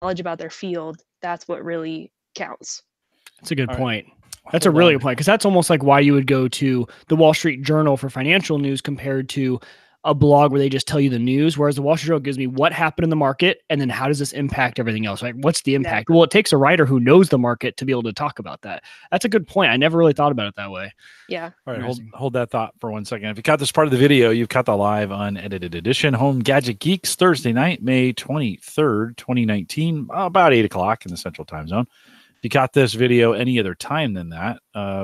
knowledge about their field, that's what really counts. That's a good point. That's a really good point, because that's almost like why you would go to the Wall Street Journal for financial news compared to a blog where they just tell you the news, whereas the Wall Street Journal gives me what happened in the market and then how does this impact everything else? Like, what's the impact? Exactly. Well, it takes a writer who knows the market to be able to talk about that. That's a good point. I never really thought about it that way. Yeah. All right, hold that thought for 1 second. If you caught this part of the video, you've caught the live unedited edition. Home Gadget Geeks, Thursday night, May 23rd, 2019, about 8 o'clock in the Central Time Zone. If you caught this video any other time than that,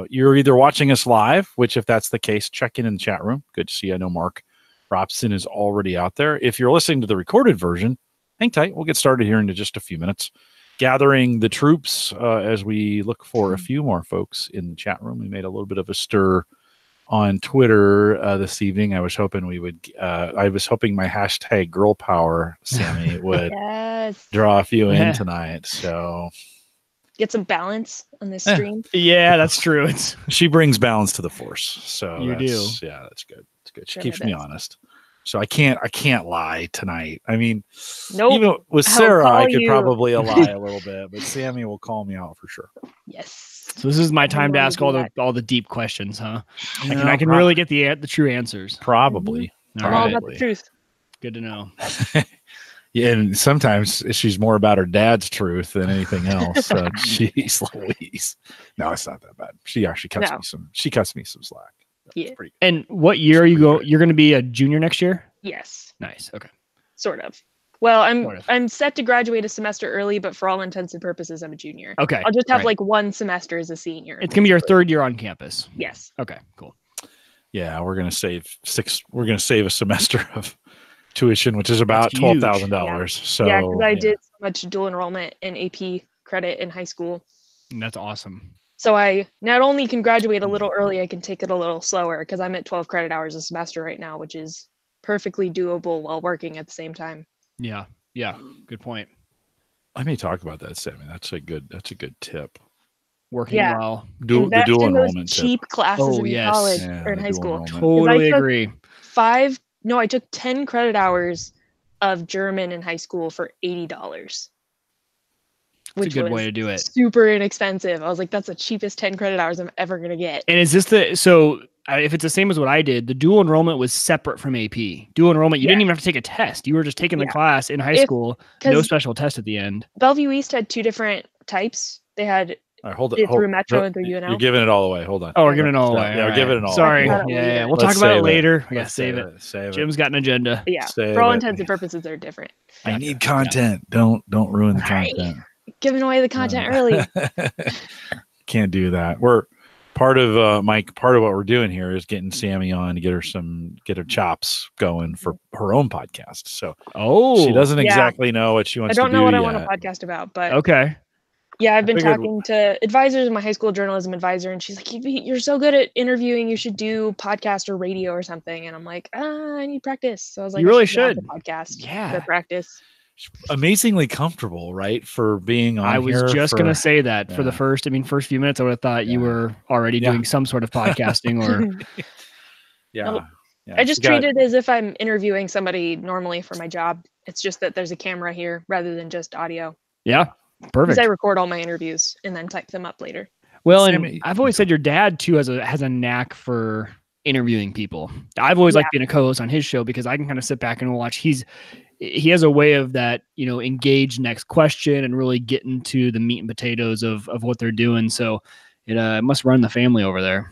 you're either watching us live, which if that's the case, check in the chat room. Good to see you. I know Mark Robson is already out there. If you're listening to the recorded version, hang tight. We'll get started here in just a few minutes. Gathering the troops as we look for a few more folks in the chat room. We made a little bit of a stir on Twitter this evening. I was hoping we would. I was hoping my hashtag girl power, Sammy, would draw a few in tonight. So get some balance on this stream. Yeah, that's true. She brings balance to the force. So you do. Yeah, that's good. It's good. She keeps me honest. So I can't lie tonight. I mean, even with Sarah, I could probably lie a little bit, but Sammy will call me out for sure. Yes. So this is my time to ask all the deep questions, huh? I can really get the true answers. Probably. All about the truth. Good to know. Yeah, and sometimes she's more about her dad's truth than anything else. Jeez Louise. No, it's not that bad. She actually cuts me some. She cuts me some slack. Yeah. And what year are you go? You're going to be a junior next year? Yes. Nice. Okay. Sort of. Well, I'm set to graduate a semester early, but for all intents and purposes, I'm a junior. Okay. I'll just have like 1 semester as a senior. It's gonna be your 3rd year on campus. Yes. Okay. Cool. Yeah, we're gonna save a semester of tuition, which is about $12,000. So yeah, because I did so much dual enrollment in AP credit in high school. And that's awesome. So I not only can graduate a little early, I can take it a little slower because I'm at 12 credit hours a semester right now, which is perfectly doable while working at the same time. Yeah. Yeah. Good point. I may talk about that, Sammy. That's a good tip. Working well. The dual enrollment cheap classes in college or in high school. Totally agree. I took 10 credit hours of German in high school for $80. Which is a good way to do it. Super inexpensive. I was like, that's the cheapest 10 credit hours I'm ever going to get. And is this if it's the same as what I did, the dual enrollment was separate from AP. Dual enrollment, you didn't even have to take a test. You were just taking the class in high school, no special test at the end. Bellevue East had 2 different types. They had through Metro and through UNL. You're giving it all away. Hold on. Oh, we're giving it all away. Yeah, we're giving it all away. Sorry. Yeah. We'll talk about it later. We got to save it. Save Jim's got an agenda. Yeah. For all intents and purposes, they're different. I need content. Don't ruin the content. Giving away the content early. Can't do that. We're part of Mike. Part of what we're doing here is getting Sammy on to get her chops going for her own podcast. So she doesn't exactly know what she wants to do. I don't know what I want to podcast about, but okay. Yeah, I've been talking to advisors in my high school journalism advisor, and she's like, "You're so good at interviewing. You should do podcast or radio or something." And I'm like, I need practice. So I was like, you really should podcast. Yeah, for practice. Amazingly comfortable, right? For being on. I was just gonna say that for the first few minutes, I would have thought you were already doing some sort of podcasting or. Yeah. I just treat it as if I'm interviewing somebody normally for my job. It's just that there's a camera here rather than just audio. Yeah. Perfect. Because I record all my interviews and then type them up later. Well, and I've always said your dad too has a knack for interviewing people. I've always liked being a co-host on his show because I can kind of sit back and watch. He has a way of that, engage next question and really get into the meat and potatoes of what they're doing. So it must run the family over there.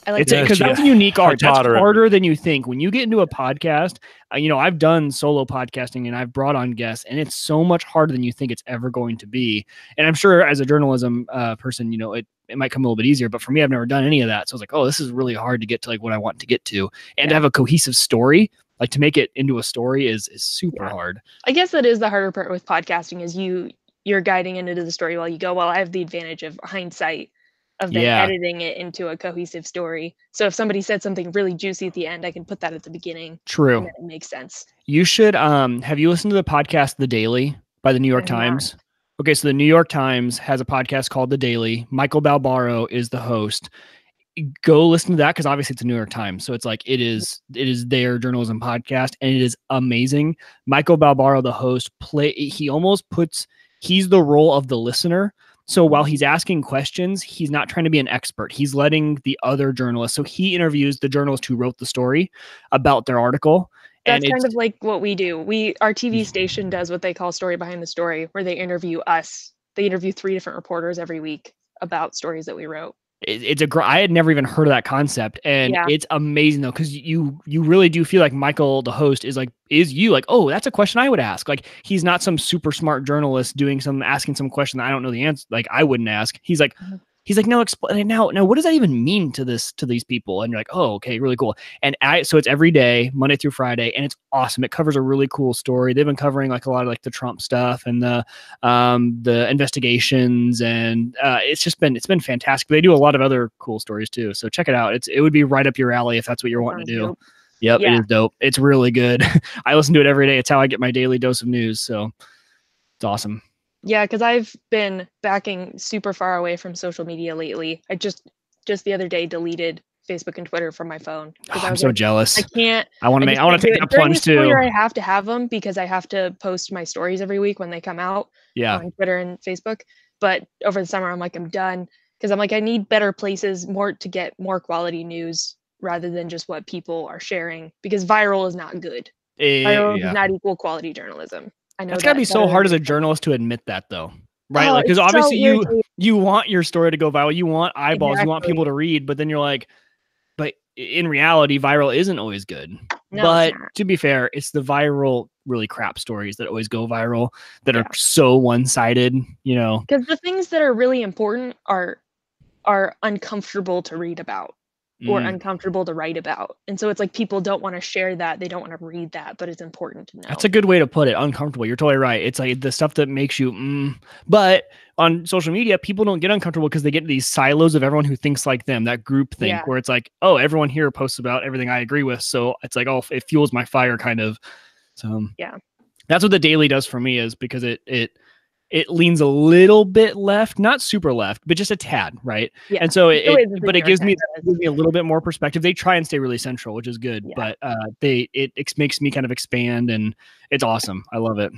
I like because that's a unique art. That's harder than you think. When you get into a podcast, I've done solo podcasting and I've brought on guests, and it's so much harder than you think it's ever going to be. And I'm sure as a journalism person, it might come a little bit easier, but for me, I've never done any of that. So I was like, oh, this is really hard to get to like what I want to get to, and to have a cohesive story, like to make it into a story is super hard. I guess that is the harder part with podcasting is you're guiding into the story while you go. Well, I have the advantage of hindsight of then editing it into a cohesive story. So if somebody said something really juicy at the end, I can put that at the beginning. True. And it makes sense. You should, have you listened to the podcast, The Daily by the New York Times? Okay. So the New York Times has a podcast called The Daily. Michael Balbaro is the host. go listen to that, because obviously it's a New York Times, so it's like it is their journalism podcast, and it is amazing. Michael Balbaro, the host, he's the role of the listener. So while he's asking questions, he's not trying to be an expert. He's letting the other journalists. So he interviews the journalist who wrote the story about their article. That's kind of like what we do. Our TV station does what they call story behind the story, where they interview us. They interview 3 different reporters every week about stories that we wrote. I had never even heard of that concept, and it's amazing though, because you really do feel like Michael, the host, is you like, oh, that's a question I would ask. Like, he's not some super smart journalist asking some question that I don't know the answer, like I wouldn't ask. He's like, no, explain now. What does that even mean to these people? And you're like, oh, okay, really cool. And so it's every day, Monday through Friday, and it's awesome. It covers a really cool story. They've been covering like a lot of like the Trump stuff and the investigations, and it's been fantastic. They do a lot of other cool stories too. So check it out. It would be right up your alley if that's what you're wanting to do. Dope. Yep, yeah. It is dope. It's really good. I listen to it every day. It's how I get my daily dose of news. So it's awesome. Yeah, because I've been backing super far away from social media lately. I just the other day deleted Facebook and Twitter from my phone. I'm so jealous. I can't. I want to take that plunge too. I have to have them because I have to post my stories every week when they come out on Twitter and Facebook. But over the summer, I'm like, I'm done, because I'm like, I need better places to get more quality news rather than just what people are sharing, because viral is not good. Viral does not equal quality journalism. I know that's gotta be so hard as a journalist to admit that, though, right? Because obviously you want your story to go viral, you want eyeballs, you want people to read, but then you're like, but in reality, viral isn't always good. No, but to be fair, it's the viral, really crap stories that always go viral that are so one-sided, Because the things that are really important are uncomfortable to read about. Or uncomfortable to write about. And so it's like people don't want to share that. They don't want to read that, but it's important to know. That's a good way to put it. Uncomfortable. You're totally right. It's like the stuff that makes you, But on social media, people don't get uncomfortable because they get these silos of everyone who thinks like them, that group think where it's like, oh, everyone here posts about everything I agree with. So it's like, oh, it fuels my fire kind of. So yeah, that's what the Daily does for me, is because it leans a little bit left, not super left, but just a tad, right? Yeah. And so it gives me a little bit more perspective. They try and stay really central, which is good, but it makes me kind of expand, and it's awesome. I love it.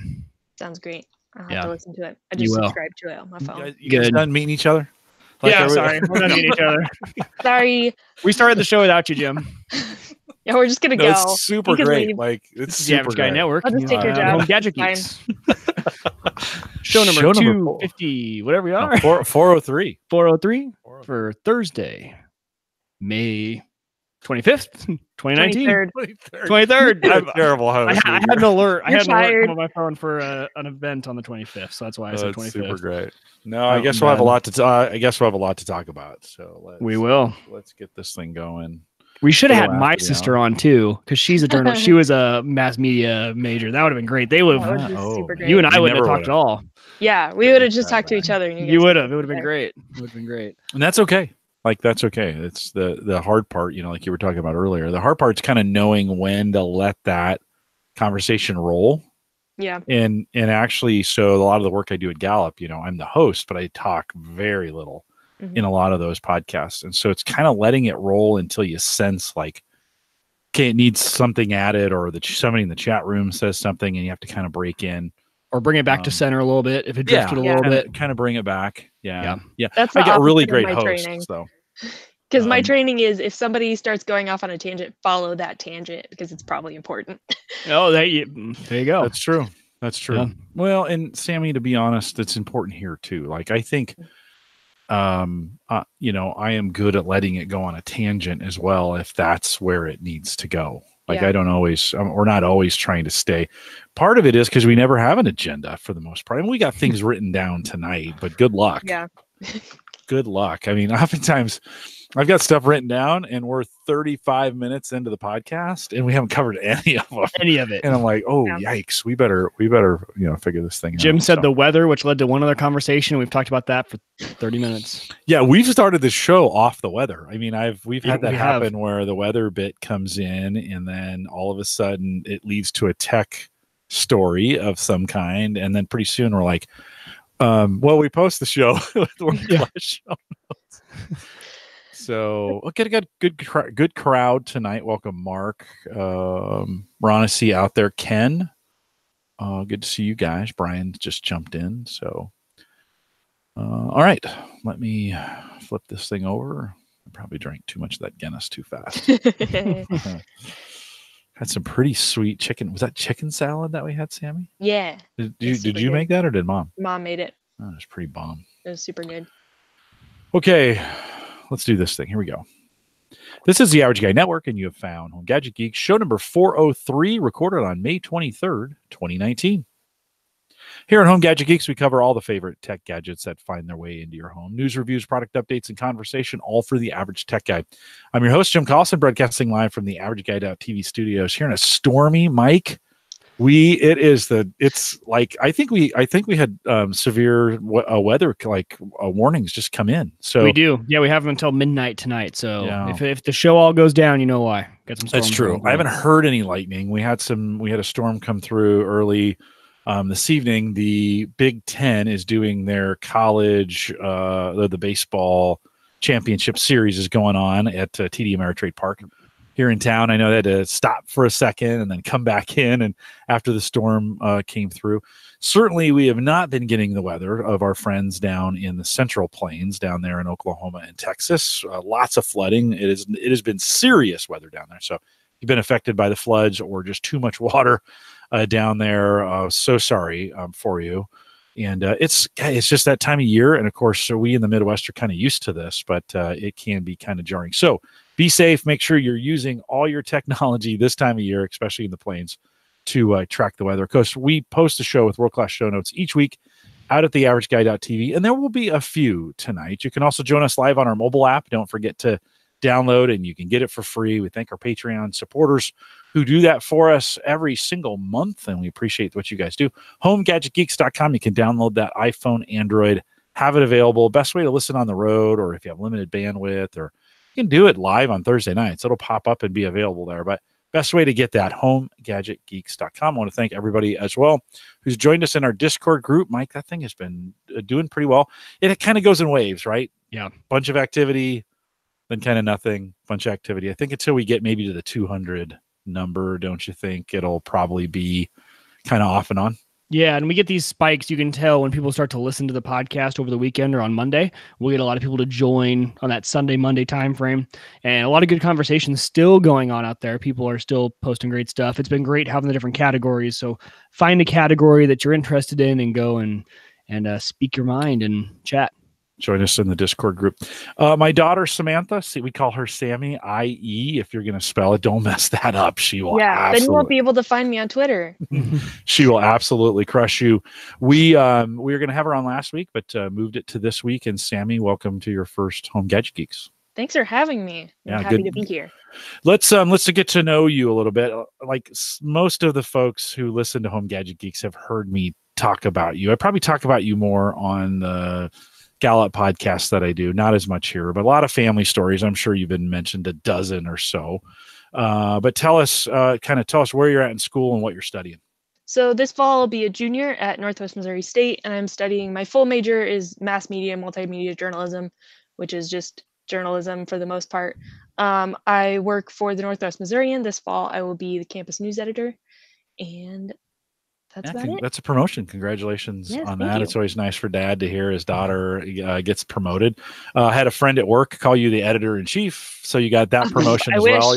Sounds great. I'll have to listen to it. I just subscribed to it on my phone. You guys done meeting each other? Sorry. We're done meeting each other. Sorry. We started the show without you, Jim. Yeah, we're just gonna go. It's super great. Like, it's super great. Network. I'll just take your job. Gadget Geeks. Show number 250, whatever we are. 403. 403 for Thursday, May 25th, 2019. 23rd. I'm terrible host. I had an alert. I had an alert on my phone for an event on the 25th, so that's why I said 25th. Super great. No, I guess we'll have a lot to talk about. So let's get this thing going. We should have had my sister on too, because she's a journalist. She was a mass media major. That would have been great. They would have. You and I wouldn't have talked at all. Yeah, we would have just talked to each other. And you would have. It would have been great. It would have been great. And that's okay. Like, that's okay. It's the hard part. Like you were talking about earlier. The hard part's kind of knowing when to let that conversation roll. Yeah. And actually, so a lot of the work I do at Gallup, I'm the host, but I talk very little in a lot of those podcasts. And so it's kind of letting it roll until you sense like, okay, it needs something added, or somebody in the chat room says something and you have to kind of break in. Or bring it back to center a little bit if it drifted a little bit. Kind of bring it back. Yeah. That's I got really great hosts, though. Because my training is, if somebody starts going off on a tangent, follow that tangent, because it's probably important. Oh, there you go. That's true. Yeah. Well, and Sammy, to be honest, it's important here too. Like, I think, I am good at letting it go on a tangent as well, if that's where it needs to go. Like, I don't always, we're not always trying to stay. Part of it is because we never have an agenda for the most part. And we got things written down tonight, but good luck. Yeah. Good luck. I mean, oftentimes I've got stuff written down and we're 35 minutes into the podcast and we haven't covered any of it. And I'm like, oh, yikes. We better, figure this thing out. Jim said the weather, which led to one other conversation. We've talked about that for 30 minutes. Yeah. We've started the show off the weather. I mean, we've had that happen where the weather bit comes in and then all of a sudden it leads to a tech story of some kind. And then pretty soon we're like, we post the show with show notes. So we'll get a good crowd tonight. Welcome, Mark, Ronacy out there, Ken. Good to see you guys. Brian just jumped in. So, all right, let me flip this thing over. I probably drank too much of that Guinness too fast. Had some pretty sweet chicken. Was that chicken salad that we had, Sammy? Yeah. Did you make that or did Mom? Mom made it. Oh, it was pretty bomb. It was super good. Okay, let's do this thing. Here we go. This is the Average Guy Network, and you have found Home Gadget Geeks, show number 403, recorded on May 23rd, 2019. Here at Home Gadget Geeks, we cover all the favorite tech gadgets that find their way into your home. News, reviews, product updates, and conversation, all for the average tech guy. I'm your host, Jim Collison, broadcasting live from the Average Guy.tv studios here in a stormy, Mike. It's like I think we had severe weather warnings just come in. So we do. Yeah, we have them until midnight tonight. So yeah. if the show all goes down, you know why. Got some storms. That's true. I haven't heard any lightning. We had a storm come through early this evening. The Big Ten is doing their college the baseball championship series is going on at TD Ameritrade Park here in town. I know they had to stop for a second and then come back in, and after the storm came through. Certainly we have not been getting the weather of our friends down in the Central Plains down there in Oklahoma and Texas. Lots of flooding. It has been serious weather down there. So if you've been affected by the floods or just too much water down there, so sorry for you. And it's just that time of year. And of course, we in the Midwest are kind of used to this, but it can be kind of jarring. So be safe. Make sure you're using all your technology this time of year, especially in the plains, to track the weather. Of course, we post a show with world-class show notes each week out at theaverageguy.tv, and there will be a few tonight. You can also join us live on our mobile app. Don't forget to download, and you can get it for free. We thank our Patreon supporters who do that for us every single month, and we appreciate what you guys do. HomeGadgetGeeks.com. You can download that iPhone, Android, have it available. Best way to listen on the road, or if you have limited bandwidth, or you can do it live on Thursday nights. It'll pop up and be available there. But best way to get that, HomeGadgetGeeks.com. I want to thank everybody as well who's joined us in our Discord group. Mike, that thing has been doing pretty well. It kind of goes in waves, right? Yeah. Bunch of activity, then kind of nothing, bunch of activity. I think until we get maybe to the 200 number, don't you think it'll probably be kind of off and on? Yeah, and we get these spikes. You can tell when people start to listen to the podcast over the weekend or on Monday. We'll get a lot of people to join on that Sunday, Monday time frame, and a lot of good conversations still going on out there. People are still posting great stuff. It's been great having the different categories. So find a category that you're interested in and go and speak your mind and chat. Join us in the Discord group. My daughter, Samantha, we call her Sammy, I-E. If you're going to spell it, don't mess that up. She will. Yeah, then you won't be able to find me on Twitter. She will absolutely crush you. We were going to have her on last week, but moved it to this week. And Sammy, welcome to your first Home Gadget Geeks. Thanks for having me. I'm happy to be here. Let's get to know you a little bit. Like most of the folks who listen to Home Gadget Geeks have heard me talk about you. I probably talk about you more on the Gallup podcast that I do, not as much here, but a lot of family stories. I'm sure you've been mentioned a dozen or so. But tell us where you're at in school and what you're studying. So this fall I'll be a junior at Northwest Missouri State, and I'm studying, my full major is mass media and multimedia journalism, which is just journalism for the most part. I work for the Northwest Missourian. This fall I will be the campus news editor, and that's about it. That's a promotion. Congratulations on that. It's always nice for dad to hear his daughter gets promoted. I had a friend at work call you the editor-in-chief, so you got that promotion as well.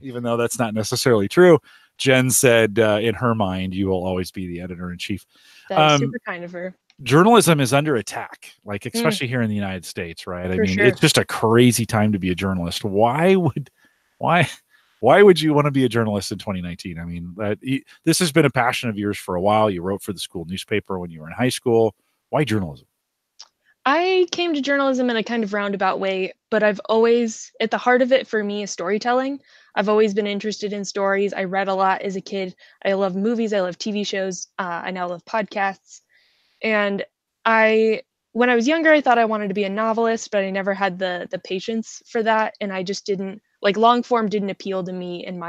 Even though that's not necessarily true. Jen said in her mind, you will always be the editor-in-chief. That's super kind of her. Journalism is under attack, like especially here in the United States, right? It's just a crazy time to be a journalist. Why would you want to be a journalist in 2019? This has been a passion of yours for a while. You wrote for the school newspaper when you were in high school. Why journalism? I came to journalism in a kind of roundabout way, but I've always, at the heart of it for me, is storytelling. I've always been interested in stories. I read a lot as a kid. I love movies. I love TV shows. I now love podcasts. And when I was younger, I thought I wanted to be a novelist, but I never had the patience for that. And I just didn't, long form didn't appeal to me in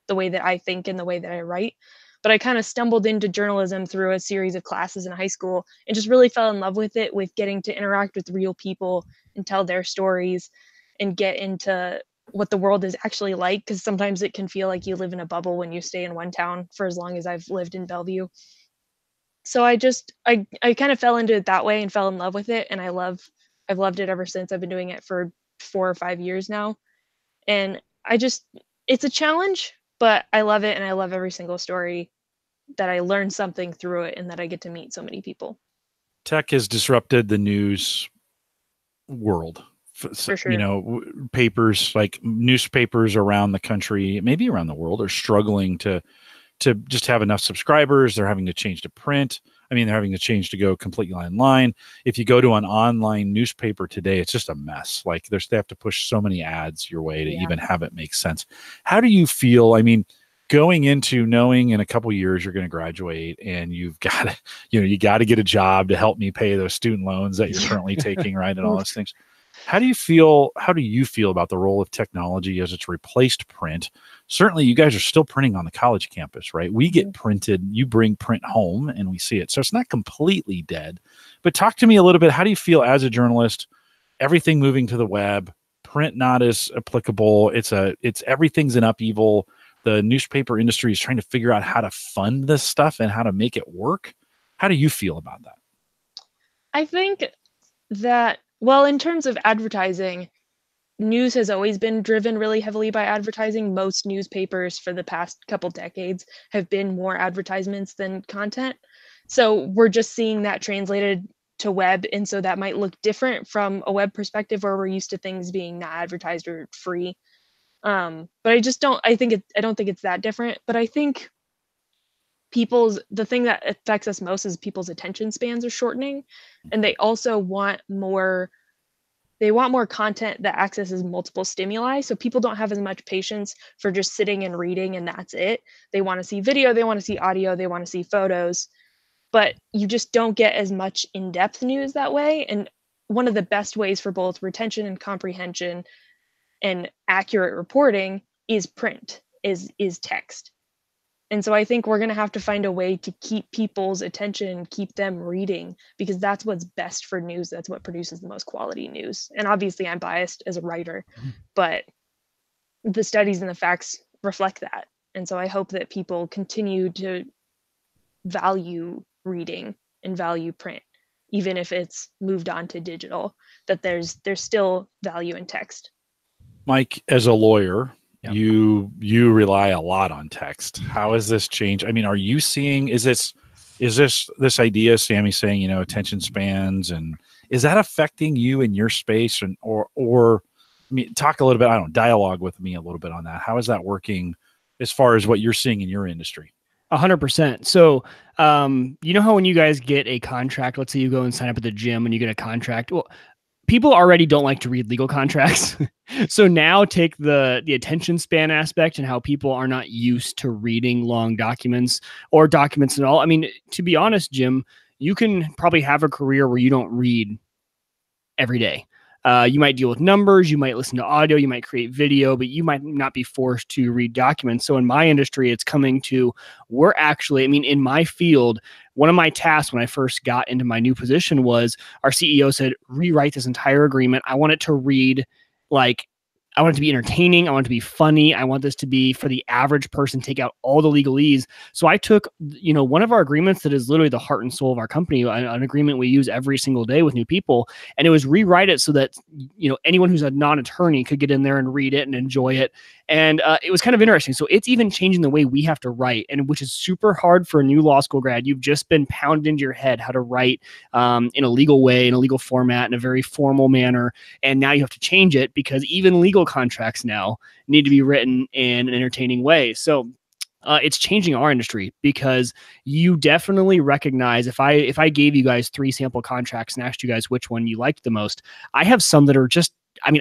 the way that I think and the way that I write. but I kind of stumbled into journalism through a series of classes in high school and just really fell in love with it, with getting to interact with real people and tell their stories and get into what the world is actually like, because sometimes it can feel like you live in a bubble when you stay in one town for as long as I've lived in Bellevue. So I kind of fell into it that way and fell in love with it, and I've loved it ever since. I've been doing it for 4 or 5 years now, and it's a challenge, but I love it, and I love every single story that I learn something through it and that I get to meet so many people. Tech has disrupted the news world. For sure. You know, papers, like newspapers around the country, maybe around the world, are struggling to just have enough subscribers. They're having to change to print. I mean, they're having to change to go completely online. If you go to an online newspaper today, it's just a mess. Like they have to push so many ads your way to even have it make sense. How do you feel? I mean, going into knowing in a couple of years you're going to graduate and you've got to, you got to get a job to help me pay those student loans that you're currently taking, right? And all those things. How do you feel about the role of technology as it's replaced print? Certainly you guys are still printing on the college campus, right? We get printed, you bring print home and we see it. So it's not completely dead, but talk to me a little bit. How do you feel as a journalist, everything moving to the web, print not as applicable? It's everything's an upheaval. The newspaper industry is trying to figure out how to fund this stuff and how to make it work. How do you feel about that? I think that, well, in terms of advertising, news has always been driven really heavily by advertising. Most newspapers for the past couple decades have been more advertisements than content. So we're just seeing that translated to web. And so that might look different from a web perspective where we're used to things being not advertised or free. But I don't think it's that different. But I think the thing that affects us most is people's attention spans are shortening, and they also want more content that accesses multiple stimuli. So people don't have as much patience for just sitting and reading and that's it. They want to see video, they want to see audio, they want to see photos, but you just don't get as much in-depth news that way. And one of the best ways for both retention and comprehension and accurate reporting is print, is text. And so I think we're going to have to find a way to keep people's attention and keep them reading, because that's what's best for news. That's what produces the most quality news. And obviously I'm biased as a writer, but the studies and the facts reflect that. And so I hope that people continue to value reading and value print, even if it's moved on to digital, that there's still value in text. Mike, as a lawyer, yep, you rely a lot on text. How has this changed? I mean, are you seeing, is this idea, Sammy saying, attention spans, and is that affecting you in your space? And or I mean, talk a little bit, dialogue with me a little bit on that. How is that working as far as what you're seeing in your industry? 100%. So, you know how when you guys get a contract, let's say you go and sign up at the gym and you get a contract, well, people already don't like to read legal contracts. So now take the attention span aspect and how people are not used to reading long documents or documents at all. I mean, to be honest, Jim, you can probably have a career where you don't read every day. You might deal with numbers, you might listen to audio, you might create video, but you might not be forced to read documents. So in my industry, it's coming to, in my field, one of my tasks when I first got into my new position was our CEO said, rewrite this entire agreement. I want it to read I want it to be entertaining. I want it to be funny. I want this to be for the average person, take out all the legalese. So I took, one of our agreements that is literally the heart and soul of our company, an agreement we use every single day with new people. And it was rewrite it so that, anyone who's a non-attorney could get in there and read it and enjoy it. And it was kind of interesting. So it's even changing the way we have to write, and which is super hard for a new law school grad. You've just been pounded into your head how to write in a legal way, in a legal format, in a very formal manner. And now you have to change it because even legal contracts now need to be written in an entertaining way. So it's changing our industry, because you definitely recognize, if I gave you guys 3 sample contracts and asked you guys which one you liked the most, I have some that are just,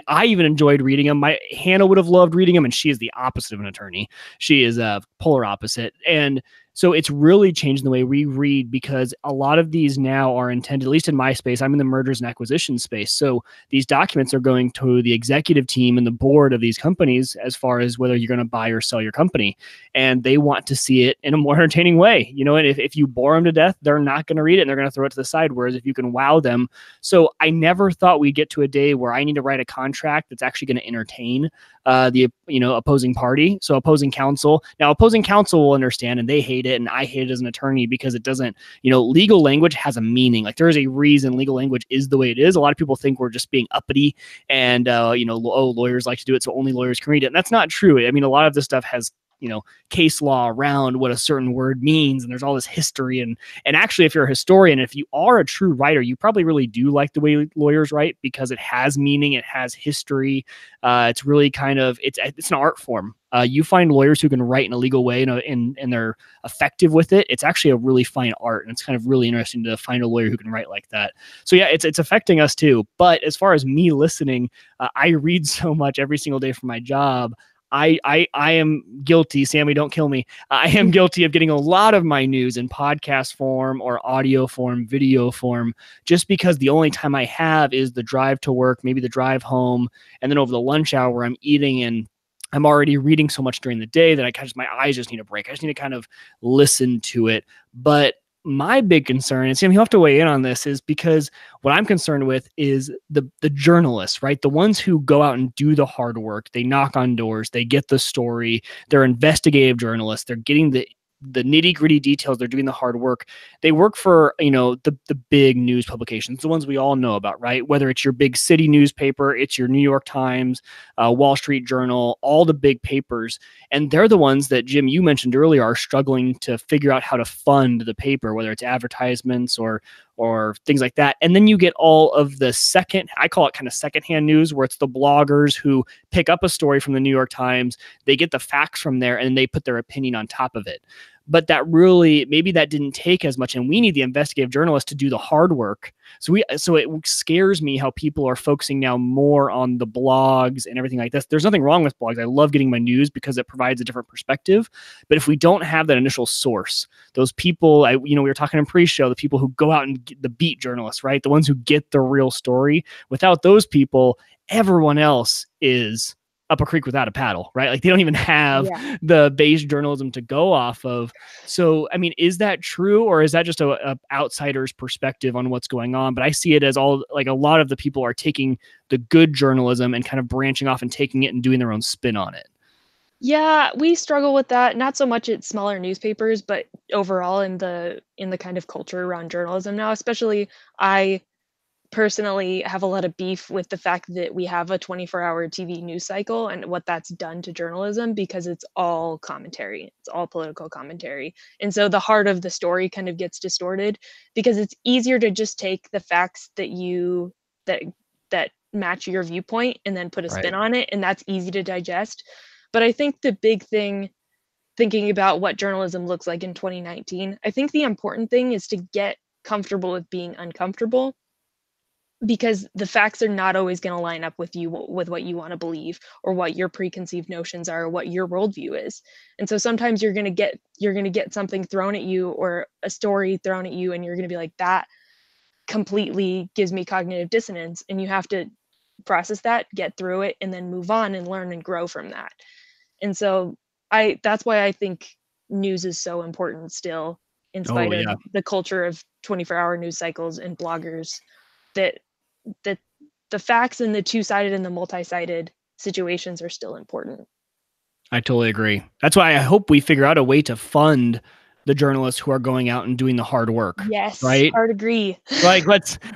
I even enjoyed reading them. Hannah would have loved reading them, and she is the opposite of an attorney. She is a polar opposite. And So it's really changed the way we read, because a lot of these now are intended, at least in my space, I'm in the mergers and acquisitions space. So these documents are going to the executive team and the board of these companies as far as whether you're going to buy or sell your company. And they want to see it in a more entertaining way. And if you bore them to death, they're not going to read it and they're going to throw it to the side. Whereas if you can wow them. So I never thought we'd get to a day where I need to write a contract that's actually going to entertain the opposing party. So opposing counsel. Now opposing counsel will understand, and they hate it, and I hate it as an attorney because it doesn't, legal language has a meaning. Like there is a reason legal language is the way it is. A lot of people think we're just being uppity and lawyers like to do it, so only lawyers can read it. And that's not true. I mean, a lot of this stuff has case law around what a certain word means, and there's all this history. And actually, if you're a historian, if you are a true writer, you probably really do like the way lawyers write, because it has meaning, it has history. It's really kind of it's an art form. You find lawyers who can write in a legal way and they're effective with it. It's actually a really fine art, and it's kind of really interesting to find a lawyer who can write like that. So yeah, it's affecting us too. But as far as me listening, I read so much every single day for my job. I am guilty. Sammy, don't kill me. I am guilty of getting a lot of my news in podcast form or audio form, video form, just because the only time I have is the drive to work, maybe the drive home, and then over the lunch hour where I'm eating, and I'm already reading so much during the day that my eyes just need a break. I just need to kind of listen to it. But my big concern, and Sam, you have to weigh in on this, is because what I'm concerned with is the journalists, right? The ones who go out and do the hard work. They knock on doors, they get the story, they're investigative journalists, they're getting the nitty gritty details. They're doing the hard work. They work for, the big news publications, the ones we all know about, right? Whether it's your big city newspaper, it's your New York Times, Wall Street Journal, all the big papers. And they're the ones that, Jim, you mentioned earlier, are struggling to figure out how to fund the paper, whether it's advertisements or things like that. And then you get all of the I call it kind of secondhand news, where it's the bloggers who pick up a story from the New York Times, they get the facts from there, and they put their opinion on top of it. But maybe that didn't take as much, and we need the investigative journalists to do the hard work. So it scares me how people are focusing now more on the blogs and everything like this. There's nothing wrong with blogs. I love getting my news because it provides a different perspective. But if we don't have that initial source, those people, we were talking in pre-show, the people who go out and get the beat journalists, right? The ones who get the real story. Without those people, everyone else is up a creek without a paddle, right? Like they don't even have the base journalism to go off of. So, I mean, is that true, or is that just a outsider's perspective on what's going on? But I see it as a lot of the people are taking the good journalism and kind of branching off and taking it and doing their own spin on it. Yeah, we struggle with that. Not so much at smaller newspapers, but overall in the kind of culture around journalism now, especially I personally have a lot of beef with the fact that we have a 24-hour TV news cycle and what that's done to journalism, because it's all commentary. It's all political commentary. And so the heart of the story kind of gets distorted, because it's easier to just take the facts that match your viewpoint and then put a spin on it, and that's easy to digest. But I think the big thing, thinking about what journalism looks like in 2019, I think the important thing is to get comfortable with being uncomfortable, because the facts are not always going to line up with what you want to believe, or what your preconceived notions are, or what your worldview is. And so sometimes you're going to get something thrown at you, or a story thrown at you, and you're going to be like, that completely gives me cognitive dissonance, and you have to process that, get through it, and then move on and learn and grow from that. And so that's why I think news is so important still, in spite of the culture of 24-hour news cycles and bloggers, that the facts and the two-sided and the multi-sided situations are still important. I totally agree. That's why I hope we figure out a way to fund the journalists who are going out and doing the hard work. Yes, right? Hard agree. Like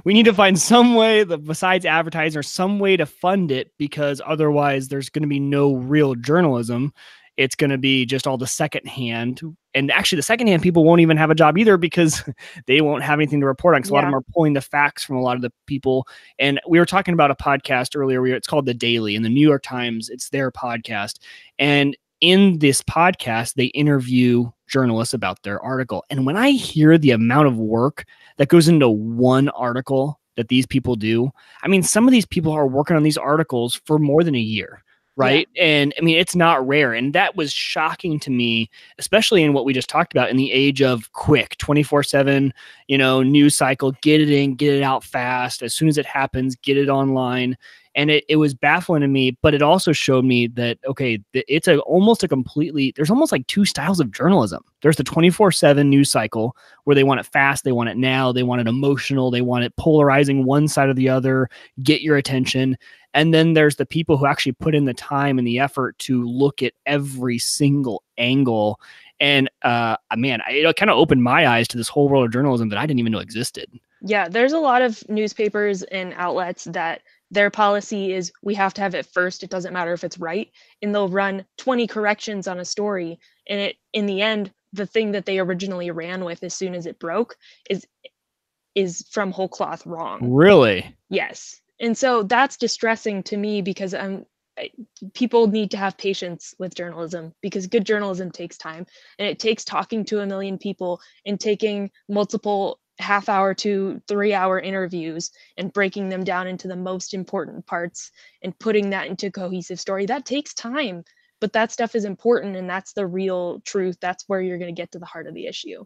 we need to find some way besides advertising, or some way to fund it, because otherwise there's going to be no real journalism. It's going to be just all the secondhand. And actually the secondhand people won't even have a job either, because they won't have anything to report on. Because a lot of them are pulling the facts from a lot of the people. And we were talking about a podcast earlier. It's called The Daily, in the New York Times. It's their podcast. And in this podcast, they interview journalists about their article. And when I hear the amount of work that goes into one article that these people do, I mean, some of these people are working on these articles for more than a year. right? Yeah. And I mean, it's not rare. And that was shocking to me, especially in what we just talked about in the age of quick 24/7, news cycle, get it in, get it out fast. As soon as it happens, get it online. And it was baffling to me, but it also showed me that, okay, it's there's almost like two styles of journalism. There's the 24/7 news cycle where they want it fast, they want it now, they want it emotional, they want it polarizing one side or the other, get your attention. And then there's the people who actually put in the time and the effort to look at every single angle. And man, it kind of opened my eyes to this whole world of journalism that I didn't even know existed. Yeah, there's a lot of newspapers and outlets that their policy is we have to have it first. It doesn't matter if it's right. And they'll run 20 corrections on a story. And in the end, the thing that they originally ran with as soon as it broke is from whole cloth wrong. Really? Yes. And so that's distressing to me because people need to have patience with journalism, because good journalism takes time, and it takes talking to a million people and taking multiple half-hour to 3-hour interviews and breaking them down into the most important parts and putting that into a cohesive story. That takes time, but that stuff is important, and that's the real truth. That's where you're going to get to the heart of the issue.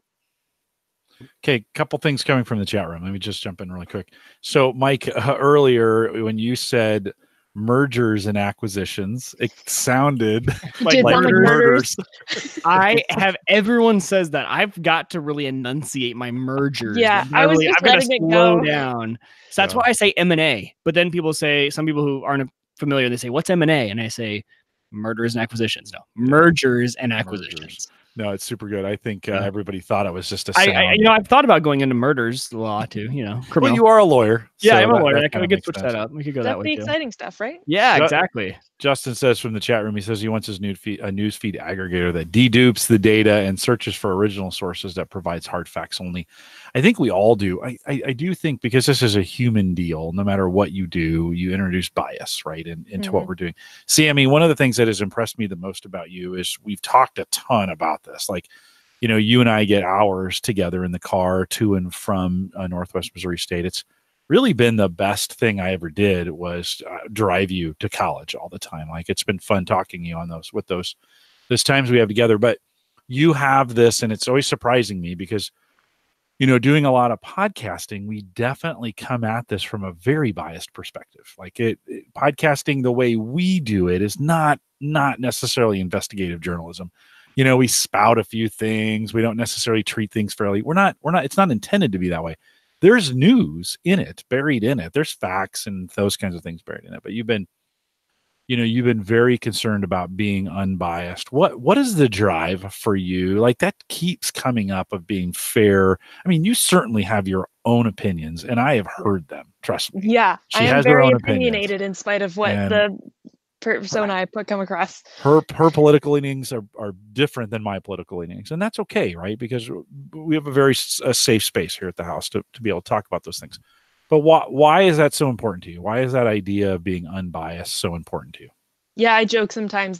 Okay, couple things coming from the chat room. Let me just jump in really quick. So, Mike, earlier when you said mergers and acquisitions, it sounded like murders. Everyone says that. I've got to really enunciate my mergers. Yeah, I've got to slow down. So that's why I say M&A. But then some people who aren't familiar, they say, what's M&A? And I say, mergers and acquisitions. No, mergers and acquisitions. Mergers. No, it's super good. I think everybody thought it was just a sound. I've thought about going into murders law too. Criminal. Well, you are a lawyer. Yeah, I'm a lawyer. We could switch that up. We could go that way too. That's the exciting stuff, right? Yeah, exactly. Justin says from the chat room, he says he wants his a news feed aggregator that dedupes the data and searches for original sources that provides hard facts only. I think we all do. I do think, because this is a human deal, no matter what you do, you introduce bias, right, into what we're doing. Sammy, one of the things that has impressed me the most about you is we've talked a ton about this. Like, you and I get hours together in the car to and from Northwest Missouri State. It's really been the best thing I ever did was drive you to college all the time. Like, it's been fun talking to you on those times we have together. But you have this, and it's always surprising me because, doing a lot of podcasting, we definitely come at this from a very biased perspective. Like podcasting, the way we do it is not necessarily investigative journalism. We spout a few things. We don't necessarily treat things fairly. It's not intended to be that way. There's news in it, buried in it. There's facts and those kinds of things buried in it. But you've been very concerned about being unbiased. What is the drive for you? Like, that keeps coming up, of being fair. I mean, you certainly have your own opinions, and I have heard them. Trust me. Yeah, I am very opinionated in spite of what the persona I come across. Her political leanings are different than my political leanings, and that's okay, right? Because we have a safe space here at the house to be able to talk about those things. But why is that so important to you? Why is that idea of being unbiased so important to you? Yeah, I joke sometimes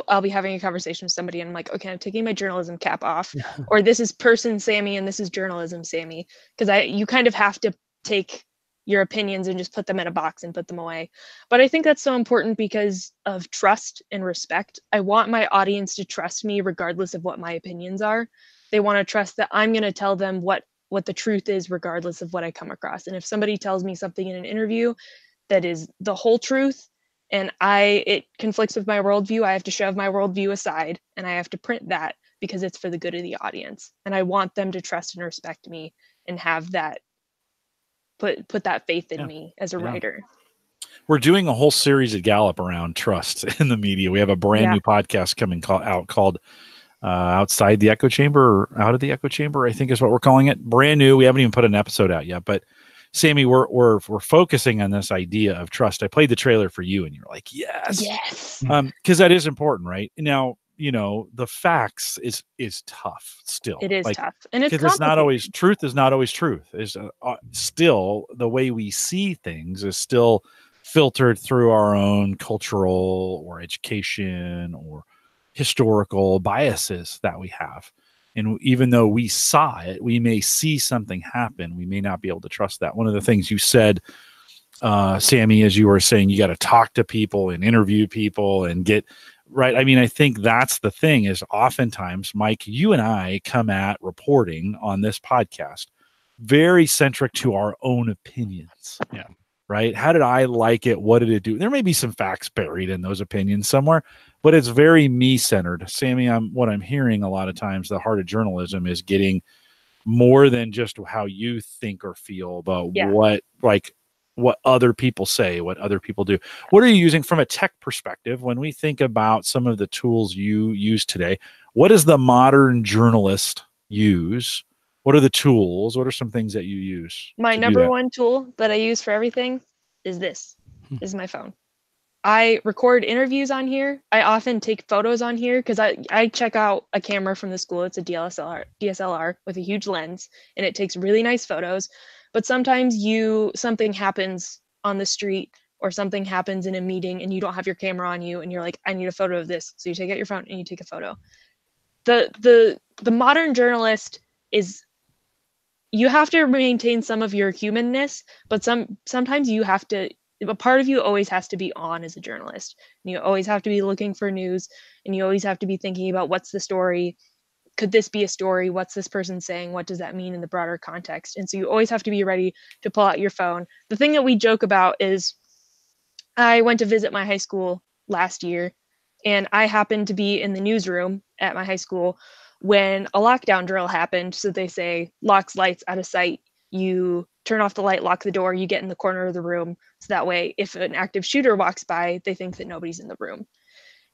I'll be having a conversation with somebody and I'm like, okay, I'm taking my journalism cap off, or this is person Sammy and this is journalism Sammy, because you kind of have to take your opinions and just put them in a box and put them away. But I think that's so important because of trust and respect. I want my audience to trust me regardless of what my opinions are. They want to trust that I'm going to tell them what the truth is regardless of what I come across. And if somebody tells me something in an interview that is the whole truth and it conflicts with my worldview, I have to shove my worldview aside and I have to print that because it's for the good of the audience. And I want them to trust and respect me and have that put that faith in me as a writer. We're doing a whole series at Gallup around trust in the media. We have a brand new podcast coming out called Outside the Echo Chamber, or Out of the Echo Chamber, I think is what we're calling it. Brand new. We haven't even put an episode out yet, but Sammy, we're focusing on this idea of trust. I played the trailer for you and you're like, yes. Because that is important, right? Now, the facts is tough still. It is tough. And it's not always truth is not always truth. Is still the way we see things is still filtered through our own cultural or education or historical biases that we have. And even though we saw it, we may see something happen. We may not be able to trust that. One of the things you said Sammy, as you were saying, you got to talk to people and interview people and get right. I mean, I think that's the thing is oftentimes, Mike, you and I come at reporting on this podcast very centric to our own opinions. Yeah. Right. How did I like it? What did it do? There may be some facts buried in those opinions somewhere, but it's very me centered. Sammy, what I'm hearing a lot of times, the heart of journalism is getting more than just how you think or feel about what other people say, what other people do. What are you using from a tech perspective when we think about some of the tools you use today? What does the modern journalist use? What are the tools? What are some things that you use? My number one tool that I use for everything is this. Is my phone. I record interviews on here. I often take photos on here because I check out a camera from the school. It's a DSLR with a huge lens, and it takes really nice photos. But sometimes something happens on the street or something happens in a meeting and you don't have your camera on you and you're like, I need a photo of this. So you take out your phone and you take a photo. The modern journalist is, you have to maintain some of your humanness, but sometimes you have to, a part of you always has to be on as a journalist. And you always have to be looking for news, and you always have to be thinking about what's the story. Could this be a story? What's this person saying? What does that mean in the broader context? And so you always have to be ready to pull out your phone. The thing that we joke about is I went to visit my high school last year, and I happened to be in the newsroom at my high school when a lockdown drill happened. So they say locks lights out of sight. You turn off the light, lock the door, you get in the corner of the room. So that way, if an active shooter walks by, they think that nobody's in the room.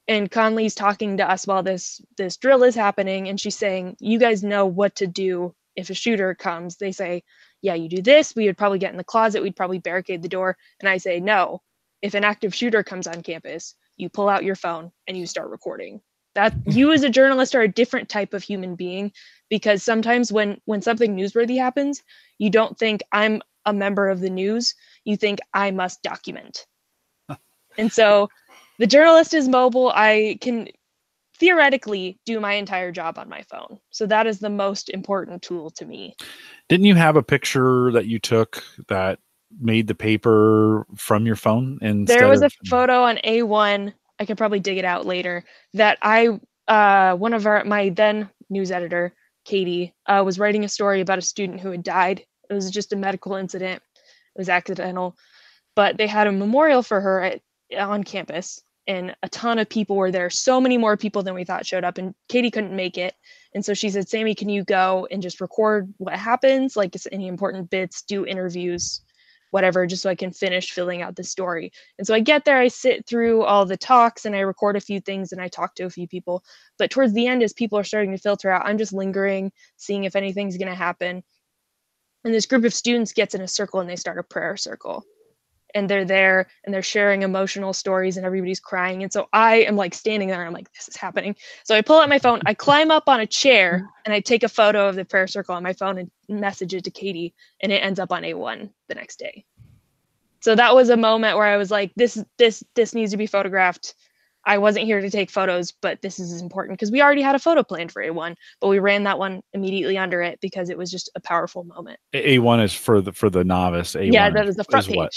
And Conley's talking to us while this drill is happening, and she's saying, you guys know what to do if a shooter comes. They say, yeah, you do this. We would probably get in the closet. We'd probably barricade the door. And I say, no, if an active shooter comes on campus, you pull out your phone and you start recording. That you as a journalist are a different type of human being, because sometimes when something newsworthy happens, you don't think I'm a member of the news. You think I must document. And so the journalist is mobile. I can theoretically do my entire job on my phone. So that is the most important tool to me. Didn't you have a picture that you took that made the paper from your phone? And there was a photo on A1. I could probably dig it out later. That my then news editor, Katie, was writing a story about a student who had died. It was just a medical incident. It was accidental, but they had a memorial for her on campus, and a ton of people were there. So many more people than we thought showed up, and Katie couldn't make it. And so she said, Sammy, can you go and just record what happens? Like any important bits, do interviews, whatever, just so I can finish filling out the story. And so I get there, I sit through all the talks and I record a few things and I talk to a few people. But towards the end, as people are starting to filter out, I'm just lingering, seeing if anything's going to happen. And this group of students gets in a circle and they start a prayer circle. And they're there and they're sharing emotional stories and everybody's crying. And so I am like standing there and I'm like, this is happening. So I pull out my phone, I climb up on a chair and I take a photo of the prayer circle on my phone and message it to Katie, and it ends up on A1 the next day. So that was a moment where I was like, this needs to be photographed. I wasn't here to take photos, but this is important, because we already had a photo planned for A1, but we ran that one immediately under it because it was just a powerful moment. A1 is for the novice. A1 yeah, that was the front page. What?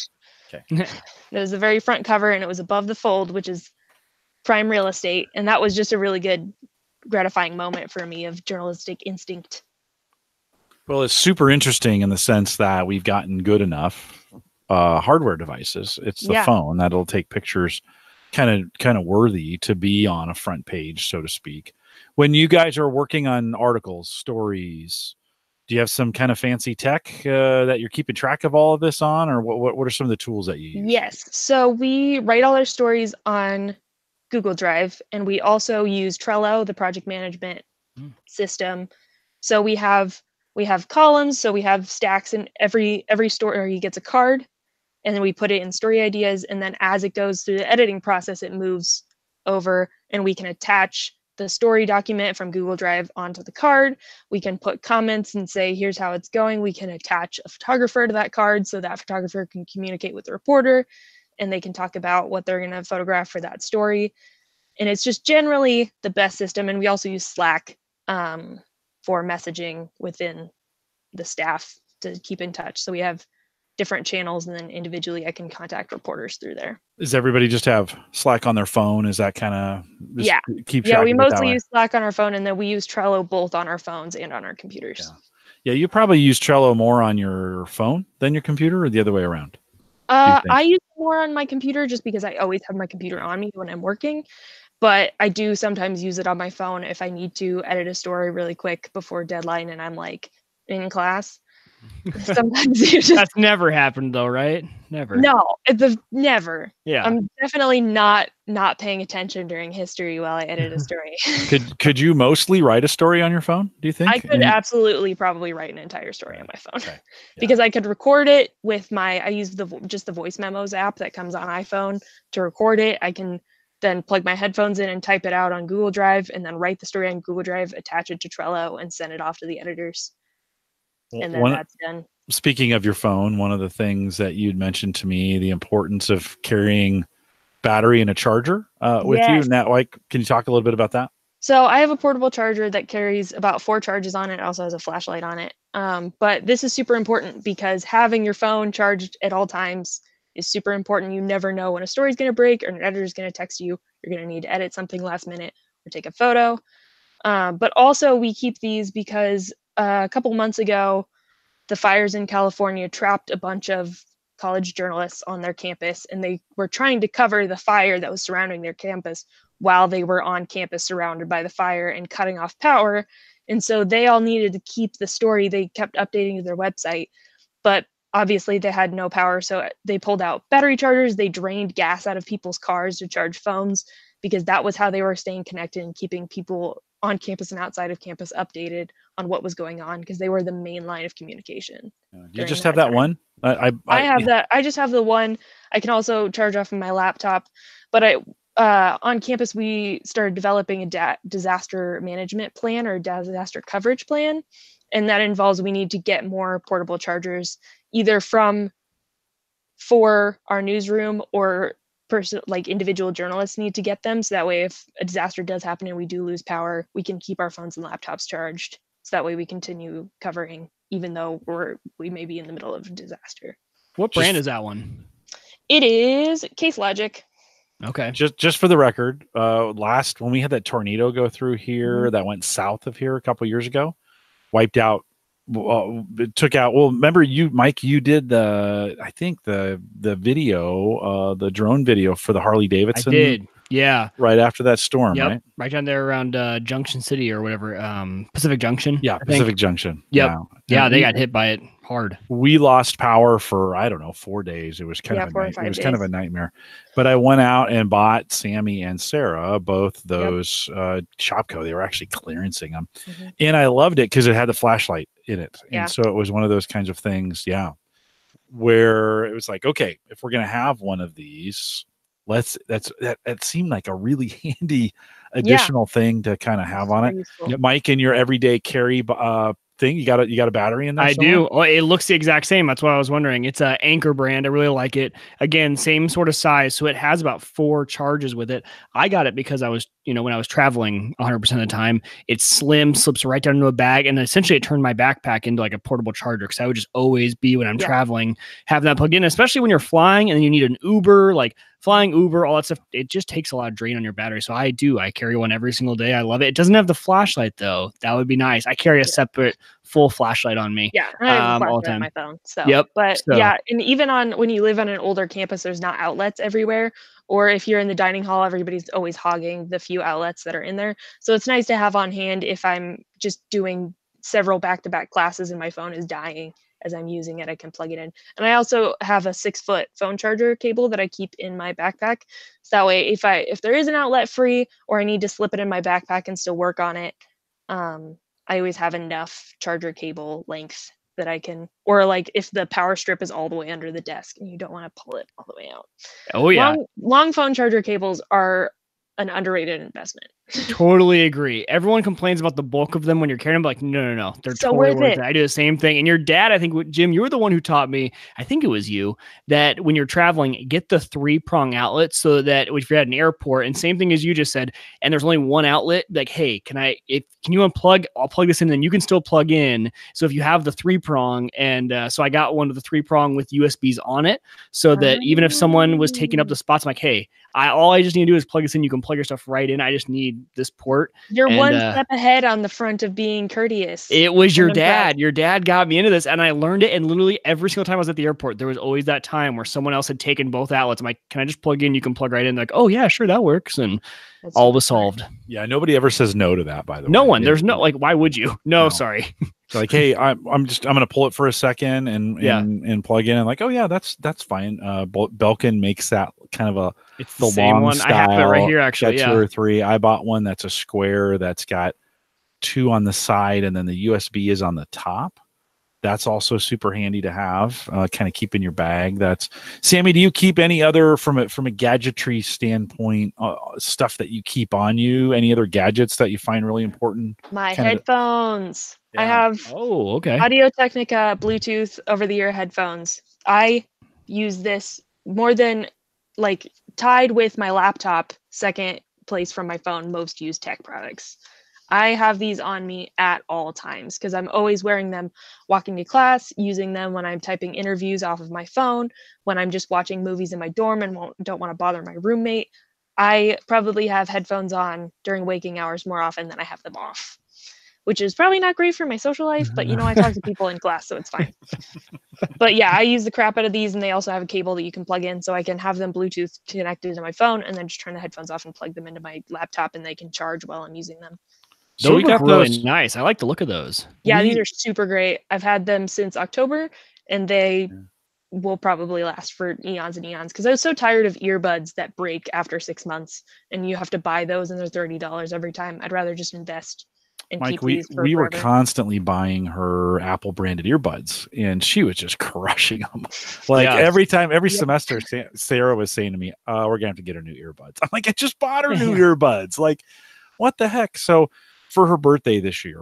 Okay. It was the very front cover, and it was above the fold, which is prime real estate. And that was just a really good, gratifying moment for me of journalistic instinct. Well, it's super interesting in the sense that we've gotten good enough hardware devices. It's the phone that'll take pictures kind of worthy to be on a front page, so to speak. When you guys are working on articles, stories, do you have some kind of fancy tech that you're keeping track of all of this on, or what are some of the tools that you use? Yes. So we write all our stories on Google Drive, and we also use Trello, the project management system. So we have columns, so we have stacks, and every story gets a card, and then we put it in story ideas, and then as it goes through the editing process, it moves over, and we can attach the story document from Google Drive onto the card. We can put comments and say, here's how it's going. We can attach a photographer to that card so that photographer can communicate with the reporter and they can talk about what they're going to photograph for that story. And it's just generally the best system. And we also use Slack for messaging within the staff to keep in touch. So we have different channels, and then individually I can contact reporters through there. Does everybody just have Slack on their phone? Is that kind of keep track we of it mostly that way? use Slack on our phone, and then we use Trello both on our phones and on our computers. Yeah, you probably use Trello more on your phone than your computer, or the other way around? I use it more on my computer just because I always have my computer on me when I'm working, but I do sometimes use it on my phone if I need to edit a story really quick before deadline and I'm like in class. Sometimes that's never happened though, right? Never. No, never. Yeah, I'm definitely not paying attention during history while I edit a story. Could you mostly write a story on your phone, do you think? I could absolutely probably write an entire story on my phone because I could record it with I use just the voice memos app that comes on iPhone to record it. I can then plug my headphones in and type it out on Google Drive, and then write the story on Google Drive, attach it to Trello, and send it off to the editors. And then that's done. Speaking of your phone, one of the things that you'd mentioned to me, the importance of carrying battery and a charger with you. Now, can you talk a little bit about that? So I have a portable charger that carries about 4 charges on it. It also has a flashlight on it. But this is super important because having your phone charged at all times is super important. You never know when a story's going to break or an editor's going to text you. You're going to need to edit something last minute or take a photo. But also we keep these because a couple months ago, the fires in California trapped a bunch of college journalists on their campus, and they were trying to cover the fire that was surrounding their campus while they were on campus surrounded by the fire and cutting off power. And so they all needed to keep the story. They kept updating their website, but obviously they had no power. So they pulled out battery chargers. They drained gas out of people's cars to charge phones because that was how they were staying connected and keeping people on campus and outside of campus updated on what was going on, because they were the main line of communication. You just have that one? I have that. I just have the one. I can also charge off of my laptop, but on campus we started developing a disaster management plan or disaster coverage plan, and that involves we need to get more portable chargers either for our newsroom or like individual journalists need to get them, so that way if a disaster does happen and we do lose power, we can keep our phones and laptops charged, so that way we continue covering even though we may be in the middle of a disaster. What brand is that one? It is Case Logic. Okay. Just for the record, when we had that tornado go through here that went south of here a couple years ago, wiped out, it took out. Well, remember you, Mike, you did the video, the drone video for the Harley Davidson. I did. Yeah. Right after that storm, right? Right down there around Junction City or whatever, Pacific Junction. Yeah, Pacific Junction. Yep. Yeah, they got hit by it hard. We lost power for 4 days. It was kind of kind of a nightmare. But I went out and bought Sammy and Sarah both those Shopko. They were actually clearancing them, and I loved it because it had the flashlight in it, and so it was one of those kinds of things. Yeah, where it was like, okay, if we're gonna have one of these, that seemed like a really handy additional thing to kind of have on it. Mike, in your everyday carry thing, you got a battery in there? I do. Oh, it looks the exact same. That's what I was wondering. It's a Anchor brand. I really like it. Again, same sort of size, so it has about 4 charges with it. I got it because I was, when I was traveling 100% of the time, it's slim, slips right down into a bag, and essentially it turned my backpack into like a portable charger, because I would just always be, when I'm traveling, having that plugged in, especially when you're flying and then you need an Uber, like flying Uber, all that stuff. It just takes a lot of drain on your battery. So I carry one every single day. I love it. It doesn't have the flashlight though. That would be nice. I carry a separate full flashlight on me. Yeah, I have a flashlight on my phone. So and even when you live on an older campus, there's not outlets everywhere. Or if you're in the dining hall, everybody's always hogging the few outlets that are in there. So it's nice to have on hand if I'm just doing several back-to-back classes and my phone is dying. As I'm using it, I can plug it in. And I also have a 6-foot phone charger cable that I keep in my backpack. So that way, if there is an outlet free or I need to slip it in my backpack and still work on it, I always have enough charger cable length that I can, or like if the power strip is all the way under the desk and you don't want to pull it all the way out. Oh yeah. Long phone charger cables are an underrated investment. Totally agree. Everyone complains about the bulk of them when you're carrying them. Like, no. They're So totally worth worth it. it. I do the same thing. And your dad, I think, Jim, you were the one who taught me, I think it was you, that when you're traveling, get the 3-prong outlet so that if you're at an airport, and same thing as you just said, and there's only one outlet, like, hey, can you unplug? I'll plug this in, and you can still plug in. So if you have the 3-prong, and so I got one of the 3-prong with USBs on it, so that even if someone was taking up the spots, I'm like, hey, all I just need to do is plug this in. You can plug your stuff right in. I just need this port. You're one step ahead on the front of being courteous. It was your dad. Your dad got me into this, and I learned it. And literally every single time I was at the airport, there was always that time where someone else had taken both outlets. I'm like, can I just plug in? You can plug right in. They're like, oh yeah, sure, that works. And all was solved. Yeah, nobody ever says no to that, by the way. No one. There's no, like, why would you? No. Sorry. It's like, hey, I'm gonna pull it for a second and plug in, and like, oh yeah, that's fine. Belkin makes that kind of it's the same one. I have it right here, actually. 2 or 3. I bought one that's a square that's got 2 on the side, and then the USB is on the top. That's also super handy to have, kind of keep in your bag. That's Sammy. Do you keep any other from a gadgetry standpoint stuff that you keep on you? Any other gadgets that you find really important? My headphones. Yeah. I have Audio-Technica Bluetooth over-the-ear headphones. I use this more than like tied with my laptop. Second place from my phone, most used tech products. I have these on me at all times because I'm always wearing them walking to class, using them when I'm typing interviews off of my phone, when I'm just watching movies in my dorm and don't want to bother my roommate. I probably have headphones on during waking hours more often than I have them off, which is probably not great for my social life, but I talk to people in class, so it's fine. But yeah, I use the crap out of these, and they also have a cable that you can plug in, so I can have them Bluetooth connected to my phone and then just turn the headphones off and plug them into my laptop, and they can charge while I'm using them. So those look really nice. I like the look of those. Yeah, these are super great. I've had them since October, and they will probably last for eons and eons because I was so tired of earbuds that break after 6 months, and you have to buy those, and they're $30 every time. I'd rather just invest and Mike, keep these for we were forever. constantly buying her Apple branded earbuds, and she was just crushing them. Like every semester, Sarah was saying to me, we're gonna have to get her new earbuds. I'm like, I just bought her new earbuds. Like, what the heck? So for her birthday this year,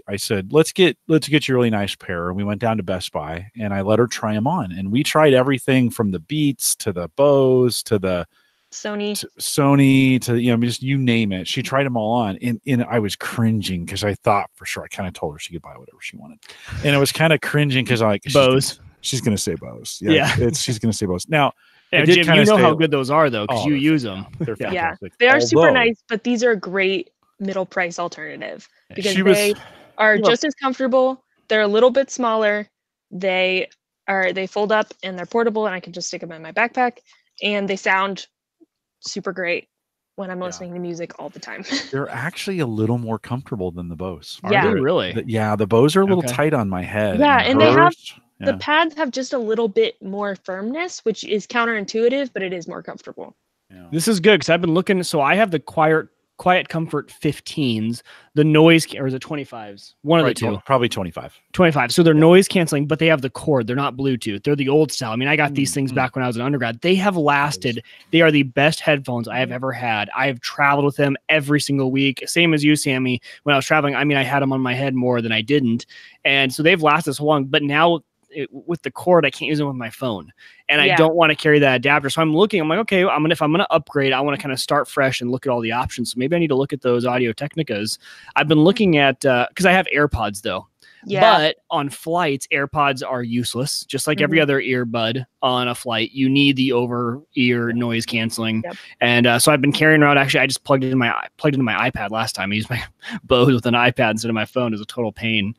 I said, let's get you a really nice pair. And we went down to Best Buy, and I let her try them on. And we tried everything from the Beats to the Bose to the Sony to just you name it. She tried them all on, and I was cringing because I thought for sure, I kind of told her she could buy whatever she wanted, and it was kind of cringing because I like Bose. She's gonna say Bose. She's gonna say Bose. Now, Jim, you know how good those are though because you use them. They're fantastic. They are super nice, but these are a great middle price alternative because they are just as comfortable. They're a little bit smaller. They fold up and they're portable, and I can just stick them in my backpack, and they sound super great when I'm listening to music all the time. They're actually a little more comfortable than the Bose. Are they really? The Bose are a little tight on my head. Yeah, and they have the pads have just a little bit more firmness, which is counterintuitive, but it is more comfortable. Yeah. This is good because I've been looking. So I have the Quiet Comfort 15s, the noise, or is it 25s? One of the two. Probably 25. 25. So they're noise canceling, but they have the cord. They're not Bluetooth. They're the old style. I mean, I got these things back when I was an undergrad. They have lasted. They are the best headphones I have ever had. I have traveled with them every single week. Same as you, Sammy. When I was traveling, I mean, I had them on my head more than I didn't. And so they've lasted so long, but now with the cord, I can't use them with my phone, and I don't want to carry that adapter. So I'm like, okay, if I'm going to upgrade, I want to kind of start fresh and look at all the options. So maybe I need to look at those Audio-Technicas. I've been looking at, cause I have AirPods though, but on flights, AirPods are useless. Just like every other earbud on a flight, you need the over ear noise canceling. And so I've been carrying around, actually, I just plugged into my iPad last time. I used my Bose with an iPad instead of my phone. It was a total pain.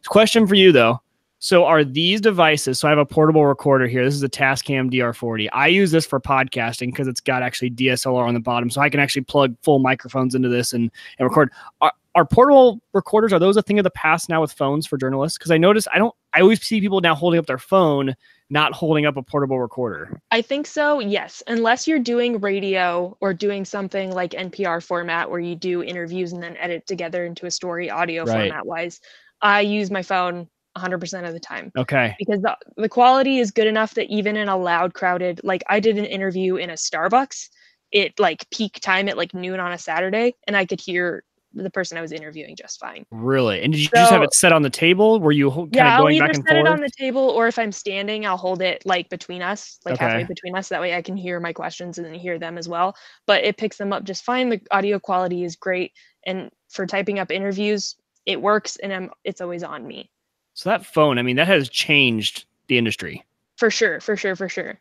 Question for you though. So are these devices, so I have a portable recorder here. This is a Tascam DR40. I use this for podcasting because it's got actually DSLR on the bottom. So I can actually plug full microphones into this and record. Are portable recorders, are those a thing of the past now with phones for journalists? Because I notice I always see people now holding up their phone, not holding up a portable recorder. I think so, yes. Unless you're doing radio or doing something like NPR format where you do interviews and then edit together into a story audio format wise. I use my phone 100% of the time. Okay. Because the quality is good enough that even in a loud, crowded, like I did an interview in a Starbucks it like peak time at like noon on a Saturday, and I could hear the person I was interviewing just fine. Really? And did you just have it set on the table? Were you kind of going I'll back either and set it forth? on the table, or if I'm standing, I'll hold it like between us, like halfway between us. That way I can hear my questions and then hear them as well. But it picks them up just fine. The audio quality is great. And for typing up interviews, it works, and it's always on me. So that phone, I mean, that has changed the industry. For sure.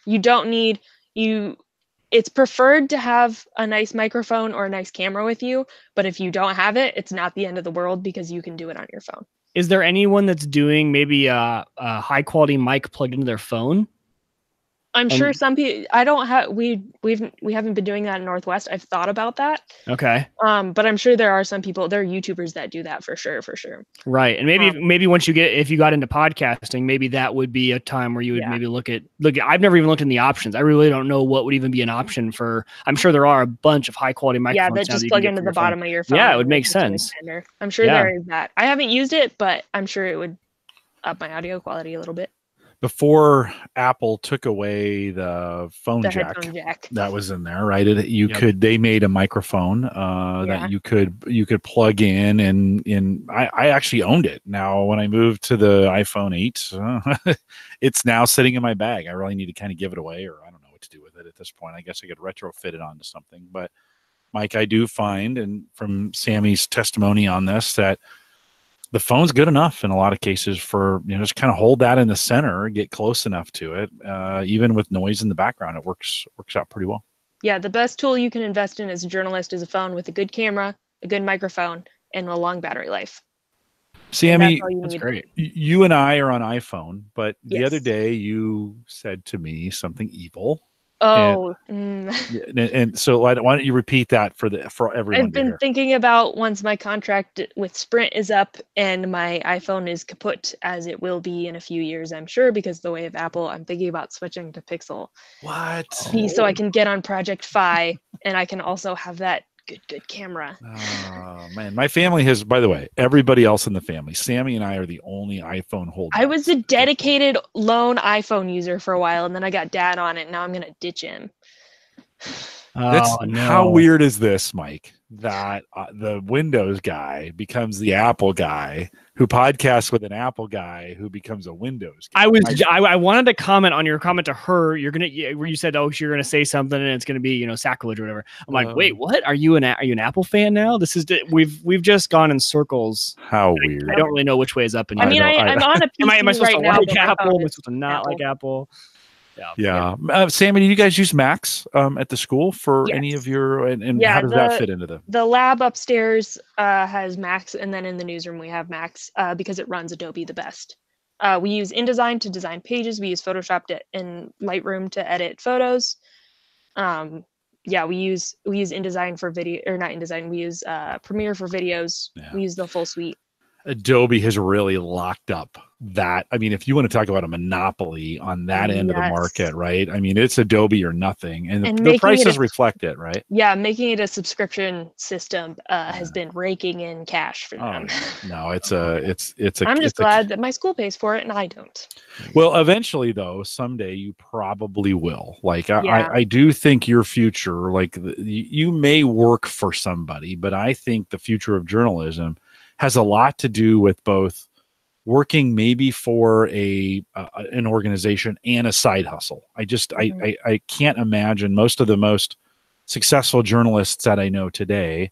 You don't need it's preferred to have a nice microphone or a nice camera with you, but if you don't have it, it's not the end of the world because you can do it on your phone. Is there anyone that's doing maybe a high quality mic plugged into their phone? I'm sure some people. I don't have. We haven't been doing that in Northwest. I've thought about that. Okay. But I'm sure there are some people. There are YouTubers that do that for sure. Right, and maybe once if you got into podcasting, maybe that would be a time where you would maybe look. I've never even looked in the options. I really don't know what would even be an option for. I'm sure there are a bunch of high quality microphones. Yeah, that just plug into the bottom of your phone. Yeah, it would make sense. I'm sure there is that. I haven't used it, but I'm sure it would up my audio quality a little bit. Before Apple took away the phone jack that was in there, right? They made a microphone that you could plug in, and I actually owned it. Now, when I moved to the iPhone 8, it's now sitting in my bag. I really need to kind of give it away, or I don't know what to do with it at this point. I guess I could retrofit it onto something. But Mike, I do find, and from Sammy's testimony on this, that the phone's good enough in a lot of cases for, just kind of hold that in the center, get close enough to it. Even with noise in the background, it works out pretty well. Yeah, the best tool you can invest in as a journalist is a phone with a good camera, a good microphone, and a long battery life. Sammy, that's great. You and I are on iPhone, but the other day you said to me something evil. Oh, and so why don't you repeat that for everyone? I've been thinking about once my contract with Sprint is up and my iPhone is kaput, as it will be in a few years, I'm sure, because the way of Apple, I'm thinking about switching to Pixel. What? So I can get on Project Fi, and I can also have that good camera. Oh man, my family has. By the way, everybody else in the family, Sammy and I are the only iPhone holders. I was a dedicated lone iPhone user for a while, and then I got Dad on it. Now I'm gonna ditch him. How weird is this, Mike? That the Windows guy becomes the Apple guy, who podcasts with an Apple guy who becomes a Windows guy. I wanted to comment on your comment to her. Where you said, "Oh, you're gonna say something and it's gonna be sacrilege or whatever." I'm like, wait, what? Are you an Apple fan now? We've just gone in circles. How weird! I don't really know which way is up and down. I'm on a PC am I supposed right to now, like Apple? Am I supposed to not like Apple? Yeah. Sammy, do you guys use Macs at the school for any of your, and how does that fit into the lab upstairs has Macs, and then in the newsroom we have Macs because it runs Adobe the best. We use InDesign to design pages. We use Photoshop and Lightroom to edit photos. We use InDesign for video, or not InDesign. We use Premiere for videos. Yeah. We use the full suite. Adobe has really locked up that. I mean, if you want to talk about a monopoly on that end of the market, right? I mean, it's Adobe or nothing, and the prices reflect it, right? Yeah, making it a subscription system has been raking in cash for them. No, it's a. I'm just glad that my school pays for it and I don't. Well, eventually, though, someday you probably will. Like, I do think your future, like, you may work for somebody, but I think the future of journalism has a lot to do with both working maybe for an organization and a side hustle. I can't imagine most of the most successful journalists that I know today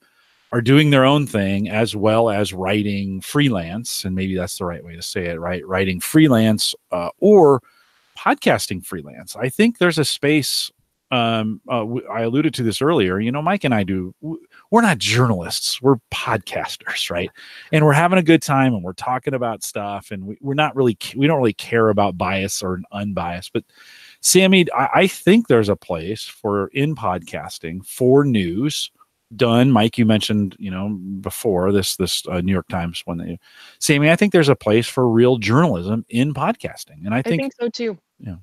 are doing their own thing as well as writing freelance, and maybe that's the right way to say it, right? Writing freelance or podcasting freelance. I think there's a space. I alluded to this earlier. Mike and I we're not journalists, we're podcasters, right? And we're having a good time and we're talking about stuff, and we don't really care about bias or unbiased. But Sammy, I think there's a place in podcasting for news done. Mike, you mentioned, before this New York Times one. Sammy, I think there's a place for real journalism in podcasting, and I think so too. Yeah.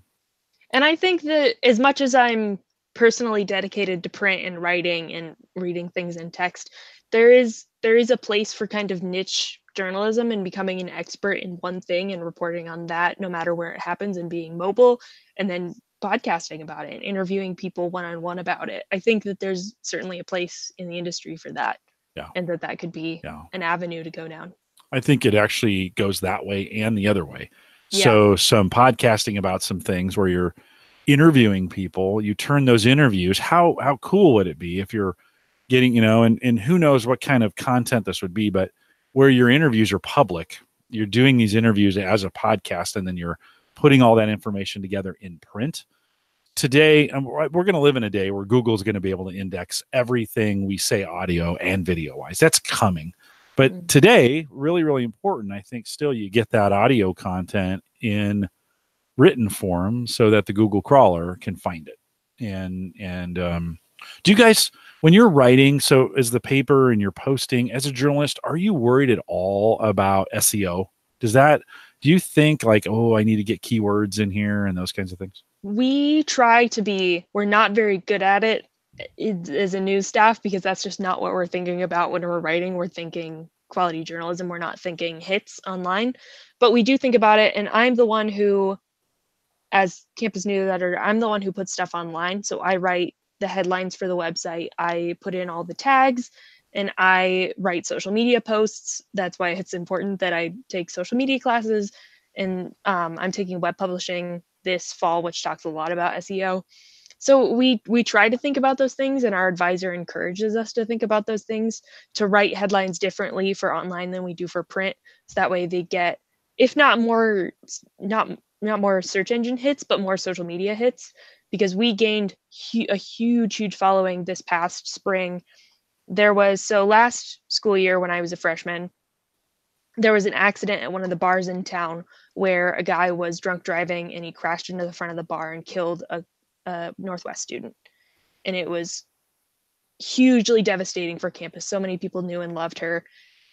And I think that as much as I'm personally dedicated to print and writing and reading things in text, there is a place for kind of niche journalism and becoming an expert in one thing and reporting on that no matter where it happens, and being mobile, and then podcasting about it and interviewing people one-on-one about it. I think that there's certainly a place in the industry for that. Yeah. And that could be an avenue to go down. I think it actually goes that way and the other way. Yeah. So some podcasting about some things where you're interviewing people, you turn those interviews. How cool would it be if you're getting, and who knows what kind of content this would be, but where your interviews are public, you're doing these interviews as a podcast, and then you're putting all that information together in print. Today, we're going to live in a day where Google's going to be able to index everything we say audio and video wise. That's coming. But today, really, really important, I think still you get that audio content in written form so that the Google crawler can find it. And do you guys, when you're writing, so as the paper and you're posting as a journalist, are you worried at all about SEO? Do you think like, oh, I need to get keywords in here and those kinds of things? We try to be, we're not very good at it as a news staff, because that's just not what we're thinking about when we're writing. We're thinking quality journalism. We're not thinking hits online, but we do think about it. And I'm the one who, as campus news editor, I'm the one who puts stuff online. So I write the headlines for the website. I put in all the tags, and I write social media posts. That's why it's important that I take social media classes. And I'm taking web publishing this fall, which talks a lot about SEO. So we try to think about those things, and our advisor encourages us to think about those things, to write headlines differently for online than we do for print. So that way they get, if not more, not more search engine hits, but more social media hits, because we gained a huge following this past spring. So last school year when I was a freshman, there was an accident at one of the bars in town where a guy was drunk driving, and he crashed into the front of the bar and killed a Northwest student. And it was hugely devastating for campus. So many people knew and loved her.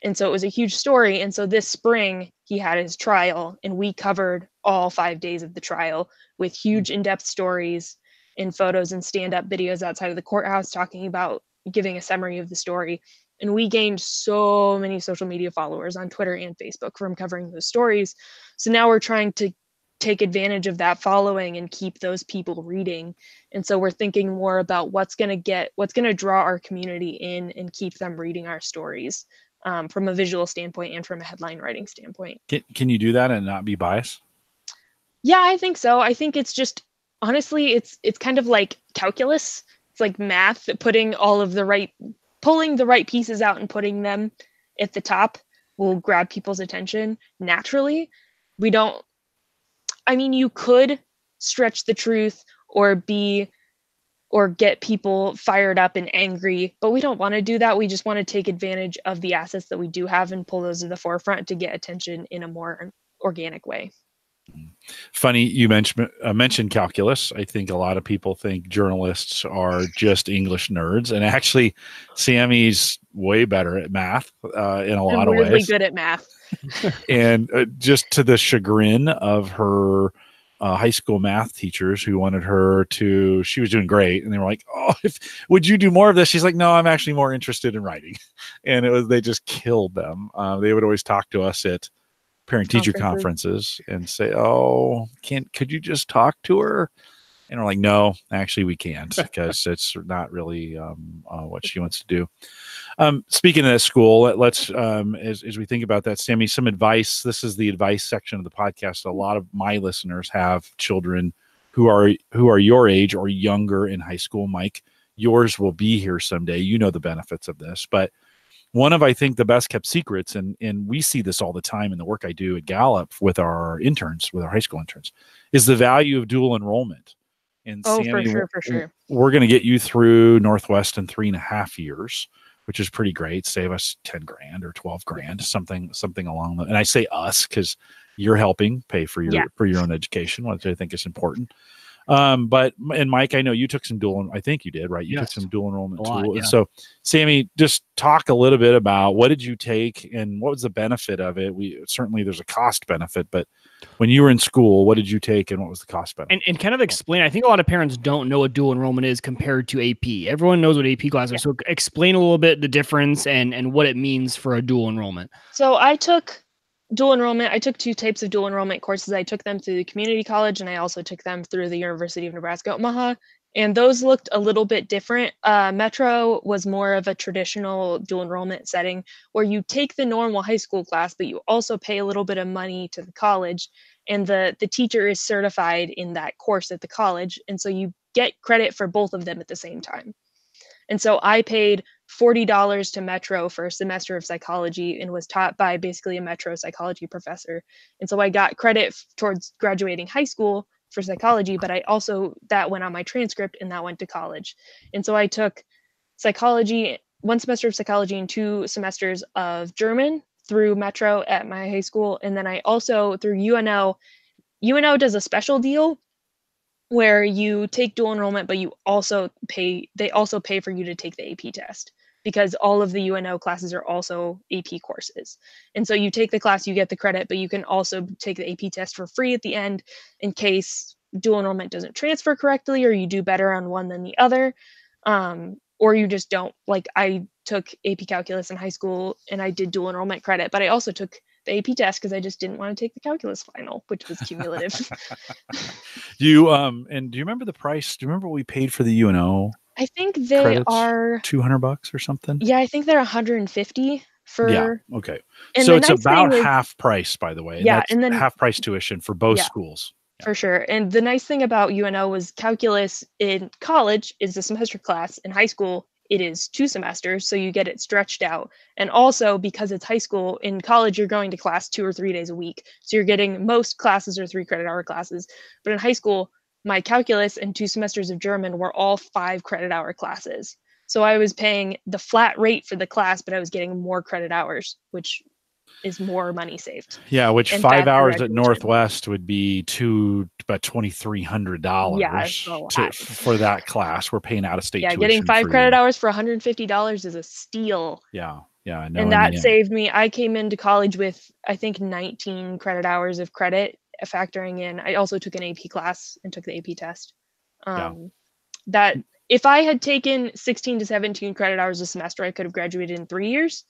And so it was a huge story. And so this spring he had his trial, and we covered all 5 days of the trial with huge in-depth stories and photos and stand-up videos outside of the courthouse talking about, giving a summary of the story. And we gained so many social media followers on Twitter and Facebook from covering those stories. So now we're trying to take advantage of that following and keep those people reading. And so we're thinking more about what's going to draw our community in and keep them reading our stories, from a visual standpoint and from a headline writing standpoint. Can you do that and not be biased? Yeah, I think so. I think it's just, honestly, it's kind of like calculus. It's like math, pulling the right pieces out and putting them at the top will grab people's attention naturally. You could stretch the truth or get people fired up and angry, but we don't want to do that. We just want to take advantage of the assets that we do have and pull those to the forefront to get attention in a more organic way. Funny you mentioned calculus. I think a lot of people think journalists are just English nerds, and actually Sammy's way better at math in a lot of ways. Really good at math. And just to the chagrin of her high school math teachers, who wanted her to, she was doing great, and they were like, "Oh, would you do more of this?" She's like, "No, I'm actually more interested in writing." And they just killed them. They would always talk to us at parent-teacher conferences and say, "Oh, could you just talk to her?" And we're like, "No, actually we can't, because it's not really what she wants to do." Speaking of that school, let's as we think about that, Sammy, some advice. This is the advice section of the podcast. A lot of my listeners have children who are your age or younger in high school. Mike, yours will be here someday. You know the benefits of this, but one of, I think, the best kept secrets, and we see this all the time in the work I do at Gallup with our interns, with our high school interns, is the value of dual enrollment. And Sammy, for sure. We're going to get you through Northwest in 3.5 years, which is pretty great. Save us 10 grand or 12 grand, something along the, and I say us because you're helping pay for your own education, which I think is important. But Mike, I know you took some I think you did, right? You took some dual enrollment too. Yeah. So Sammy, just talk a little bit about what did you take and what was the benefit of it? Certainly there's a cost benefit, but when you were in school, what did you take and what was the cost benefit? And kind of explain, I think a lot of parents don't know what dual enrollment is compared to AP. Everyone knows what AP classes are. So explain a little bit the difference and what it means for a dual enrollment. So I took dual enrollment, I took 2 types of dual enrollment courses. I took them through the community college, and I also took them through the University of Nebraska Omaha, and those looked a little bit different. Metro was more of a traditional dual enrollment setting where you take the normal high school class, but you also pay a little bit of money to the college, and the teacher is certified in that course at the college, and so you get credit for both of them at the same time. And so I paid $40 to Metro for a semester of psychology and was taught by basically a Metro psychology professor. And so I got credit towards graduating high school for psychology, but I also, that went on my transcript and that went to college. And so I took psychology, 1 semester of psychology and 2 semesters of German through Metro at my high school. And then I also, through UNO does a special deal where you take dual enrollment, but they also pay for you to take the AP test because all of the UNO classes are also AP courses. And so you take the class, you get the credit, but you can also take the AP test for free at the end in case dual enrollment doesn't transfer correctly, or you do better on one than the other. Or you just don't. Like, I took AP calculus in high school and I did dual enrollment credit, but I also took the AP test because I just didn't want to take the calculus final, which was cumulative. Do you remember the price? Do you remember what we paid for the UNO? I think they credits? are $200 or something. Yeah, I think they're 150 for. Yeah. Okay. And so it's about half price, by the way. And yeah, that's and then half price tuition for both schools. Yeah. For sure. And the nice thing about UNO was calculus in college is a semester class. In high school, it is 2 semesters, so you get it stretched out. And also, because it's high school, in college, you're going to class 2 or 3 days a week. So you're getting, most classes are 3 credit hour classes. But in high school, my calculus and 2 semesters of German were all 5 credit hour classes. So I was paying the flat rate for the class, but I was getting more credit hours, which is more money saved. Yeah, which 5 hours at Northwest would be about $2,300 for that class. We're paying out of state. Yeah, getting 5 credit hours for $150 is a steal. Yeah, I know. And that saved me. I came into college with, I think, 19 credit hours of credit, factoring in. I also took an AP class and took the AP test. That if I had taken 16 to 17 credit hours a semester, I could have graduated in 3 years.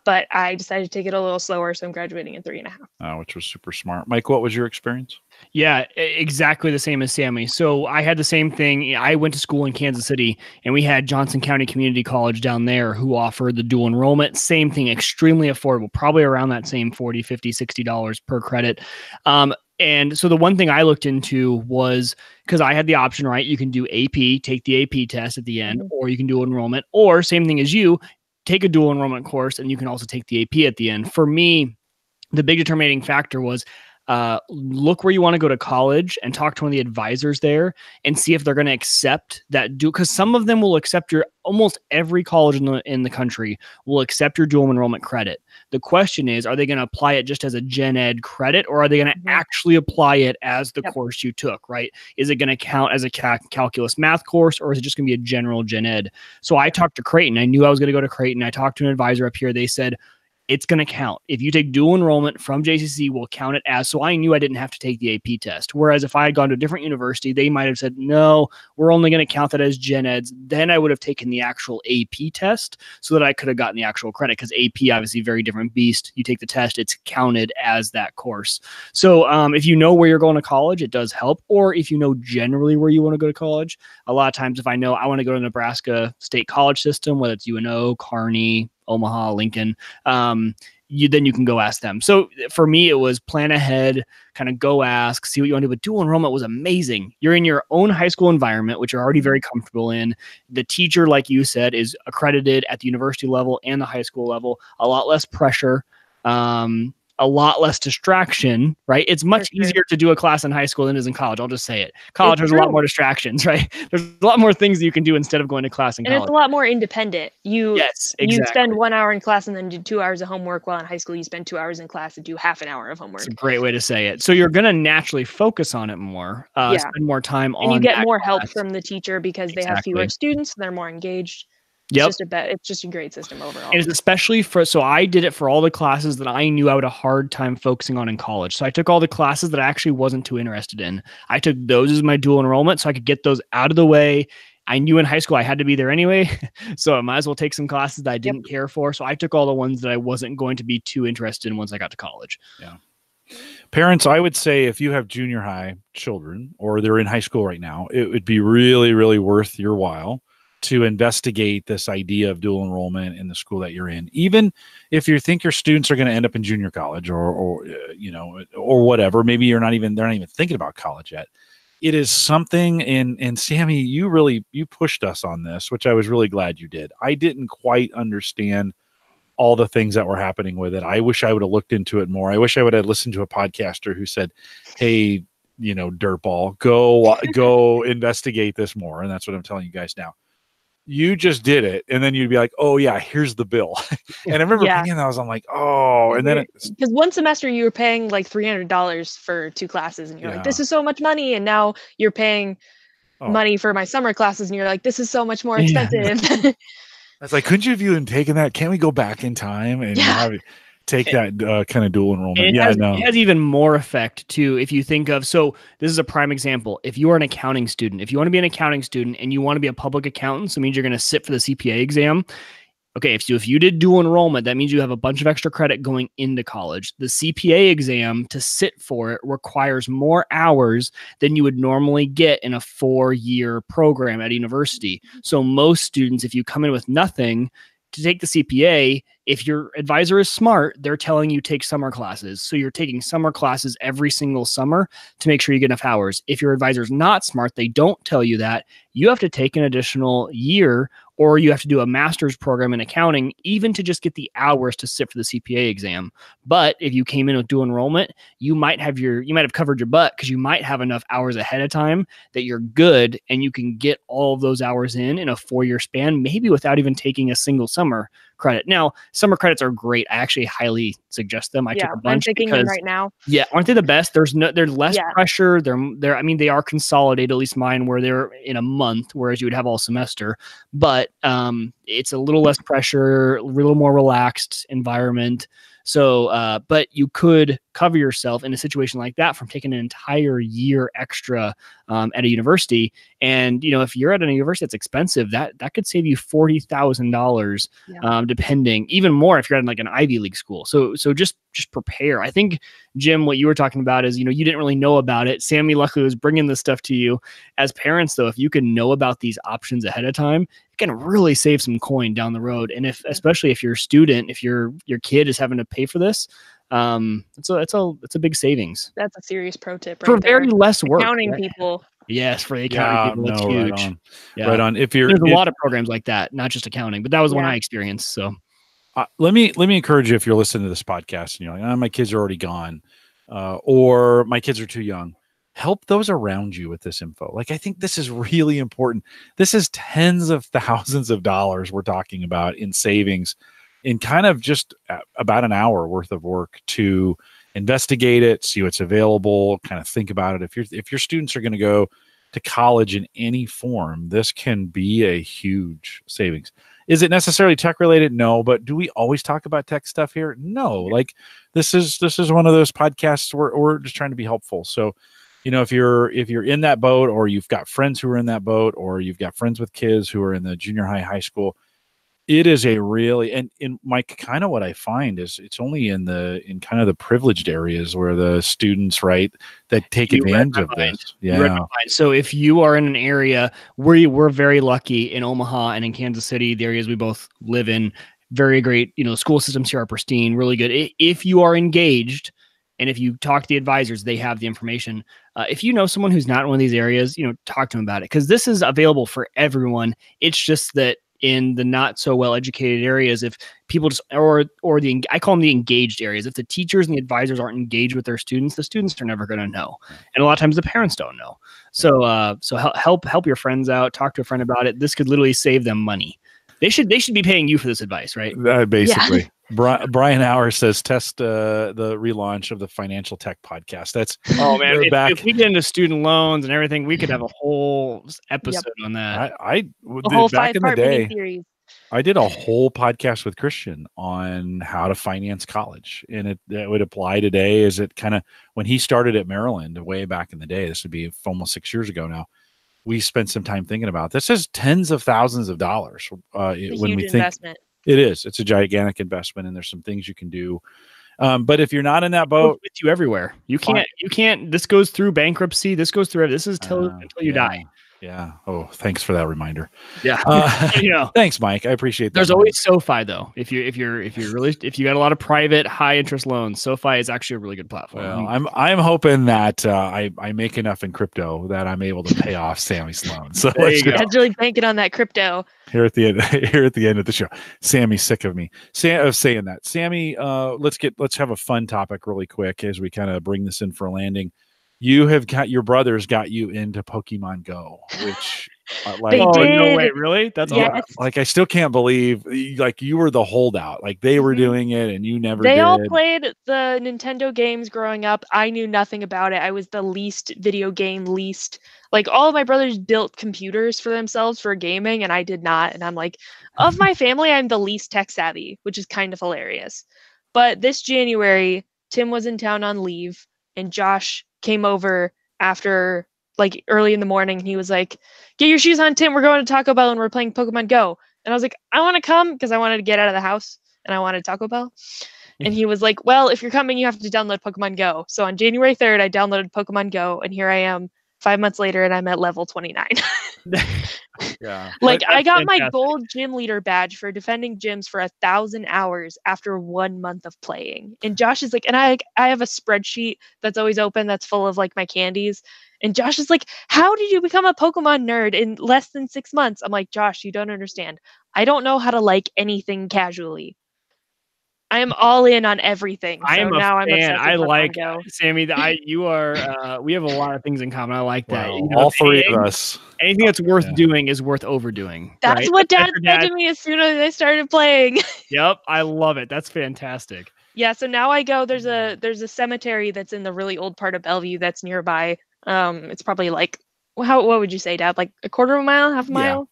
But I decided to take it a little slower, so I'm graduating in 3.5. Which was super smart. Mike, what was your experience? Yeah, exactly the same as Sammy. So I had the same thing. I went to school in Kansas City, and we had Johnson County Community College down there who offered the dual enrollment. Same thing, extremely affordable, probably around that same $40, $50, $60 per credit. And so the one thing I looked into was, because I had the option, right? You can do AP, take the AP test at the end, or you can do enrollment, or same thing as you, take a dual enrollment course, and you can also take the AP at the end. For me, the big determining factor was look where you want to go to college and talk to one of the advisors there and see if they're going to accept that because some of them will accept almost every college in the country will accept your dual enrollment credit. The question is, are they going to apply it just as a gen ed credit, or are they going to actually apply it as the course you took, right? Is it going to count as a calculus math course, or is it just going to be a general gen ed? So I talked to Creighton. I knew I was going to go to Creighton. I talked to an advisor up here. They said, it's going to count. If you take dual enrollment from JCC, we'll count it as. So I knew I didn't have to take the AP test. Whereas if I had gone to a different university, they might have said, no, we're only going to count that as gen eds. Then I would have taken the actual AP test so that I could have gotten the actual credit, because AP, obviously, very different beast. You take the test, it's counted as that course. So if you know where you're going to college, it does help. Or if you know generally where you want to go to college, a lot of times if I know I want to go to Nebraska State College System, whether it's UNO, Kearney, Omaha, Lincoln, then you can go ask them. So for me, it was plan ahead, kind of go ask, see what you want to do. But dual enrollment was amazing. You're in your own high school environment, which you're already very comfortable in. The teacher, like you said, is accredited at the university level and the high school level. A lot less pressure. A lot less distraction, right? It's much easier to do a class in high school than it is in college. I'll just say it. College has a lot more distractions, right? There's a lot more things that you can do instead of going to class in college. And it's a lot more independent. Yes, exactly. You spend 1 hour in class and then do 2 hours of homework, while in high school you spend 2 hours in class and do half an hour of homework. It's a great way to say it. So you're going to naturally focus on it more, spend more time on it. And you get more help from the teacher because they have fewer students, and they're more engaged. It's just a great system overall. And it's especially so I did it for all the classes that I knew I would have a hard time focusing on in college. So I took all the classes that I actually wasn't too interested in. I took those as my dual enrollment so I could get those out of the way I knew in high school I had to be there anyway. So I might as well take some classes that I didn't care for. So I took all the ones that I wasn't going to be too interested in once I got to college. Yeah. Parents, I would say if you have junior high children or they're in high school right now, it would be really, really worth your while to investigate this idea of dual enrollment in the school that you're in. Even if you think your students are going to end up in junior college or whatever, maybe they're not even thinking about college yet. It is something, and Sammy, you pushed us on this, which I was really glad you did. I didn't quite understand all the things that were happening with it. I wish I would have looked into it more. I wish I would have listened to a podcaster who said, hey, dirtball, go investigate this more. And that's what I'm telling you guys now. You just did it. And then you'd be like, oh yeah, here's the bill. And I remember thinking that I'm like, oh, and then because one semester you were paying like $300 for 2 classes and you're like, this is so much money. And now you're paying money for my summer classes and you're like, this is so much more expensive. I was like, couldn't you have even taken that? Can't we go back in time and take that kind of dual enrollment? It has even more effect too. If you think of, so this is a prime example. If you are an accounting student, if you want to be an accounting student and you want to be a public accountant, so it means you're going to sit for the CPA exam. Okay, if you did dual enrollment, that means you have a bunch of extra credit going into college. The CPA exam to sit for it requires more hours than you would normally get in a 4-year program at a university. So most students, if you come in with nothing to take the CPA, if your advisor is smart, they're telling you take summer classes. So you're taking summer classes every single summer to make sure you get enough hours. If your advisor is not smart, they don't tell you that. You have to take an additional year, or you have to do a master's program in accounting, even to just get the hours to sit for the CPA exam. But if you came in with dual enrollment, you might have covered your butt because you might have enough hours ahead of time that you're good and you can get all of those hours in a 4-year span, maybe without even taking a single summer credit. Now, summer credits are great. I actually highly suggest them. I took a bunch. I'm taking them right now. Yeah, aren't they the best? There's less pressure. I mean, they are consolidated, at least mine, where they're in a month, whereas you would have all semester. But it's a little less pressure, a little more relaxed environment. So, but you could cover yourself in a situation like that from taking an entire year extra at a university. And, if you're at a university that's expensive, that could save you $40,000, depending, even more if you're at like an Ivy League school. So just prepare. I think, Jim, what you were talking about is, you didn't really know about it. Sammy luckily was bringing this stuff to you. As parents, though, if you can know about these options ahead of time, it can really save some coin down the road. And especially if you're a student, if your kid is having to pay for this, it's a big savings. That's a serious pro tip for very less work. Accounting people. Yes, for the accounting people, it's huge. Right on. There's a lot of programs like that, not just accounting, but that was one I experienced. So let me encourage you, if you're listening to this podcast and you're like, my kids are already gone, or my kids are too young, help those around you with this info. Like, I think this is really important. This is tens of thousands of dollars we're talking about in savings in kind of just about an hour worth of work to investigate it, see what's available, kind of think about it. If your students are going to go to college in any form, this can be a huge savings. Is it necessarily tech related? No, but do we always talk about tech stuff here? No. Like, this is one of those podcasts where we're just trying to be helpful. So, if you're in that boat, or you've got friends who are in that boat, or you've got friends with kids who are in the junior high school, it is a really, and in Mike, kind of what I find is it's only in kind of the privileged areas where the students, right, that take advantage of this. Yeah. So if you are in an area where we're very lucky in Omaha and in Kansas City, the areas we both live in, very great, school systems here are pristine, really good. If you are engaged and if you talk to the advisors, they have the information. If you know someone who's not in one of these areas, talk to them about it, because this is available for everyone. It's just that in the not so well educated areas, if people just I call them the engaged areas. If the teachers and the advisors aren't engaged with their students, the students are never going to know, and a lot of times the parents don't know. So help your friends out. Talk to a friend about it. This could literally save them money. They should be paying you for this advice, right? Basically. Yeah. Brian Hour says test the relaunch of the Financial Tech Podcast. That's man. If we get into student loans and everything, we could have a whole episode on that. I did back in the day. I did a whole podcast with Christian on how to finance college, and it would apply today. Is it kind of when he started at Maryland way back in the day? This would be almost 6 years ago now. we spent some time thinking about this. Is tens of thousands of dollars when huge we think investment. it is. It's a gigantic investment, and there's some things you can do. But if you're not in that boat, with you everywhere. You can't. This goes through bankruptcy. This goes through. This is until you die. Yeah. Oh, thanks for that reminder. Yeah. Thanks, Mike. I appreciate that. There's always SoFi though. If you got a lot of private high interest loans, SoFi is actually a really good platform. Well, I'm hoping that I make enough in crypto that I'm able to pay off Sammy's loan. So that's really banking on that crypto. Here at the end of the show, Sammy's sick of me saying that. Sammy, let's have a fun topic really quick as we kind of bring this in for a landing. Your brothers got you into Pokemon Go, which they did. No way, really? That's yes. I still can't believe you were the holdout. Like they were doing it and you never They did. all played the Nintendo games growing up. I knew nothing about it. I was the least video game like all of my brothers built computers for themselves for gaming and I did not. And I'm like, of my family, I'm the least tech savvy, which is kind of hilarious. But this January, Tim was in town on leave and Josh came over after like early in the morning and he was like, get your shoes on, Tim, we're going to Taco Bell and we're playing Pokemon Go. And I was like, I want to come because I wanted to get out of the house and I wanted Taco Bell. And he was like, well, if you're coming, you have to download Pokemon Go. So on January 3rd, I downloaded Pokemon Go and here I am 5 months later and I'm at level 29. Yeah. Like I got fantastic. My gold gym leader badge for defending gyms for 1,000 hours after 1 month of playing. And Josh is like, and I have a spreadsheet that's always open that's full of like my candies. And Josh is like, how did you become a Pokemon nerd in less than 6 months? I'm like, Josh, you don't understand. I don't know how to like anything casually. I am all in on everything. So I'm obsessed with like Go. Sammy. You are. We have a lot of things in common. I like that. Well, all three of us. Anything that's worth doing is worth overdoing. That's right? what Dad said to me as soon as I started playing. Yep, I love it. That's fantastic. Yeah. So now I go. There's a cemetery that's in the really old part of Bellevue that's nearby. It's probably like what would you say, Dad? Like a quarter of a mile, half a mile?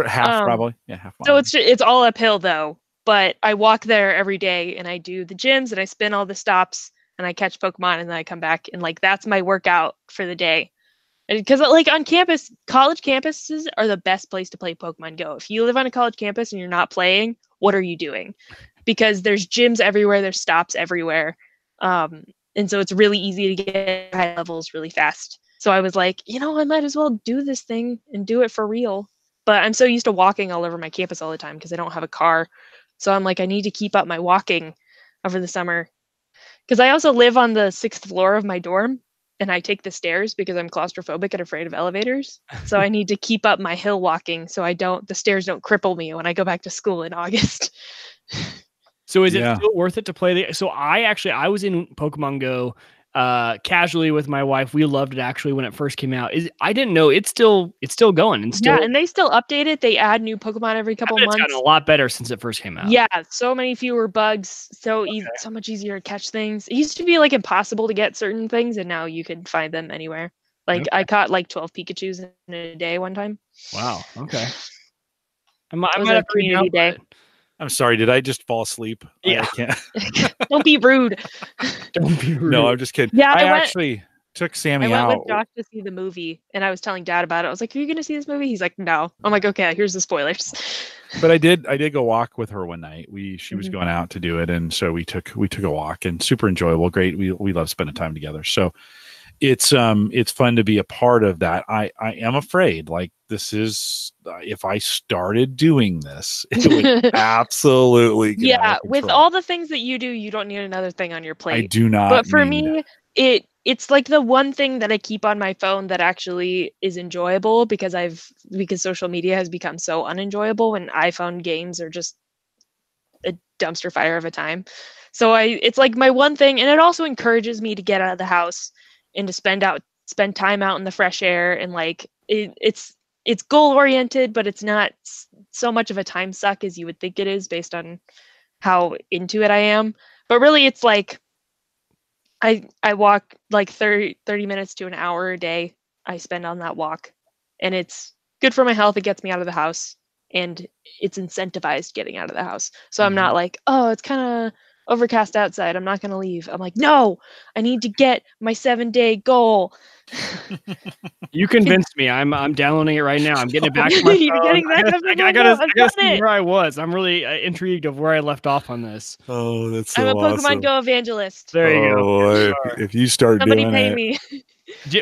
Half probably. Yeah, half mile. So it's all uphill though. But I walk there every day and I do the gyms and I spin all the stops and I catch Pokemon and then I come back and like that's my workout for the day. Because like on campus, college campuses are the best place to play Pokemon Go. If you live on a college campus and you're not playing, what are you doing? Because there's gyms everywhere, there's stops everywhere. And so it's really easy to get high levels really fast. So I was like, I might as well do this thing and do it for real. But I'm so used to walking all over my campus all the time because I don't have a car. So I'm like, I need to keep up my walking over the summer. Because I also live on the 6th floor of my dorm and I take the stairs because I'm claustrophobic and afraid of elevators. So I need to keep up my hill walking so the stairs don't cripple me when I go back to school in August. So is it still worth it to play so I was in Pokemon Go casually with my wife. We loved it actually when it first came out. I didn't know it's still going and still. Yeah, and they still update it. They add new Pokemon every couple months. It's gotten a lot better since it first came out. Yeah, so many fewer bugs, so much easier to catch things. It used to be like impossible to get certain things, and now you can find them anywhere. Like I caught like 12 Pikachus in a day one time. Wow. Okay. It was a community day. I'm sorry. Did I just fall asleep? Yeah. I can't. Don't be rude. Don't be rude. No, I'm just kidding. Yeah, I actually took Sammy out. I went with Josh to see the movie, and I was telling Dad about it. I was like, "Are you going to see this movie?" He's like, "No." I'm like, "Okay, here's the spoilers." But I did go walk with her one night. She was going out to do it, and so we took a walk, and super enjoyable. Great. We love spending time together. So it's fun to be a part of that. I am afraid like this is if I started doing this, it would absolutely get out of control. With all the things that you do, you don't need another thing on your plate. I do not. But for me, it's like the one thing that I keep on my phone that actually is enjoyable because social media has become so unenjoyable and iPhone games are just a dumpster fire of a time. So it's like my one thing, and it also encourages me to get out of the house and to spend time out in the fresh air, and like it's goal oriented, but it's not so much of a time suck as you would think it is based on how into it I am. But really it's like I walk like 30 minutes to an hour a day I spend on that walk, and it's good for my health. It gets me out of the house and it's incentivized getting out of the house. So I'm not like, oh, it's kind of overcast outside. I'm not going to leave. I'm like, no, I need to get my 7-day goal. You convinced me. I'm downloading it right now. I'm getting it back to my phone. You're getting back up I gotta see where I was. I'm really intrigued of where I left off on this. Oh, that's so I'm a Pokemon awesome. Go evangelist. There you go. If you start Somebody doing pay it, me.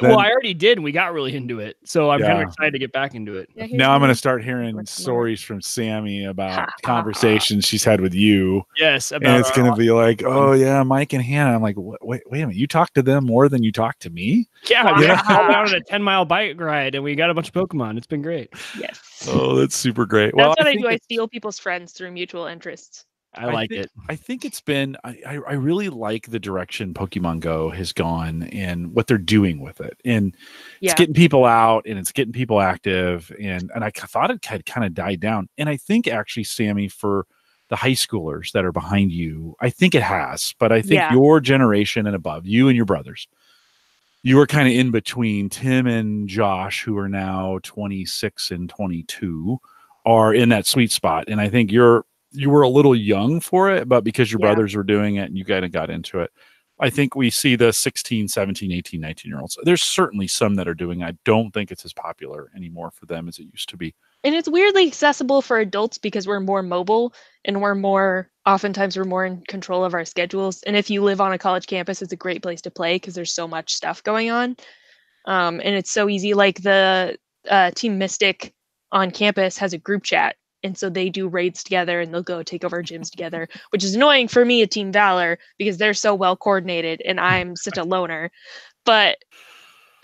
Well, I already did. And we got really into it, so I'm kind of Yeah. excited to get back into it. Yeah, now I'm going to start hearing stories from Sammy about conversations she's had with you. Yes, and it's going to be like, oh yeah, Mike and Hannah. I'm like, wait a minute, you talk to them more than you talk to me? Yeah, we went out on a 10-mile bike ride, and we got a bunch of Pokemon. It's been great. Yes. Oh, that's super great. That's what I do. I steal people's friends through mutual interests. I like it. I think it's been, I really like the direction Pokemon Go has gone and what they're doing with it. And it's getting people out and it's getting people active. And I thought it had kind of died down. And I think actually, Sammy, for the high schoolers that are behind you, I think it has. But I think your generation and above, you and your brothers, you were kind of in between. Tim and Josh, who are now 26 and 22, are in that sweet spot. And I think you were a little young for it, but because your brothers were doing it and you kind of got into it, I think we see the 16, 17, 18, 19-year-olds. There's certainly some that are doing it. I don't think it's as popular anymore for them as it used to be. And it's weirdly accessible for adults because we're more mobile and oftentimes we're more in control of our schedules. And if you live on a college campus, it's a great place to play because there's so much stuff going on. And it's so easy. Like the Team Mystic on campus has a group chat. And so they do raids together and they'll go take over gyms together, which is annoying for me at Team Valor because they're so well coordinated and I'm such a loner. But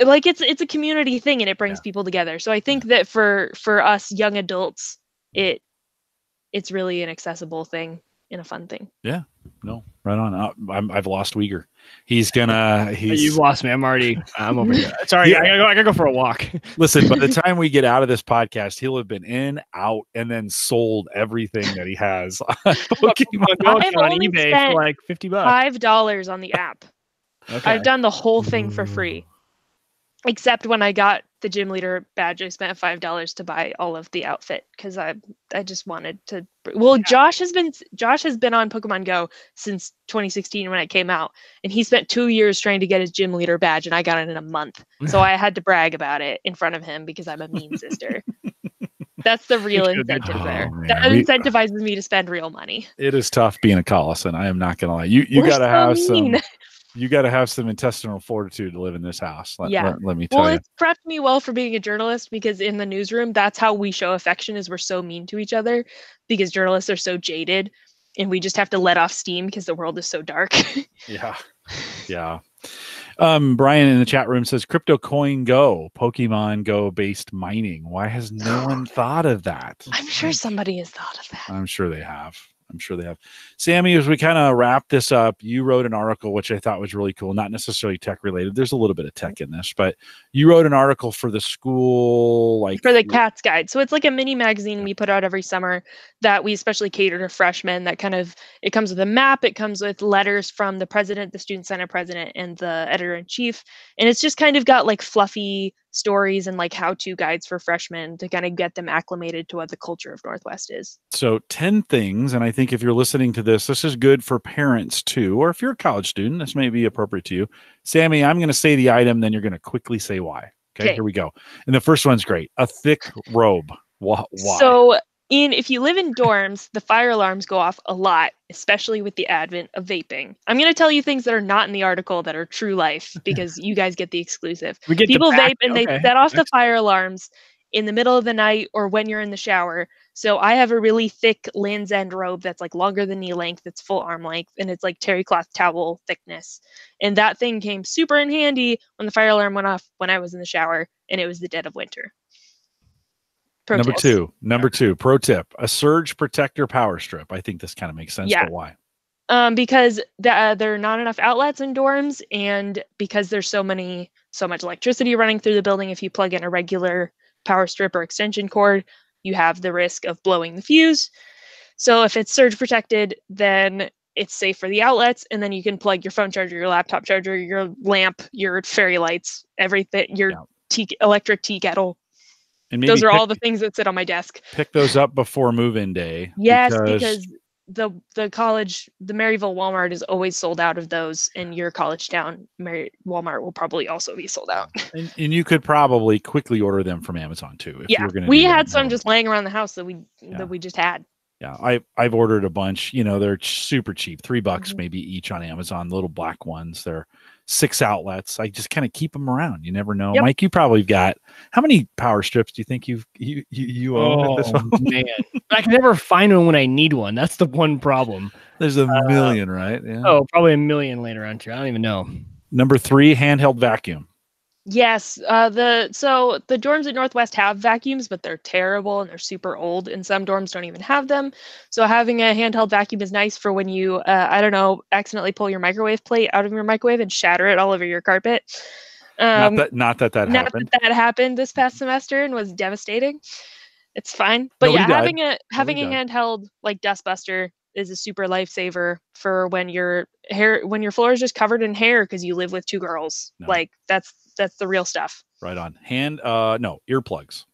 like it's a community thing and it brings people together. So I think that for us young adults, it's really an accessible thing and a fun thing. Yeah. No, right on. I've lost Uyghur. You've lost me. I'm over here. Sorry, I gotta go for a walk. Listen, by the time we get out of this podcast, he'll have been in, out, and then sold everything that he has on Pokemon on eBay for like $50. $5 on the app. Okay. I've done the whole thing for free. Except when I got the gym leader badge, I spent $5 to buy all of the outfit because I just wanted to. Well, Josh has been on Pokemon Go since 2016 when it came out, and he spent 2 years trying to get his gym leader badge, and I got it in a month. So I had to brag about it in front of him because I'm a mean sister. That's the real incentive there. Man. That incentivizes me to spend real money. It is tough being a Collison. I am not gonna lie. You got to have some. You got to have some intestinal fortitude to live in this house. Let me tell you. Well, it's prepped me well for being a journalist because in the newsroom, that's how we show affection is we're so mean to each other because journalists are so jaded and we just have to let off steam because the world is so dark. Yeah. Brian in the chat room says Crypto Coin Go, Pokemon Go based mining. Why has no one thought of that? I'm sure somebody has thought of that. I'm sure they have. Sammy, as we kind of wrap this up, you wrote an article, which I thought was really cool, not necessarily tech related. There's a little bit of tech in this, but you wrote an article for the school, for the Cat's Guide. So it's like a mini magazine we put out every summer that we especially cater to freshmen. It comes with a map. It comes with letters from the president, the student senate president, and the editor in chief. And it's just kind of got like fluffy stories and like how-to guides for freshmen to kind of get them acclimated to what the culture of Northwest is. So 10 things. And I think if you're listening to this is good for parents too, or if you're a college student, this may be appropriate to you. Sammy, I'm going to say the item, then you're going to quickly say why. Okay, here we go. And the first one's great. A thick robe. Why? So if you live in dorms, the fire alarms go off a lot, especially with the advent of vaping. I'm going to tell you things that are not in the article that are true life because you guys get the exclusive. People vape and they set off the fire alarms in the middle of the night or when you're in the shower. So I have a really thick Land's End robe that's like longer than knee length. It's full arm length and it's like terry cloth towel thickness. And that thing came super in handy when the fire alarm went off when I was in the shower and it was the dead of winter. Number two, pro tip, a surge protector power strip. I think this kind of makes sense. But why? Because there are not enough outlets in dorms and because there's so much electricity running through the building. If you plug in a regular power strip or extension cord, you have the risk of blowing the fuse. So if it's surge protected, then it's safe for the outlets. And then you can plug your phone charger, your laptop charger, your lamp, your fairy lights, everything, your electric tea kettle. And those are all the things that sit on my desk. Pick those up before move-in day. Yes, because the Maryville Walmart is always sold out of those, and your college town Walmart will probably also be sold out. And you could probably quickly order them from Amazon too. If you were going to we had some just laying around the house that we just had. Yeah, I've ordered a bunch. They're super cheap, $3 maybe each on Amazon. Little black ones. They're 6 outlets. I just kind of keep them around. You never know. Yep. Mike, you probably got how many power strips do you think you own at this moment? Man, I can never find one when I need one. That's the one problem. There's a million, right? Yeah. Oh, probably a million later on too. I don't even know. Number 3, handheld vacuum. Yes, the dorms at Northwest have vacuums, but they're terrible and they're super old, and some dorms don't even have them. So having a handheld vacuum is nice for when you, I don't know, accidentally pull your microwave plate out of your microwave and shatter it all over your carpet. Not that happened. That happened this past semester and was devastating. It's fine, but having a handheld like dustbuster is a super lifesaver for when your floor is just covered in hair because you live with 2 girls. No. Like that's the real stuff. Right on. Earplugs.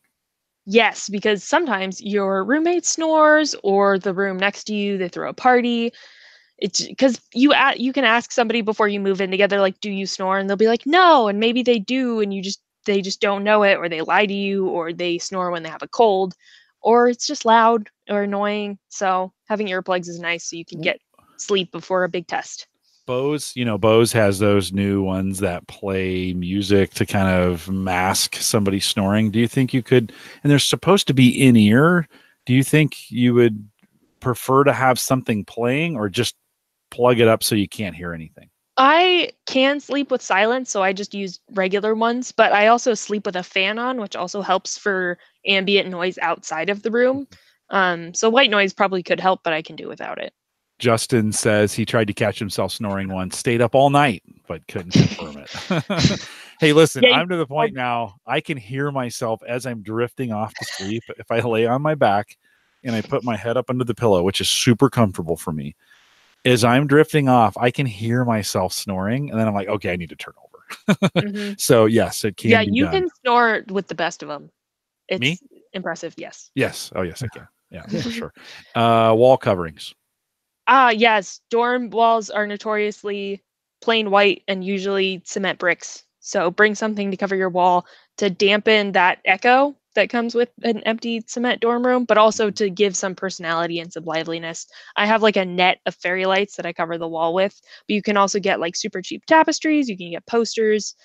Yes, because sometimes your roommate snores, or the room next to you, they throw a party. It's because you can ask somebody before you move in together, like, do you snore? And they'll be like, no, and maybe they do, and they just don't know it, or they lie to you, or they snore when they have a cold, or it's just loud or annoying. So having earplugs is nice, so you can get sleep before a big test. Bose has those new ones that play music to kind of mask somebody snoring. Do you think you could, and they're supposed to be in ear, do you think you would prefer to have something playing or just plug it up so you can't hear anything? I can sleep with silence, so I just use regular ones, but I also sleep with a fan on, which also helps for ambient noise outside of the room. So white noise probably could help, but I can do without it. Justin says he tried to catch himself snoring once, stayed up all night, but couldn't confirm it. Hey, listen, I'm to the point now, I can hear myself as I'm drifting off to sleep. If I lay on my back and I put my head up under the pillow, which is super comfortable for me, as I'm drifting off, I can hear myself snoring. And then I'm like, okay, I need to turn over. So yes, it can be done. You can snore with the best of them. It's Me? Impressive. Yes. Yes. Oh yes, I can. Yeah, for sure. Wall coverings. Yes. Dorm walls are notoriously plain white and usually cement bricks. So bring something to cover your wall to dampen that echo that comes with an empty cement dorm room, but also to give some personality and some liveliness. I have like a net of fairy lights that I cover the wall with, but you can also get like super cheap tapestries. You can get posters.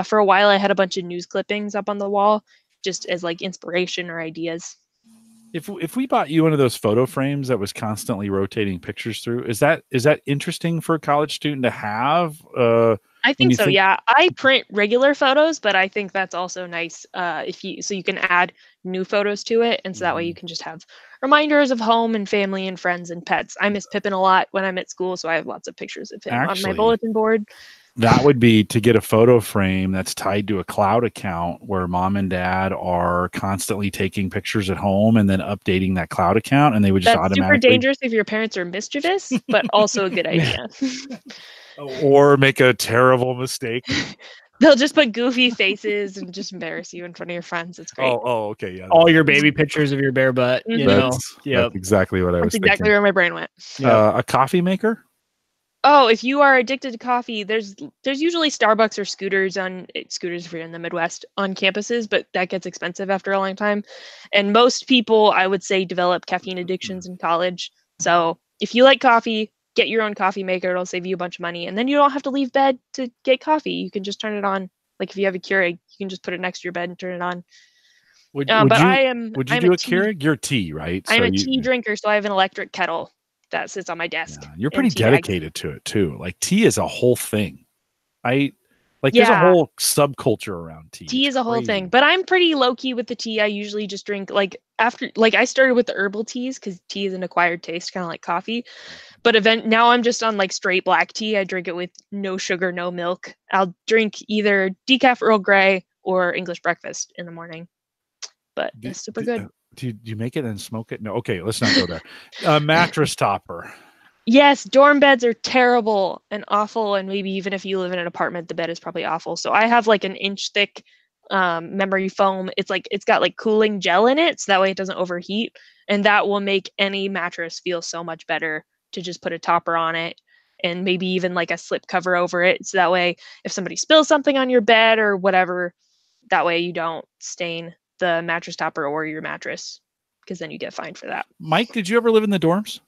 For a while, I had a bunch of news clippings up on the wall just as like inspiration or ideas. If we bought you one of those photo frames that was constantly rotating pictures through, is that interesting for a college student to have? I think so. Yeah, I print regular photos, but I think that's also nice so you can add new photos to it, and so that way you can just have reminders of home and family and friends and pets. I miss Pippin a lot when I'm at school, so I have lots of pictures of him on my bulletin board. That would be to get a photo frame that's tied to a cloud account where mom and dad are constantly taking pictures at home and then updating that cloud account, and they would just automatically. That's super dangerous if your parents are mischievous, but also a good idea. Or make a terrible mistake. They'll just put goofy faces and just embarrass you in front of your friends. It's great. Oh, okay, yeah. All your baby pictures of your bare butt. You know, that's exactly what I was thinking. That's exactly where my brain went. A coffee maker. Oh, if you are addicted to coffee, there's usually Starbucks or scooters if you're in the Midwest on campuses, but that gets expensive after a long time. And most people, I would say, develop caffeine addictions in college. So if you like coffee, get your own coffee maker. It'll save you a bunch of money. And then you don't have to leave bed to get coffee. You can just turn it on. Like if you have a Keurig, you can just put it next to your bed and turn it on. Would you do a Keurig? You're tea, right? I'm a tea drinker, so I have an electric kettle that sits on my desk. Yeah, you're pretty dedicated to it too. Like tea is a whole thing. There's a whole subculture around tea. Tea is a whole thing, but I'm pretty low key with the tea. I usually just drink I started with the herbal teas because tea is an acquired taste, kind of like coffee. But now I'm just on like straight black tea. I drink it with no sugar, no milk. I'll drink either decaf Earl Grey or English breakfast in the morning. But it's super good. Do you make it and smoke it? No. Okay, let's not go there. Mattress topper. Yes, dorm beds are terrible and awful. And maybe even if you live in an apartment, the bed is probably awful. So I have like an inch thick memory foam. It's got like cooling gel in it, so that way it doesn't overheat, and that will make any mattress feel so much better to just put a topper on it and maybe even like a slip cover over it, so that way if somebody spills something on your bed or whatever, that way you don't stain the mattress topper or your mattress, because then you get fined for that. Mike, did you ever live in the dorms?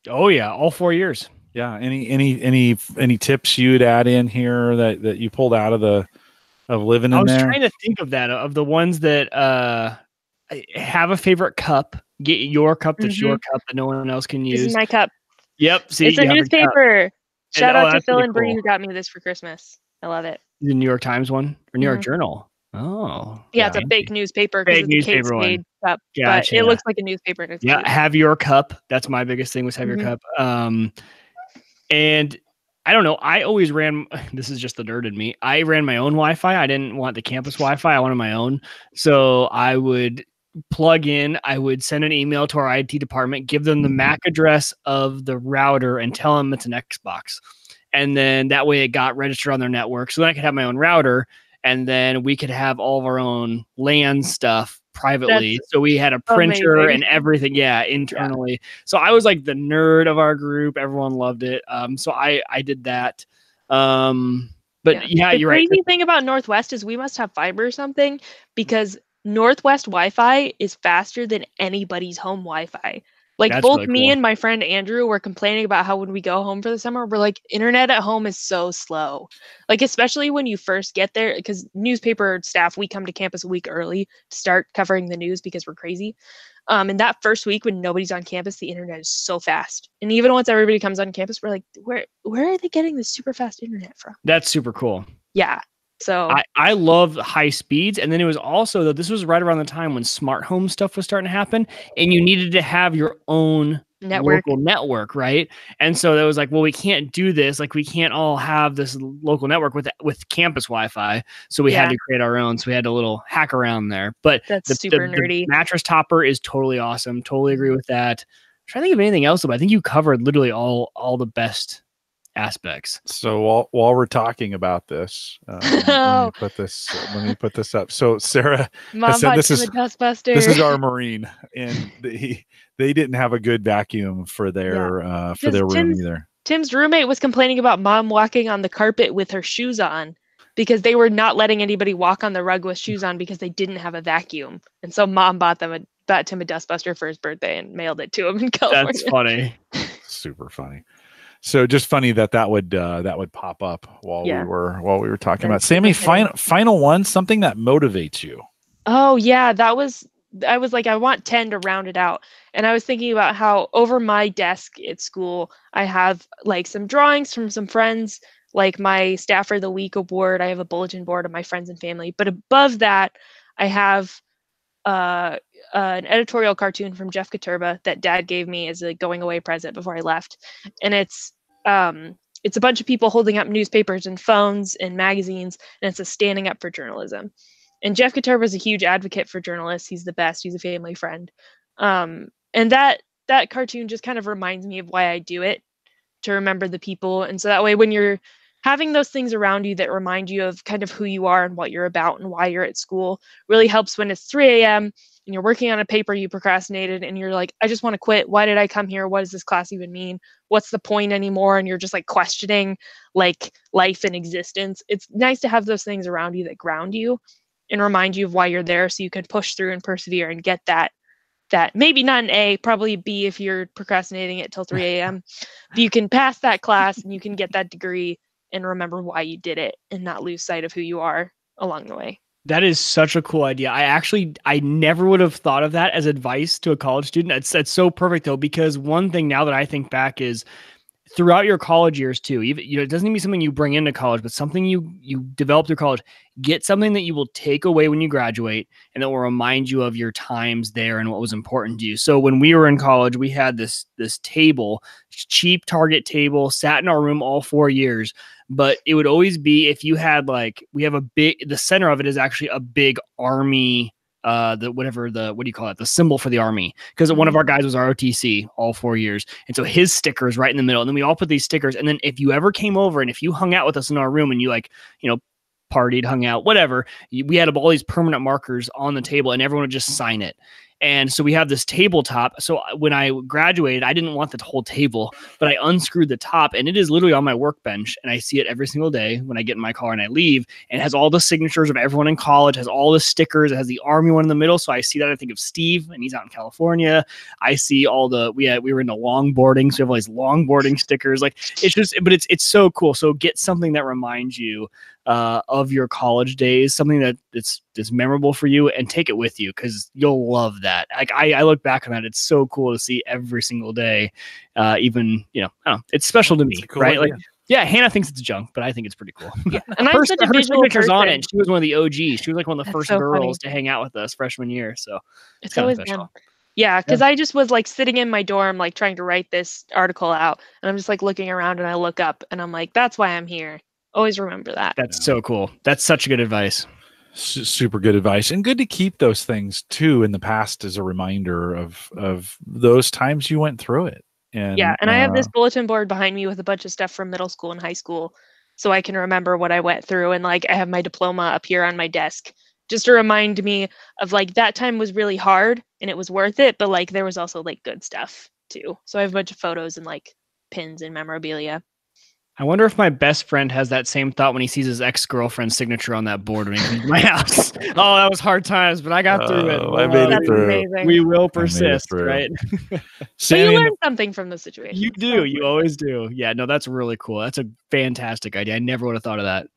Oh yeah, all 4 years. Yeah. Any tips you'd add in here that you pulled out of living in there? I was trying to think of the ones that have a favorite cup. Get your cup that's your cup that no one else can use. This is my cup. Yep. See, it's a newspaper. Shout out to Phil and Bree who got me this for Christmas. I love it. The New York Times one or New York Journal? Oh. Yeah, it's a fake newspaper because it's a Kate Spade cup. Gotcha. But it looks like a newspaper. And it's cute. Have your cup. That's my biggest thing was have your cup. And I don't know. I always ran, this is just the nerd in me. I ran my own Wi-Fi. I didn't want the campus Wi-Fi. I wanted my own. So I would plug in, I would send an email to our IT department, give them the MAC address of the router and tell them it's an Xbox. And then that way it got registered on their network. So then I could have my own router and then we could have all of our own LAN stuff privately. So we had a printer and everything. Yeah. Internally. Yeah. So I was like the nerd of our group. Everyone loved it. So I did that. But yeah, you're right. The crazy thing about Northwest is we must have fiber or something, because Northwest Wi-Fi is faster than anybody's home Wi-Fi. Like that's both really me and my friend Andrew were complaining about how when we go home for the summer, we're like, internet at home is so slow. Like, especially when you first get there, because newspaper staff, we come to campus a week early to start covering the news because we're crazy. And that first week when nobody's on campus, the internet is so fast. And even once everybody comes on campus, we're like, where are they getting this super fast internet from? That's super cool. Yeah. So I love high speeds. And then it was also, though, this was right around the time when smart home stuff was starting to happen and you needed to have your own local network, right? And so that was like, well, we can't do this. Like, we can't all have this local network with campus Wi-Fi. So we had to create our own. So we had a little hack around there. But that's super nerdy. The mattress topper is totally awesome. Totally agree with that. I'm trying to think of anything else, but I think you covered literally all the best aspects. So while we're talking about this, let me put this up. So Sarah said this is our Marine, and they didn't have a good vacuum for their room either. Tim's roommate was complaining about mom walking on the carpet with her shoes on because they were not letting anybody walk on the rug with shoes on because they didn't have a vacuum, and so mom bought Tim a dustbuster for his birthday and mailed it to him in California. That's funny. Super funny. So just funny that would pop up while we were talking about. Sammy, final one, something that motivates you. Oh yeah, I was like, I want 10 to round it out. And I was thinking about how over my desk at school, I have like some drawings from some friends, like my Staffer of the Week award. I have a bulletin board of my friends and family. But above that, I have an editorial cartoon from Jeff Katurba that Dad gave me as a going away present before I left, and it's a bunch of people holding up newspapers and phones and magazines, and it's a standing up for journalism. And Jeff Katurba is a huge advocate for journalists. He's the best. He's a family friend, and that cartoon just kind of reminds me of why I do it, to remember the people. And so that way, when you're having those things around you that remind you of kind of who you are and what you're about and why you're at school, really helps when it's 3 a.m. and you're working on a paper you procrastinated and you're like, I just want to quit. Why did I come here? What does this class even mean? What's the point anymore? And you're just like questioning like life and existence. It's nice to have those things around you that ground you and remind you of why you're there, so you can push through and persevere and get that maybe not an A, probably B if you're procrastinating it till 3 a.m. But you can pass that class and you can get that degree and remember why you did it and not lose sight of who you are along the way. That is such a cool idea. I never would have thought of that as advice to a college student. That's so perfect though, because one thing now that I think back is throughout your college years too, even, it doesn't need to be something you bring into college, but something you develop through college. Get something that you will take away when you graduate and that will remind you of your times there and what was important to you. So when we were in college, we had this table, cheap Target table, sat in our room all 4 years. But it would always be, if you had the center of it is actually a big army, what do you call it? The symbol for the army. Because one of our guys was ROTC all 4 years. And so his sticker is right in the middle. And then we all put these stickers. And then if you ever came over and if you hung out with us in our room and you partied, hung out, whatever. We had all these permanent markers on the table, and everyone would just sign it. And so we have this tabletop. So when I graduated, I didn't want the whole table, but I unscrewed the top, and it is literally on my workbench. And I see it every single day when I get in my car and I leave. And it has all the signatures of everyone in college, has all the stickers. It has the Army one in the middle. So I see that. I think of Steve, and he's out in California. I see all the, we were into longboarding. So we have all these longboarding stickers. Like it's just, but it's so cool. So get something that reminds you of your college days, something that's memorable for you, and take it with you, because you'll love that. Like I look back on that, it's so cool to see every single day. Even I don't know, it's special to me, cool right? Idea. Like yeah, Hannah thinks it's junk, but I think it's pretty cool. Yeah, and I'm such a visual person. On it. She was one of the OGs. She was like one of the first girls to hang out with us freshman year. So it's always special. Yeah, because I just was like sitting in my dorm, like trying to write this article out, and I'm just like looking around, and I look up, and I'm like, that's why I'm here. Always remember that. That's so cool. That's such good advice. Super good advice, and good to keep those things too in the past as a reminder of those times you went through it. And yeah, and I have this bulletin board behind me with a bunch of stuff from middle school and high school, so I can remember what I went through. And like I have my diploma up here on my desk, just to remind me of like that time was really hard and it was worth it, but like there was also like good stuff too. So I have a bunch of photos and like pins and memorabilia. I wonder if my best friend has that same thought when he sees his ex-girlfriend's signature on that board when he comes to my house. Oh, that was hard times, but I got through it. I made it through. Amazing. We will persist, right? So you learn something from the situation. You do. You always do. Yeah, no, that's really cool. That's a fantastic idea. I never would have thought of that.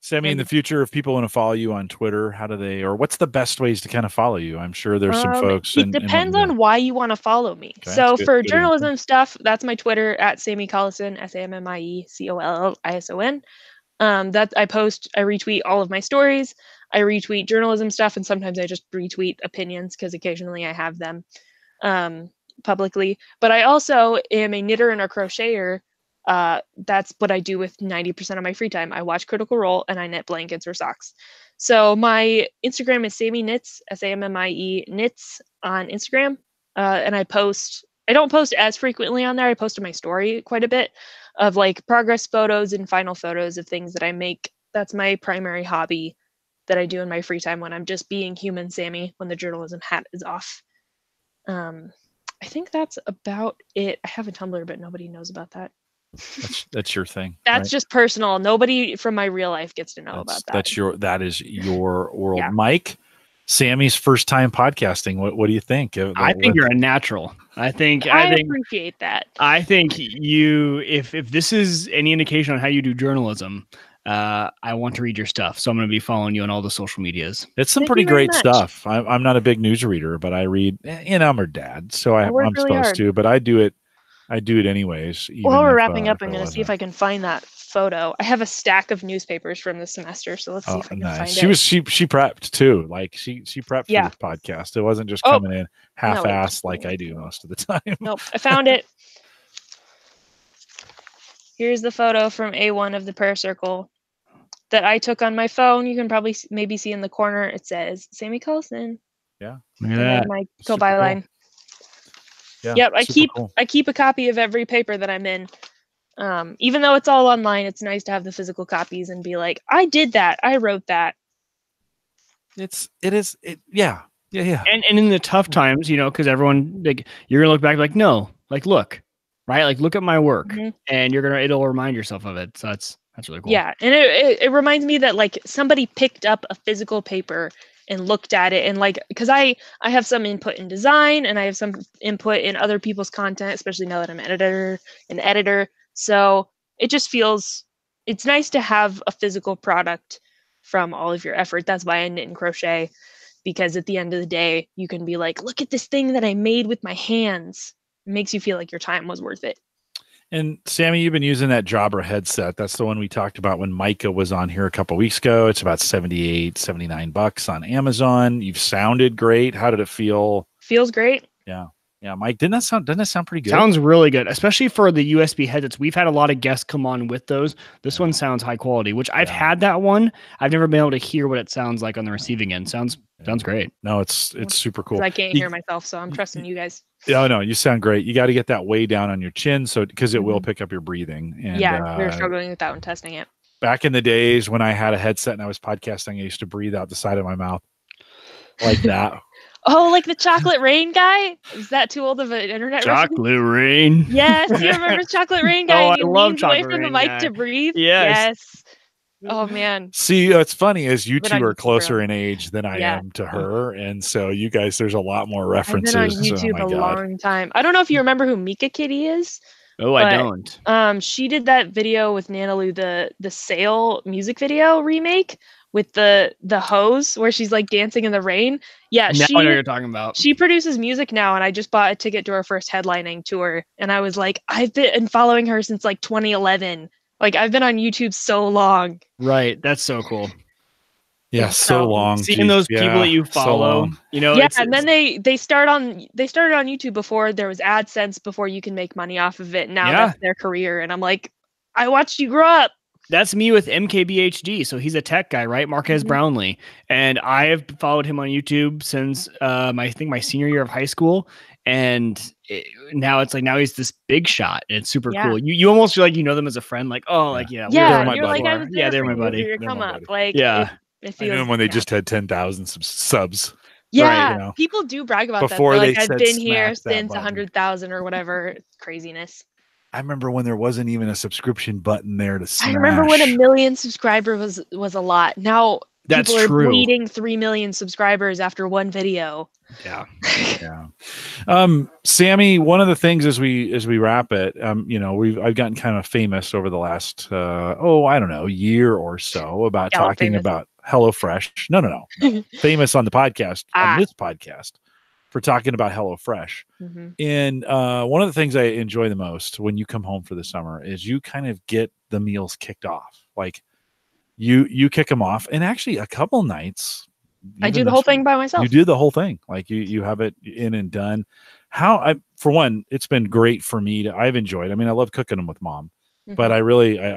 Sammy, in the future, if people want to follow you on Twitter, how do they, or what's the best ways to kind of follow you? I'm sure there's some folks. It depends on why you want to follow me. Okay, so for journalism stuff, that's my Twitter at Sammy Collison, SAMMIECOLLISON. That I retweet all of my stories. I retweet journalism stuff, and sometimes I just retweet opinions because occasionally I have them publicly. But I also am a knitter and a crocheter. That's what I do with 90% of my free time. I watch Critical Role and I knit blankets or socks. So my Instagram is Sammy Knits, SAMMIE Knits on Instagram. And I don't post as frequently on there. I post in my story quite a bit of like progress photos and final photos of things that I make. That's my primary hobby that I do in my free time when I'm just being human Sammy, when the journalism hat is off. I think that's about it. I have a Tumblr, but nobody knows about that. That's your thing. That's right? Just personal. Nobody from my real life gets to know about that. That is your world. Yeah. Mike, Sammy's first time podcasting. What do you think? I think you're a natural. I appreciate that. I think if this is any indication on how you do journalism, I want to read your stuff. So I'm going to be following you on all the social medias. It's some pretty great stuff. I'm not a big news reader, but I read, and I'm her dad, so I'm really supposed to, but I do it anyways. While we're wrapping up, I'm going to see if I can find that photo. I have a stack of newspapers from this semester, so let's see if I can find it. She prepped too. Like she prepped for this podcast. It wasn't just coming in half-assed like I do most of the time. Nope, I found it. Here's the photo from A1 of the prayer circle that I took on my phone. You can probably maybe see in the corner. It says Sammy Collison. Yeah, look at that. My co-byline. Yeah, yep, I keep a copy of every paper that I'm in. Even though it's all online, it's nice to have the physical copies and be like, I did that. I wrote that. Yeah. And in the tough times, because everyone, like, you're gonna look back like, no, like, look, right? Like, look at my work, and it'll remind yourself of it. So that's really cool. Yeah, and it reminds me that like somebody picked up a physical paper and looked at it, and like, because I have some input in design and I have some input in other people's content, especially now that I'm an editor. So it just feels, it's nice to have a physical product from all of your effort. That's why I knit and crochet, because at the end of the day, you can be like, look at this thing that I made with my hands. It makes you feel like your time was worth it. And Sammy, you've been using that Jabra headset. That's the one we talked about when Micah was on here a couple of weeks ago. It's about $79 on Amazon. You've sounded great. How did it feel? Feels great. Yeah. Yeah, Mike, doesn't that sound pretty good? Sounds really good, especially for the USB headsets. We've had a lot of guests come on with those. This one sounds high quality, which I've had that one. I've never been able to hear what it sounds like on the receiving end. Sounds great. No, it's super cool. I can't hear myself, so I'm trusting you guys. No, you sound great. You got to get that way down on your chin, because it will pick up your breathing. And, we were struggling with that when testing it. Back in the days when I had a headset and I was podcasting, I used to breathe out the side of my mouth like that. Oh, like the chocolate rain guy? Is that too old of an internet Chocolate reference? rain. Yes, you remember chocolate rain guy? Oh, And I he love leans away chocolate from the rain mic guy. to breathe. Yes. Oh man. See, it's funny as you Been two on are YouTube closer forever. in age than I Yeah. am to her, and so you guys, there's a lot more I've been references. on Oh YouTube my a God. long time. I don't know if you remember who Mika Kitty is. Oh, I don't. She did that video with Nanalu, the Sail music video remake with the hose where she's like dancing in the rain. Yeah, Now I know what you're talking about. she produces music now, and I just bought a ticket to her first headlining tour, and I was like, I've been following her since like 2011. Like I've been on YouTube so long. Right. That's so cool. Yeah, so long. Seeing those people that you follow, you know, yeah, and then they started on YouTube before there was AdSense, before you can make money off of it. Now that's their career, and I'm like, I watched you grow up. That's me with MKBHD. So he's a tech guy, right? Marquez Brownlee. And I have followed him on YouTube since I think my senior year of high school. And now it's like, now he's this big shot. And it's super cool. You almost feel like you know them as a friend. Like, oh, like, you're my like, I was there they're for my buddy. your come up. Like, yeah. It I knew them when they just had 10,000 subs. Yeah, right, you know? People do brag about Before that. They like, I've been here smack that since button. 100,000 or whatever. It's craziness. I remember when there wasn't even a subscription button there to smash. I remember when 1 million subscribers was a lot. Now That's people are true. bleeding 3 million subscribers after one video. Yeah. Yeah. Sammy, one of the things as we wrap it, you know, I've gotten kind of famous over the last I don't know, year or so about talking about HelloFresh. No. Famous on the podcast, on this podcast, for talking about HelloFresh. And one of the things I enjoy the most when you come home for the summer is you kind of get the meals kicked off. Like you kick them off, and actually a couple nights I do the whole thing by myself. You do the whole thing. Like you have it in and done. For one, it's been great for me I've enjoyed. I mean, I love cooking them with Mom, but I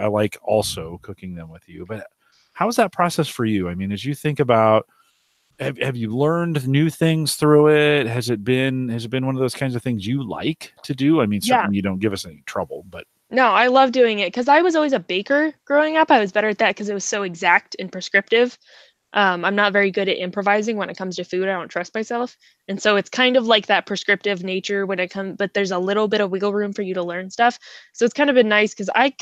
like also cooking them with you. But how is that process for you? I mean, as you think about, have you learned new things through it? Has it been one of those kinds of things you like to do? I mean, certainly you don't give us any trouble, but no, I love doing it because I was always a baker growing up. I was better at that because it was so exact and prescriptive. I'm not very good at improvising when it comes to food. I don't trust myself. And so it's kind of like that prescriptive nature when it comes, but there's a little bit of wiggle room for you to learn stuff. So it's kind of been nice because I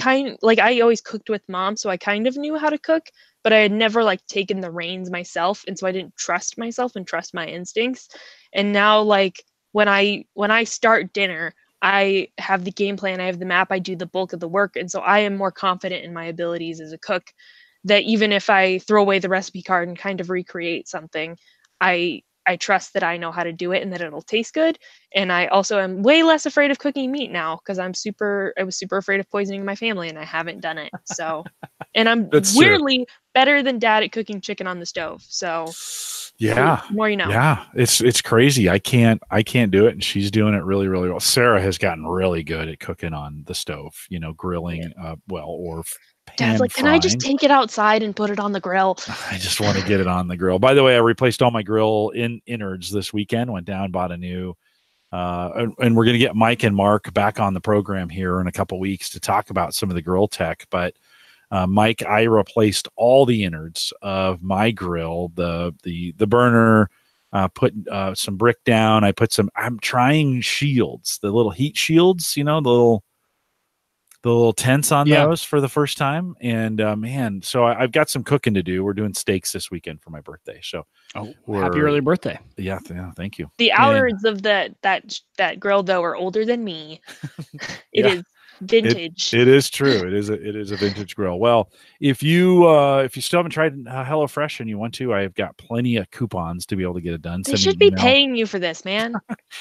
always cooked with Mom. So I kind of knew how to cook, but I had never like taken the reins myself. And so I didn't trust myself and trust my instincts. And now like when I start dinner, I have the game plan, I have the map, I do the bulk of the work. And so I am more confident in my abilities as a cook, that even if I throw away the recipe card and kind of recreate something, I trust that I know how to do it and that it'll taste good. And I also am way less afraid of cooking meat now because I was super afraid of poisoning my family and I haven't done it. So, and I'm weirdly better than Dad at cooking chicken on the stove. So yeah, the more you know. Yeah, it's crazy. I can't do it, and she's doing it really, really well. Sarah has gotten really good at cooking on the stove, you know, grilling or Dad's like, can I just take it outside and put it on the grill? I just want to get it on the grill. By the way, I replaced all my grill innards this weekend, went down, bought a new, and we're going to get Mike and Mark back on the program here in a couple weeks to talk about some of the grill tech. But Mike, I replaced all the innards of my grill, the burner, put some brick down. I'm trying shields, the little heat shields, you know, the little tents on those for the first time. And man, so I've got some cooking to do. We're doing steaks this weekend for my birthday. So happy early birthday. Yeah, thank you. The outards of that grill though are older than me. It is vintage. It is true. It is a vintage grill. Well, if you still haven't tried HelloFresh and you want to, I've got plenty of coupons to be able to get it done. They should be paying you for this, man.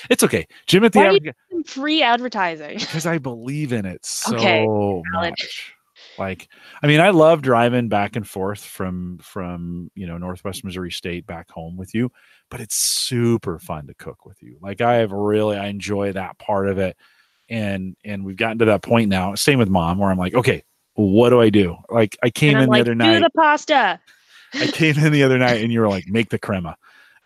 It's okay. Jim at the free advertising. Because I believe in it so much. Like, I mean, I love driving back and forth from Northwest Missouri State back home with you, but it's super fun to cook with you. Like I enjoy that part of it. And we've gotten to that point now. Same with Mom, where I'm like, okay, what do I do? Like I came in the other night. Do the pasta. I came in the other night and you were like, make the crema.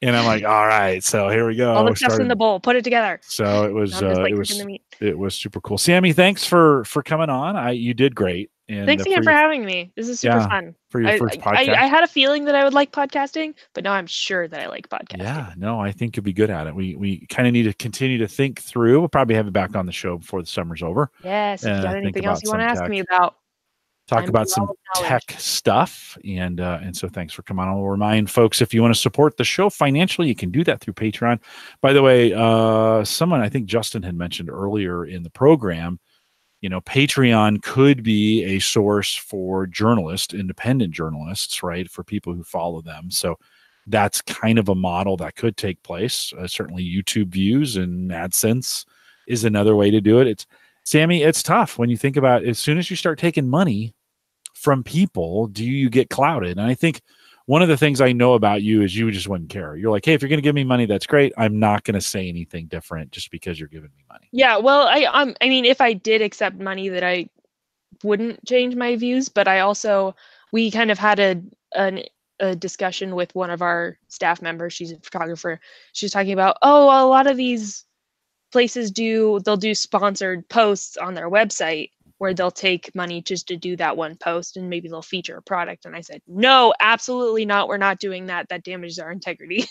And I'm like, all right, so here we go. All the stuff's in the bowl. Put it together. So it was super cool. Sammy, thanks for coming on. You did great. And thanks again for having me. This is super fun. For your first podcast. I had a feeling that I would like podcasting, but now I'm sure that I like podcasting. Yeah, no, I think you'll be good at it. We kind of need to continue to think through. We'll probably have you back on the show before the summer's over. Yes, if you got anything else you want to ask me about. Talk about some tech stuff. And so thanks for coming on. I'll remind folks, if you want to support the show financially, you can do that through Patreon. By the way, someone, I think Justin had mentioned earlier in the program, Patreon could be a source for journalists, independent journalists, right? For people who follow them. So that's kind of a model that could take place. Certainly YouTube views and AdSense is another way to do it. Sammy, it's tough when you think about as soon as you start taking money from people, do you get clouded? And I think one of the things I know about you is you just wouldn't care. You're like, hey, if you're going to give me money, that's great. I'm not going to say anything different just because you're giving me money. Yeah, well, I mean, if I did accept money, that I wouldn't change my views. But we kind of had a discussion with one of our staff members. She's a photographer. She was talking about, a lot of these places they'll do sponsored posts on their website where they'll take money just to do that one post, and maybe they'll feature a product. And I said, no, absolutely not. We're not doing that. That damages our integrity.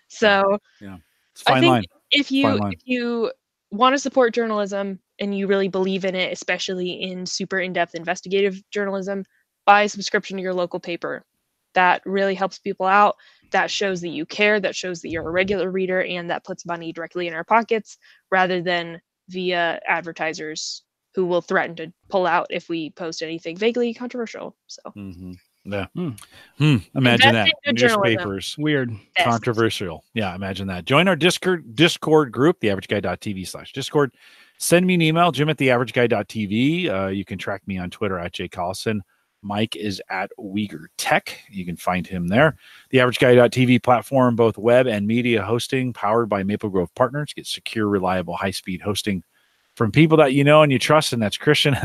So yeah, it's a fine line. If you want to support journalism and you really believe in it, especially in super in-depth investigative journalism, buy a subscription to your local paper. That really helps people out. That shows that you care. That shows that you're a regular reader, and that puts money directly in our pockets rather than via advertisers who will threaten to pull out if we post anything vaguely controversial. So, yeah, imagine that newspapers, weird, controversial. Yeah, imagine that. Join our Discord group, theaverageguy.tv/Discord. Send me an email, jim@theaverageguy.tv. You can track me on Twitter @jcollison. Mike is at Uyghur Tech. You can find him there. TheAverageGuy.tv platform, both web and media hosting, powered by Maple Grove Partners. Get secure, reliable, high-speed hosting from people that you know and you trust, and that's Christian.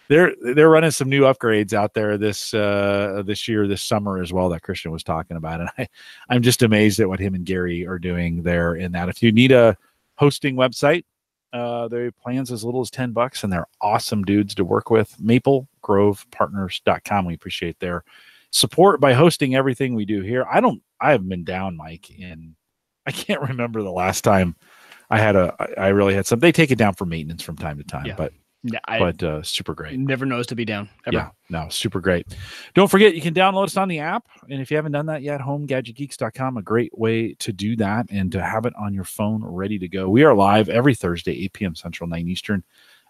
They're running some new upgrades out there this summer as well that Christian was talking about, and I'm just amazed at what him and Gary are doing there in that. If you need a hosting website, their plans as little as $10, and they're awesome dudes to work with. MapleGrovePartners.com. We appreciate their support by hosting everything we do here. I haven't been down, Mike, and I can't remember the last time I really had some. They take it down for maintenance from time to time, but super great. Never knows to be down ever. Yeah, no, super great. Don't forget, you can download us on the app, and if you haven't done that yet, HomeGadgetGeeks.com, a great way to do that and to have it on your phone ready to go. We are live every Thursday, 8 p.m. Central, 9 Eastern,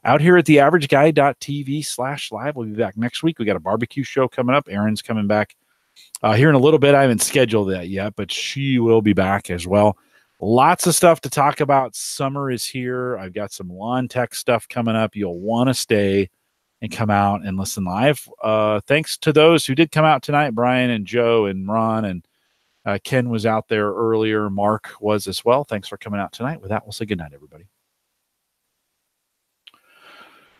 out here at theaverageguy.tv/live. We'll be back next week. We got a barbecue show coming up. Erin's coming back here in a little bit. I haven't scheduled that yet, but she will be back as well. Lots of stuff to talk about. Summer is here. I've got some lawn tech stuff coming up. You'll want to stay and come out and listen live. Thanks to those who did come out tonight, Brian and Joe and Ron, and Ken was out there earlier. Mark was as well. Thanks for coming out tonight. With that, we'll say goodnight, everybody.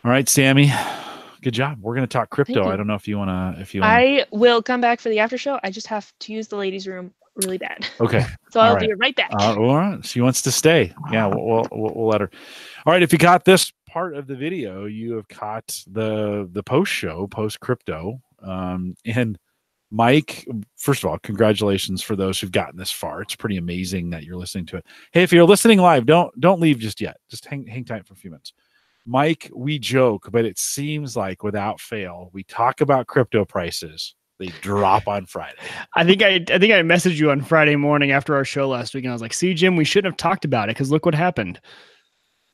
All right, Sammy. Good job. We're going to talk crypto. I don't know if you want to. I will come back for the after show. I just have to use the ladies' room really bad. Okay. So I'll be right back. All right. She wants to stay. Yeah, we'll let her. All right. If you got this part of the video, you have caught the post crypto. And Mike, first of all, congratulations for those who've gotten this far. It's pretty amazing that you're listening to it. Hey, if you're listening live, don't leave just yet. Just hang tight for a few minutes. Mike, we joke, but it seems like without fail, we talk about crypto prices. They drop on Friday. I think I messaged you on Friday morning after our show last week, and I was like, "See, Jim, we shouldn't have talked about it because look what happened."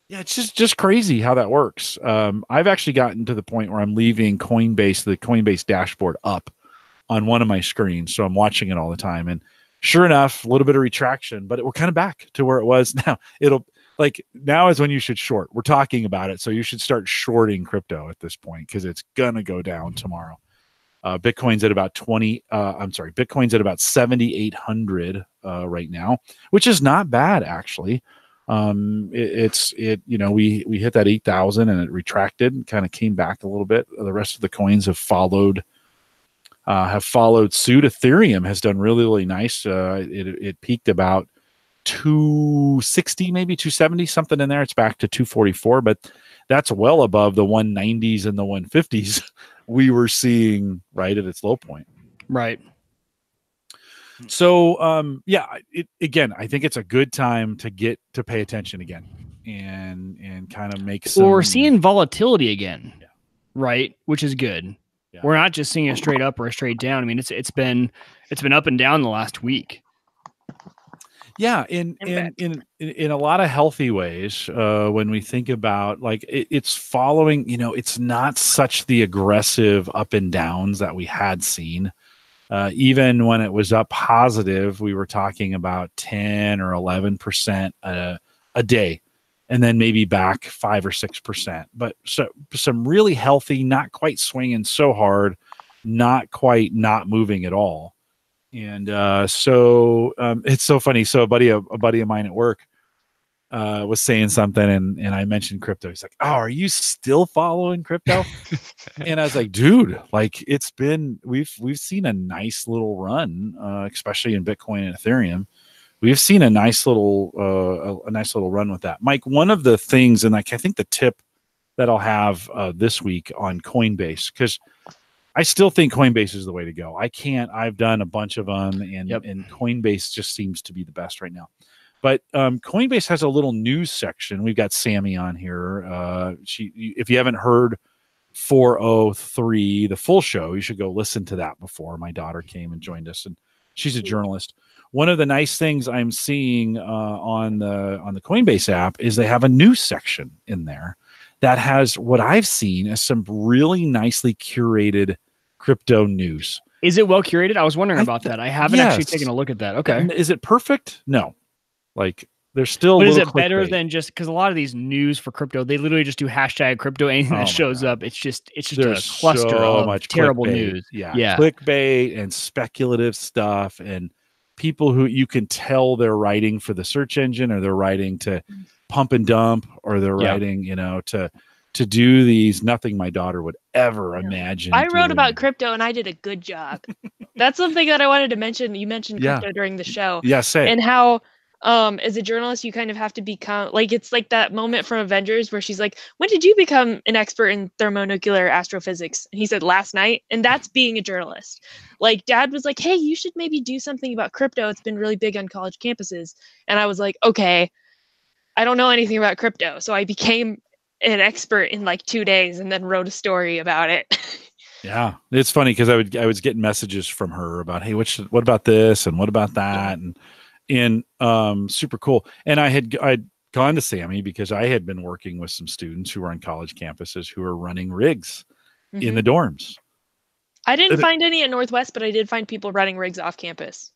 Yeah, it's just crazy how that works. I've actually gotten to the point where I'm leaving the Coinbase dashboard up on one of my screens, so I'm watching it all the time. And sure enough, a little bit of retraction, but we're kind of back to where it was now. Now is when you should short. We're talking about it, so you should start shorting crypto at this point because it's gonna go down tomorrow. Bitcoin's at about Bitcoin's at about 7,800 right now, which is not bad actually. We hit that 8,000 and it retracted and kind of came back a little bit. The rest of the coins have followed suit. Ethereum has done really, really nice. It peaked about 260, maybe 270, something in there. It's back to 244, but that's well above the 190s and the 150s we were seeing right at its low point. Right. So, again, I think it's a good time to get to pay attention again and kind of make some. We're seeing volatility again, Yeah. right? Which is good. Yeah. We're not just seeing a straight up or a straight down. I mean, it's been up and down the last week. Yeah, in a lot of healthy ways. When we think about like it's following, it's not such the aggressive up and downs that we had seen. Even when it was up positive, we were talking about 10 or 11% a day, and then maybe back 5 or 6%. But so some really healthy, not quite swinging so hard, not quite not moving at all. And so it's so funny. So a buddy of mine at work was saying something, and I mentioned crypto. He's like, "Oh, are you still following crypto?" And I was like, "Dude, like we've seen a nice little run, especially in Bitcoin and Ethereum. We've seen a nice little run with that." Mike, one of the things, and like I think the tip that I'll have this week on Coinbase, because I still think Coinbase is the way to go. I've done a bunch of them, and Coinbase just seems to be the best right now. But Coinbase has a little news section. We've got Sammy on here. If you haven't heard 403, the full show, you should go listen to that before. My daughter came and joined us, and she's a journalist. One of the nice things I'm seeing on the Coinbase app is they have a news section in there that has what I've seen as some really nicely curated crypto news. Is it well curated? I was wondering about that. I haven't actually taken a look at that. Okay. Is it perfect? No. Like there's still. But is it better than just because a lot of these news for crypto, they literally just do hashtag crypto. Anything that shows up, it's just there's a cluster so of much terrible clickbait. news. Yeah, clickbait and speculative stuff, and people who you can tell they're writing for the search engine, or they're writing to pump and dump, or they're writing, to do these. Nothing my daughter would ever imagine. I wrote about crypto and I did a good job. That's something that I wanted to mention. You mentioned crypto during the show. Yeah, say and how as a journalist you kind of have to become like, it's like that moment from Avengers where she's like, when did you become an expert in thermonuclear astrophysics? And he said, last night. And that's being a journalist. Like Dad was like, hey, you should maybe do something about crypto. It's been really big on college campuses. And I was like, okay, I don't know anything about crypto. So I became an expert in like 2 days and then wrote a story about it. Yeah, it's funny because I was getting messages from her about, hey, what about this and what about that, and super cool. And I'd gone to Sammy because I had been working with some students who were on college campuses who were running rigs in the dorms. I didn't find any at Northwest, but I did find people running rigs off campus.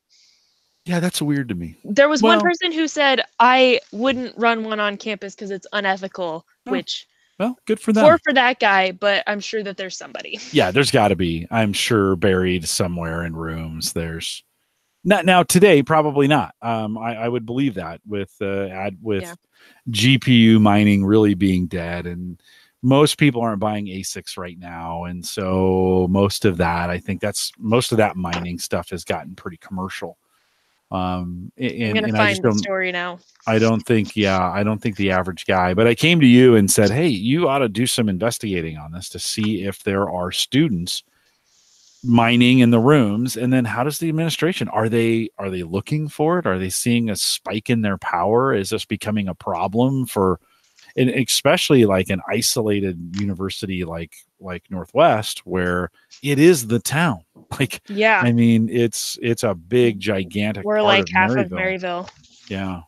Yeah, that's weird to me. There was one person who said, I wouldn't run one on campus because it's unethical, which... Well, good for them. Or for that guy, but I'm sure that there's somebody. Yeah, there's got to be. I'm sure buried somewhere in rooms. There's not now today, probably not. I would believe that with GPU mining really being dead, and most people aren't buying ASICs right now, and so most of that mining stuff has gotten pretty commercial. I'm gonna find the story now. I don't think the average guy, but I came to you and said, hey, you ought to do some investigating on this to see if there are students mining in the rooms. And then how does the administration, are they looking for it? Are they seeing a spike in their power? Is this becoming a problem and especially like an isolated university like Northwest, where it is the town. Like, I mean, it's a big, gigantic. We're like half of Maryville. Yeah.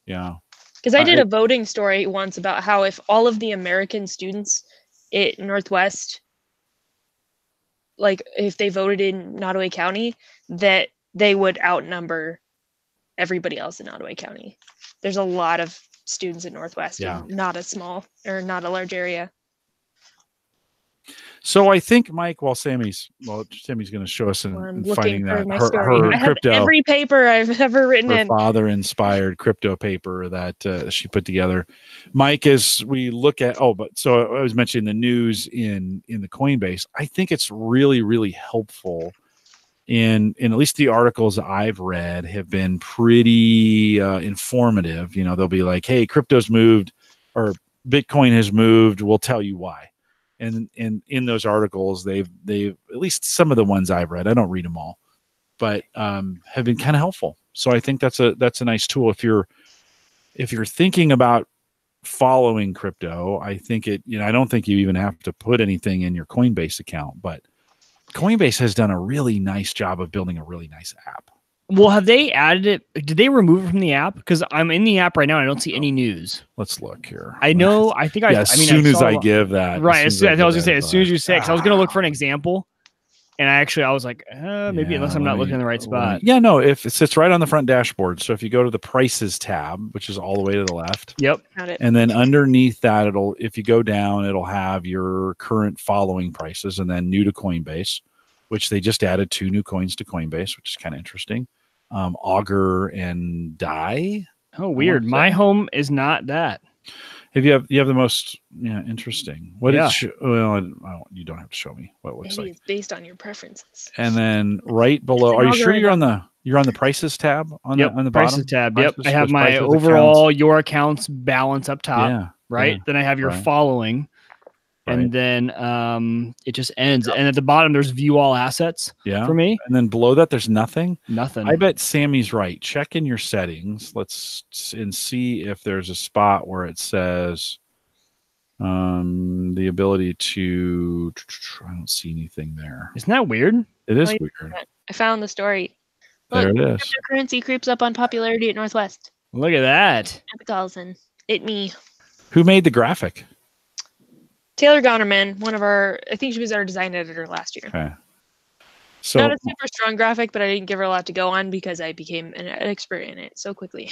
Because I did a voting story once about how if all of the American students at Northwest, like if they voted in Nottoway County, that they would outnumber everybody else in Nottoway County. There's a lot of students at Northwest, and not a small or not a large area. So I think, Mike, Sammy's going to show us and finding that her I crypto, have every paper I've ever written her in. father-inspired crypto paper that she put together. Mike, as we look at, so I was mentioning the news in the Coinbase. I think it's really, really helpful. In at least the articles I've read have been pretty informative. They'll be like, hey, crypto's moved or Bitcoin has moved. We'll tell you why. And in those articles, they've at least some of the ones I've read, I don't read them all, but have been kind of helpful. So I think that's a nice tool if you're thinking about following crypto. I think I don't think you even have to put anything in your Coinbase account, but Coinbase has done a really nice job of building a really nice app. Well, have they added it? Did they remove it from the app? Because I'm in the app right now and I don't see any news. Let's look here. I know. I think as soon as I give that. Right. I was going to say, as soon as you say, because I was going to look for an example. And I was like, maybe unless I'm not looking in the right spot. Yeah, no, if it sits right on the front dashboard. So if you go to the prices tab, which is all the way to the left. Yep. And then underneath that, if you go down, it'll have your current following prices and then new to Coinbase, which they just added 2 new coins to Coinbase, which is kind of interesting. Augur and Dai. Oh, weird. My home is not that. If you have the most interesting. What is well, you don't have to show me what it looks like. It's based on your preferences. And then right below, are you sure you're on the prices tab on the bottom? Prices tab. Yep. I have my overall accounts. Your accounts balance up top. Yeah. Right. Yeah, then I have your following. And then it just ends. And at the bottom, there's view all assets for me. And then below that, there's nothing. Nothing. I bet Sammy's right. Check in your settings. And see if there's a spot where it says the ability to. I don't see anything there. Isn't that weird? It is weird. I found the story. Look, there it is. Cryptocurrency creeps up on popularity at Northwest. Look at that. Carlson. Me. Who made the graphic? Taylor Gonnerman, I think she was our design editor last year. Okay. So not a super strong graphic, but I didn't give her a lot to go on because I became an expert in it so quickly.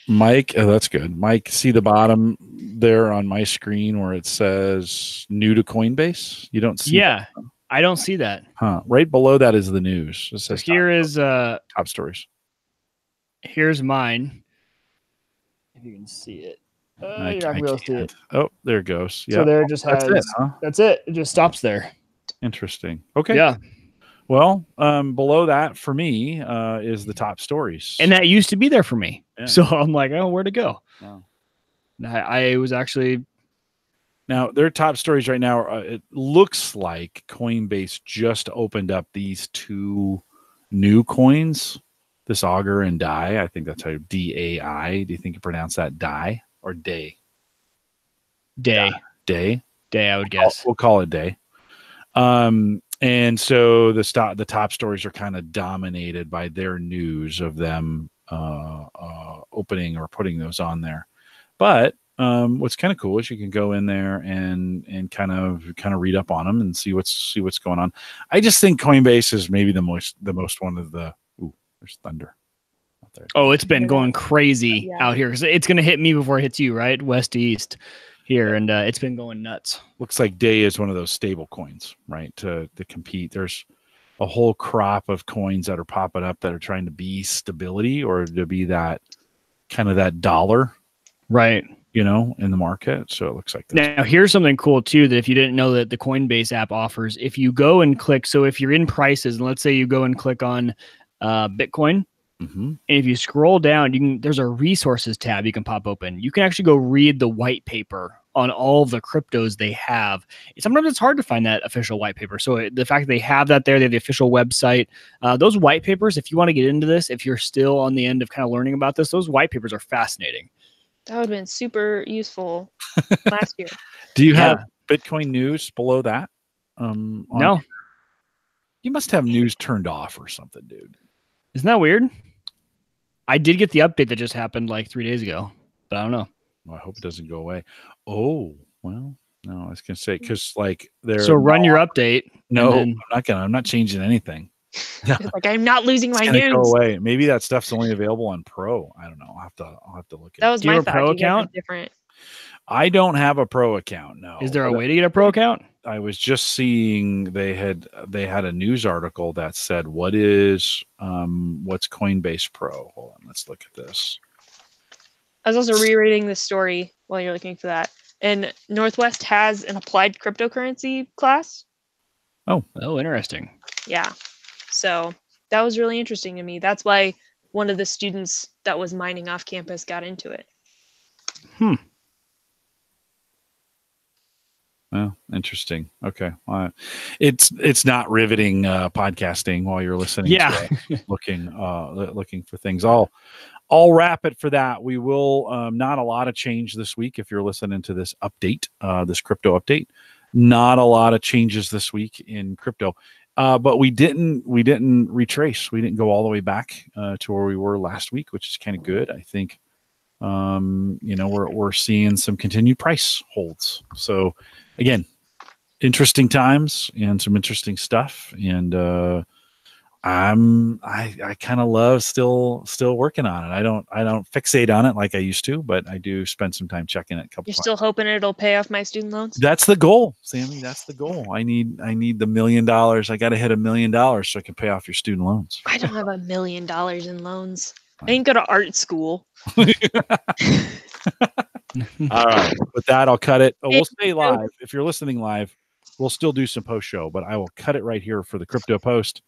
Mike, that's good. Mike, see the bottom there on my screen where it says new to Coinbase? You don't see that? I don't see that. Huh. Right below that is the news. It says top stories. Here's mine. If you can see it. You're not gonna be able to see it. Oh, there it goes. Yeah. So there it just has. That's it, huh? That's it. It just stops there. Interesting. Okay. Yeah. Well, below that for me is the top stories, and that used to be there for me. Yeah. So I'm like, oh, where'd it go? Wow. I was actually. Now their top stories right now. It looks like Coinbase just opened up these 2 new coins. This Augur and Dai. I think that's how DAI. Do you think you pronounce that Dai? Or day. Day, I would guess. We'll call it day. And so the top stories are kind of dominated by their news of them opening or putting those on there. But what's kind of cool is you can go in there and kind of read up on them and see what's going on. I just think Coinbase is maybe the most one of the. Ooh, there's thunder. Oh, it's been going crazy out here because it's going to hit me before it hits you, right? West to east here. And it's been going nuts. Looks like Day is one of those stable coins, right? To compete. There's a whole crop of coins that are popping up that are trying to be stability or to be that kind of that dollar, right? In the market. So it looks like this. Now, here's something cool too, that if you didn't know that the Coinbase app offers, if you go and click, so if you're in prices, and let's say you go and click on Bitcoin, and if you scroll down, there's a resources tab you can pop open. You can actually go read the white paper on all of the cryptos they have. Sometimes it's hard to find that official white paper. So the fact that they have that there, they have the official website. Those white papers, if you want to get into this, if you're still on the end of kind of learning about this, those white papers are fascinating. That would have been super useful last year. Do you have Bitcoin news below that? No. You must have news turned off or something, dude. Isn't that weird? I did get the update that just happened like 3 days ago, but I don't know. Well, I hope it doesn't go away. Oh, well, no, I was going to say, because like they're. So run your update. No, I'm not changing anything. Like I'm not losing my news. Go away. Maybe that stuff's only available on Pro. I don't know. I'll have to look at it. That was my thought. Pro account? Different. I don't have a Pro account. No. Is there a way to get a Pro account? I was just seeing they had a news article that said what's Coinbase Pro. Hold on, let's look at this. I was also rereading this story while you're looking for that. And Northwest has an applied cryptocurrency class. Oh, interesting. Yeah. So that was really interesting to me. That's why one of the students that was mining off campus got into it. Well, interesting. Okay. It's not riveting podcasting while you're listening. Yeah. To looking for things. I'll wrap it for that. We will not a lot of change this week if you're listening to this update, this crypto update. Not a lot of changes this week in crypto. But we didn't retrace. We didn't go all the way back to where we were last week, which is kind of good. I think we're seeing some continued price holds. So again, interesting times and some interesting stuff. And I kind of love still working on it. I don't fixate on it like I used to, but I do spend some time checking it. You're still hoping it'll pay off my student loans? That's the goal, Sammy. That's the goal. I need the $1 million. I got to hit $1 million so I can pay off your student loans. I don't have $1 million in loans. I didn't go to art school. All right. With that, I'll cut it. We'll stay live. If you're listening live, we'll still do some post show, but I will cut it right here for the crypto post.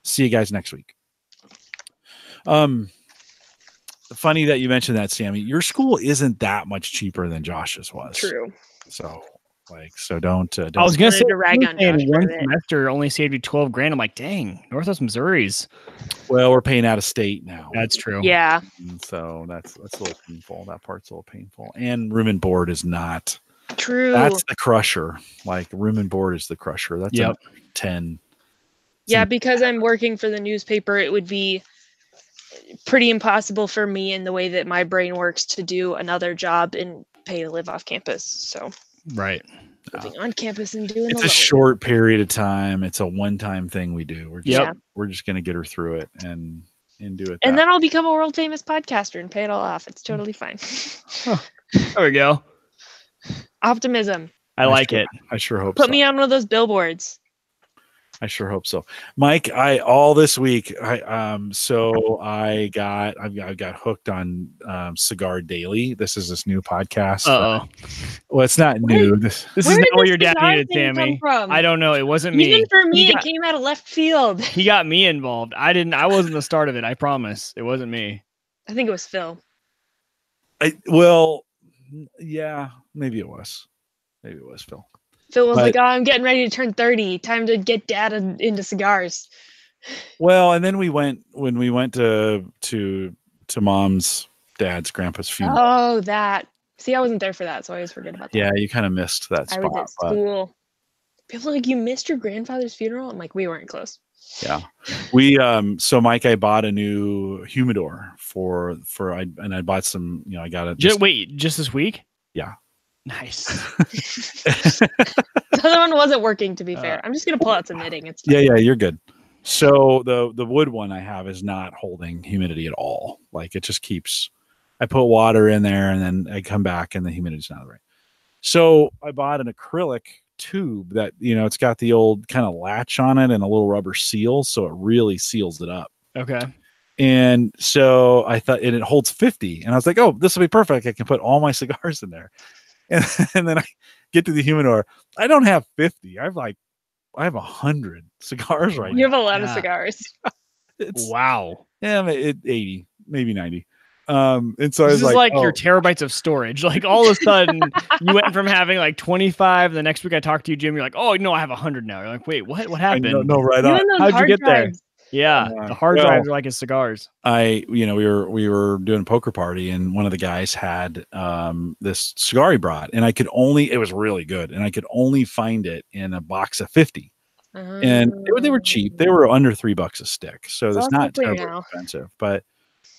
See you guys next week. Funny that you mentioned that, Sammy. Your school isn't that much cheaper than Josh's was. True. So don't. I was gonna say rag on Josh one semester only saved you $12,000. I'm like, dang, Northwest Missouri's. Well, we're paying out of state now. That's true. Yeah. And so that's a little painful. That part's a little painful. And room and board is not. True. That's the crusher. Like room and board is the crusher. That's 10. Yeah, because I'm working for the newspaper, it would be pretty impossible for me in the way that my brain works to do another job and pay to live off campus. So right. Living on campus and doing it's a short period of time. It's a one-time thing we do. We're just gonna get her through it and do it. And then I'll become a world famous podcaster and pay it all off. It's totally fine. There we go. Optimism. I like it. I sure hope Put me on one of those billboards. I sure hope so. Mike, all this week, I've got hooked on Cigar Daily. This is this new podcast. Well, it's not new. This is not what your dad needed, Tammy. I don't know. It wasn't me. Even for me, it came out of left field. He got me involved. I wasn't the start of it. I promise. It wasn't me. I think it was Phil. Yeah, maybe it was. Maybe it was Phil. Phil was like, "Oh, I'm getting ready to turn 30. Time to get dad into cigars." Well, and then when we went to mom's, dad's, grandpa's funeral. Oh, that. See, I wasn't there for that, so I always forget about that. Yeah, you kind of missed that spot. I was at school. People are like, "You missed your grandfather's funeral?" I'm like, "We weren't close." Yeah, we so Mike, I bought a new humidor and I bought some. I got it. Just this week? Yeah. Nice. The other one wasn't working, to be fair. I'm just gonna pull out some knitting. It's yeah, you're good. So the wood one I have is not holding humidity at all. Like it just keeps. I put water in there and then I come back and the humidity's not right. So I bought an acrylic tube that it's got the old kind of latch on it and a little rubber seal, so it really seals it up. Okay. And so I thought, and it holds 50, and I was like, oh, this will be perfect. I can put all my cigars in there. And then I get to the humidor. I don't have 50. I have 100 cigars right now. You have a lot of cigars. Wow. Yeah, 80, maybe 90. And so this is like your terabytes of storage. Like all of a sudden you went from having like 25. The next week I talked to you, Jim. You're like, oh no, I have 100 now. You're like, wait, what happened? No, right on. How'd you get there? Yeah, the hard drives are like his cigars. We were doing a poker party, and one of the guys had this cigar he brought, and it was really good, and I could only find it in a box of 50. And they were cheap. They were under $3 a stick, so it's not terribly expensive. But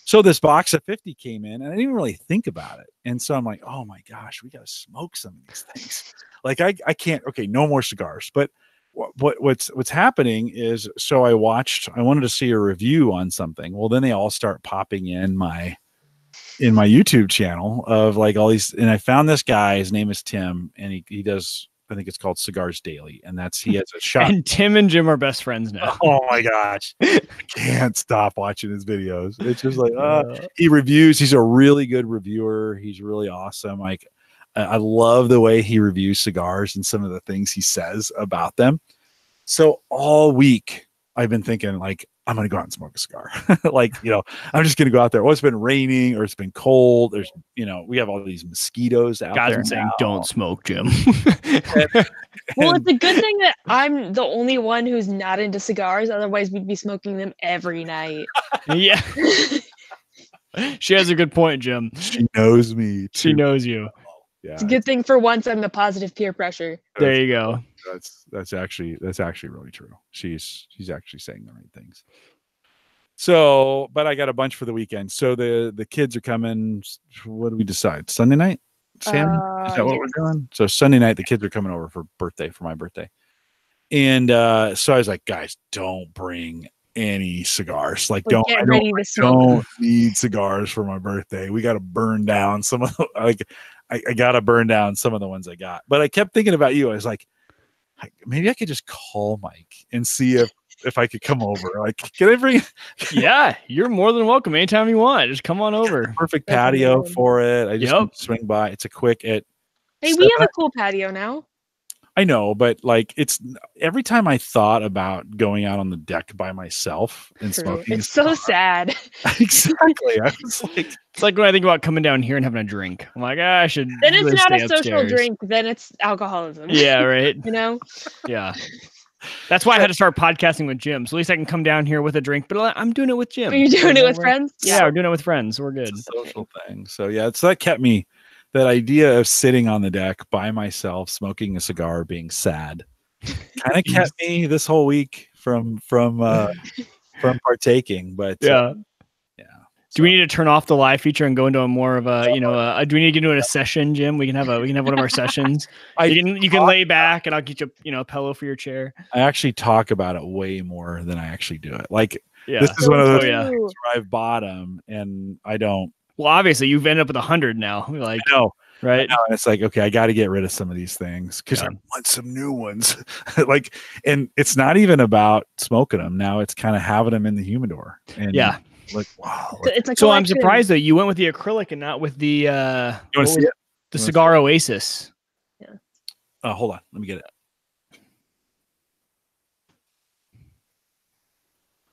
so this box of 50 came in, and I didn't even really think about it. And so I'm like, oh my gosh, we got to smoke some of these things. Like I can't. Okay, no more cigars, but. What's happening is, so I wanted to see a review on something. Well, then they all start popping in my YouTube channel of like all these, and I found this guy, his name is Tim, and he does, I think it's called Cigars Daily, and he has a shop. And Tim and Jim are best friends now. Oh my gosh. I can't stop watching his videos. It's just like, he reviews. He's a really good reviewer. He's really awesome. Like, I love the way he reviews cigars and some of the things he says about them. So all week I've been thinking, like, I'm going to go out and smoke a cigar. Like, I'm just going to go out there. Well, it's been raining or it's been cold. There's, we have all these mosquitoes out there. Saying, don't smoke, Jim. Well, it's a good thing that I'm the only one who's not into cigars. Otherwise, we'd be smoking them every night. Yeah. She has a good point, Jim. She knows me. She knows you. Yeah, it's a good thing for once I'm the positive peer pressure. There you go. That's actually really true. She's actually saying the right things. So, but I got a bunch for the weekend. So the kids are coming. What do we decide? Sunday night? Sam, is that what we're doing? So Sunday night, the kids are coming over for my birthday. And so I was like, guys, don't bring any cigars. Like, I don't need cigars for my birthday. We got to burn down some of the, I got to burn down some of the ones I got. But I kept thinking about you. I was like, maybe I could just call Mike and see if I could come over. Like, can I bring? Yeah, you're more than welcome anytime you want. Just come on over. Perfect patio for it. I just swing by. It's a quick at. Hey, we have a cool patio now. I know, but like, it's every time I thought about going out on the deck by myself and smoking, it's so sad. Exactly. I was like, it's like when I think about coming down here and having a drink. I'm like, I should. Then it's not a social drink. Then it's alcoholism. Yeah, right. Yeah. That's why I had to start podcasting with Jim. So at least I can come down here with a drink, but I'm doing it with Jim. Are you doing it with friends? Yeah, we're doing it with friends. We're good. It's a social thing. So yeah, so that kept me. That idea of sitting on the deck by myself, smoking a cigar, being sad, kind of kept me this whole week from partaking. But yeah. Do we need to turn off the live feature and go into a more of a, do we need to get into a session, Jim? We can have one of our sessions. You can lay back and I'll get you, a pillow for your chair. I actually talk about it way more than I actually do it. Like, this is one of those things where I've bought them and I don't. Well, obviously you've ended up with 100 now. Like, I know, right? And it's like, okay, I got to get rid of some of these things because I want some new ones. Like, and it's not even about smoking them now; it's kind of having them in the humidor. And like, wow. It's like so I'm surprised though you went with the acrylic and not with the you want to see it? The Cigar Oasis. Yeah. Hold on, let me get it.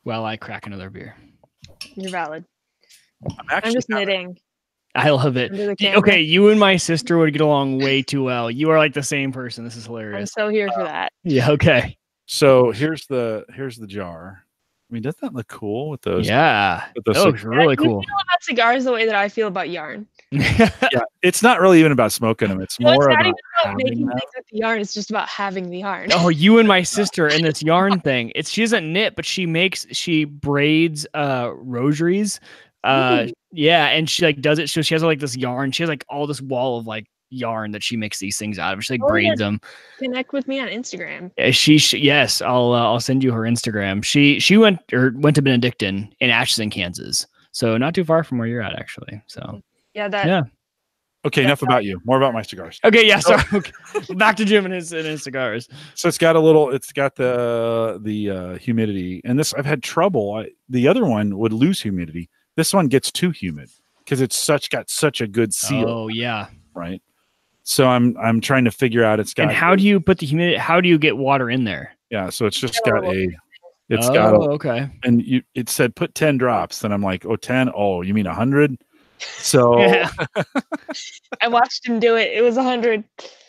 Well, I crack another beer. You're valid. I'm just knitting. I love it. Okay, you and my sister would get along way too well. You are like the same person. This is hilarious. I'm so here for that. Yeah. Okay. So here's the jar. I mean, doesn't that look cool with those? Yeah. That looks really cool. You feel about cigars the way that I feel about yarn. Yeah, it's not really even about smoking them. It's more about making things with the yarn. It's just about having the yarn. Oh, you and my sister and this yarn thing. She doesn't knit, but she braids rosaries. Yeah, and she like does it. So she has like this yarn. She has like all this wall of like yarn that she makes these things out of. She like braids them. Connect with me on Instagram. Yes, I'll send you her Instagram. She went to Benedictine in Atchison, Kansas, so not too far from where you're at actually. So yeah. Okay, enough about you. More about my cigars. Okay, yeah. Sorry. Okay. Back to Jim and his cigars. So it's got the humidity, and this I've had trouble. The other one would lose humidity. This one gets too humid because it's got such a good seal. Oh yeah, right. So I'm trying to figure out it's got. And how do you put the humidity? How do you get water in there? Yeah, so it's just got a. Okay. And it said put 10 drops, and I'm like, 10. Oh, you mean 100? So I watched him do it. It was 100.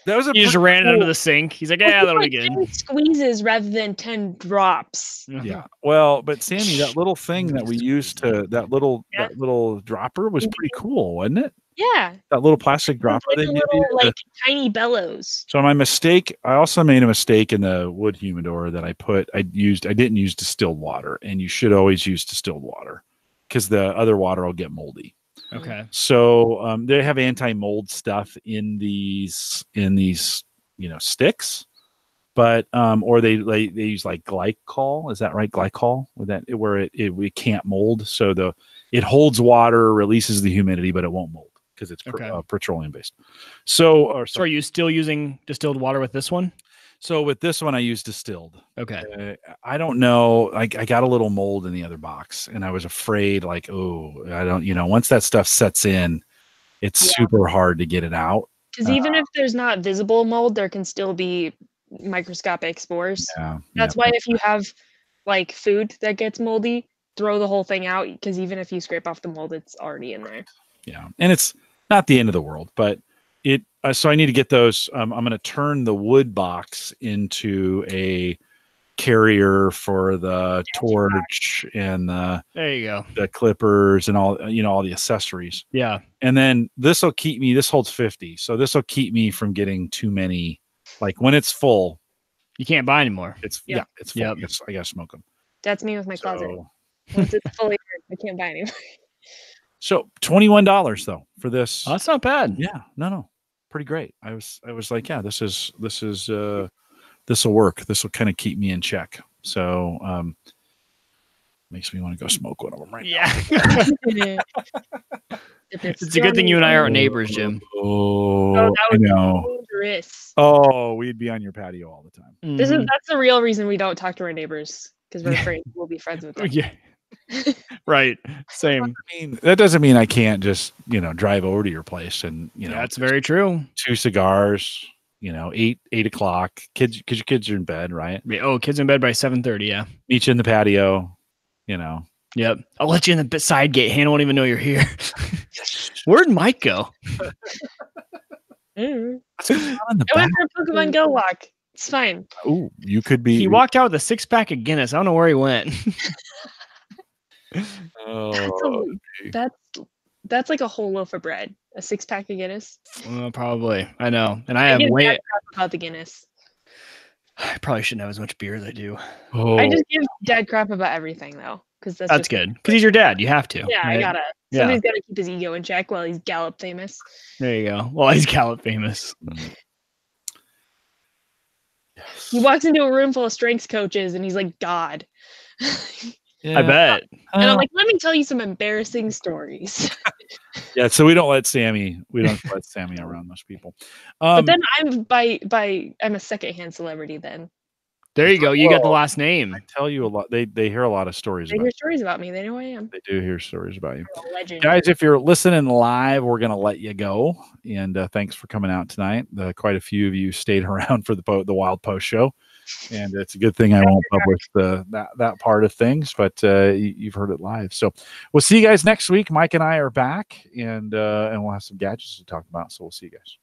He just ran it under the sink. He's like, yeah, that'll be good. 10 squeezes rather than 10 drops. Yeah. Well, but Sammy, that little thing that we used that little dropper was pretty cool, wasn't it? Yeah. That little plastic dropper. Like tiny bellows. So my mistake, I also made a mistake in the wood humidor that I didn't use distilled water, and you should always use distilled water because the other water will get moldy. Okay. So they have anti-mold stuff in these sticks, but or they use like glycol. Is that right? Glycol where it can't mold. So it holds water, releases the humidity, but it won't mold because it's petroleum based. So are you still using distilled water with this one? So with this one, I use distilled. Okay. I don't know. I got a little mold in the other box, and I was afraid, like, I don't. Once that stuff sets in, it's super hard to get it out. Because even if there's not visible mold, there can still be microscopic spores. Yeah. That's why if you have like food that gets moldy, throw the whole thing out, because even if you scrape off the mold, it's already in there. Yeah, and it's not the end of the world, but it. So I need to get those. I'm going to turn the wood box into a carrier for the torch and there you go, the clippers and all, all the accessories. Yeah. And then this will keep me, this holds 50. So this will keep me from getting too many. Like when it's full, you can't buy anymore. It's it's full. Yep. I gotta smoke them. That's me with my closet. Once it's fully, I can't buy anymore. So $21 though for this. Oh, that's not bad. Yeah, no, pretty great. I was like, yeah, this will work. This will kind of keep me in check. So makes me want to go smoke one of them right now. It's a good thing you and I aren't neighbors, Jim. Oh, that would be dangerous. Oh, we'd be on your patio all the time. Mm-hmm. That's the real reason we don't talk to our neighbors, because we're afraid we'll be friends with them. Yeah. Right. Same. I mean, that doesn't mean I can't just, drive over to your place and, that's very true. 2 cigars, 8 o'clock. Kids, because your kids are in bed, right? Oh, kids in bed by 7:30. Yeah. Meet you in the patio, Yep. I'll let you in the side gate. Hannah won't even know you're here. Where'd Mike go? I went for a Pokemon Go walk. It's fine. Oh, you could be. He walked out with a 6-pack of Guinness. I don't know where he went. That's like a whole loaf of bread. A 6-pack of Guinness. Probably. I know. And I have way crap about the Guinness. I probably shouldn't have as much beer as I do. Oh. I just give dad crap about everything though, because that's good. Because he's your dad. You have to. Yeah, right? Somebody's gotta keep his ego in check while he's Gallup famous. There you go. Well, he's Gallup famous. He walks into a room full of strength coaches and he's like God. I bet. And I'm like, let me tell you some embarrassing stories. Yeah, so we don't let Sammy around those people. But then I'm a secondhand celebrity then. There you go. You got the last name. I tell you a lot. They hear a lot of stories. They hear stories about me. They know who I am. They do hear stories about you. I'm a legend. Guys, if you're listening live, we're going to let you go. And thanks for coming out tonight. Quite a few of you stayed around for the Wild Post show. And it's a good thing I won't publish that part of things, but you've heard it live. So we'll see you guys next week. Mike and I are back, and we'll have some gadgets to talk about. So we'll see you guys.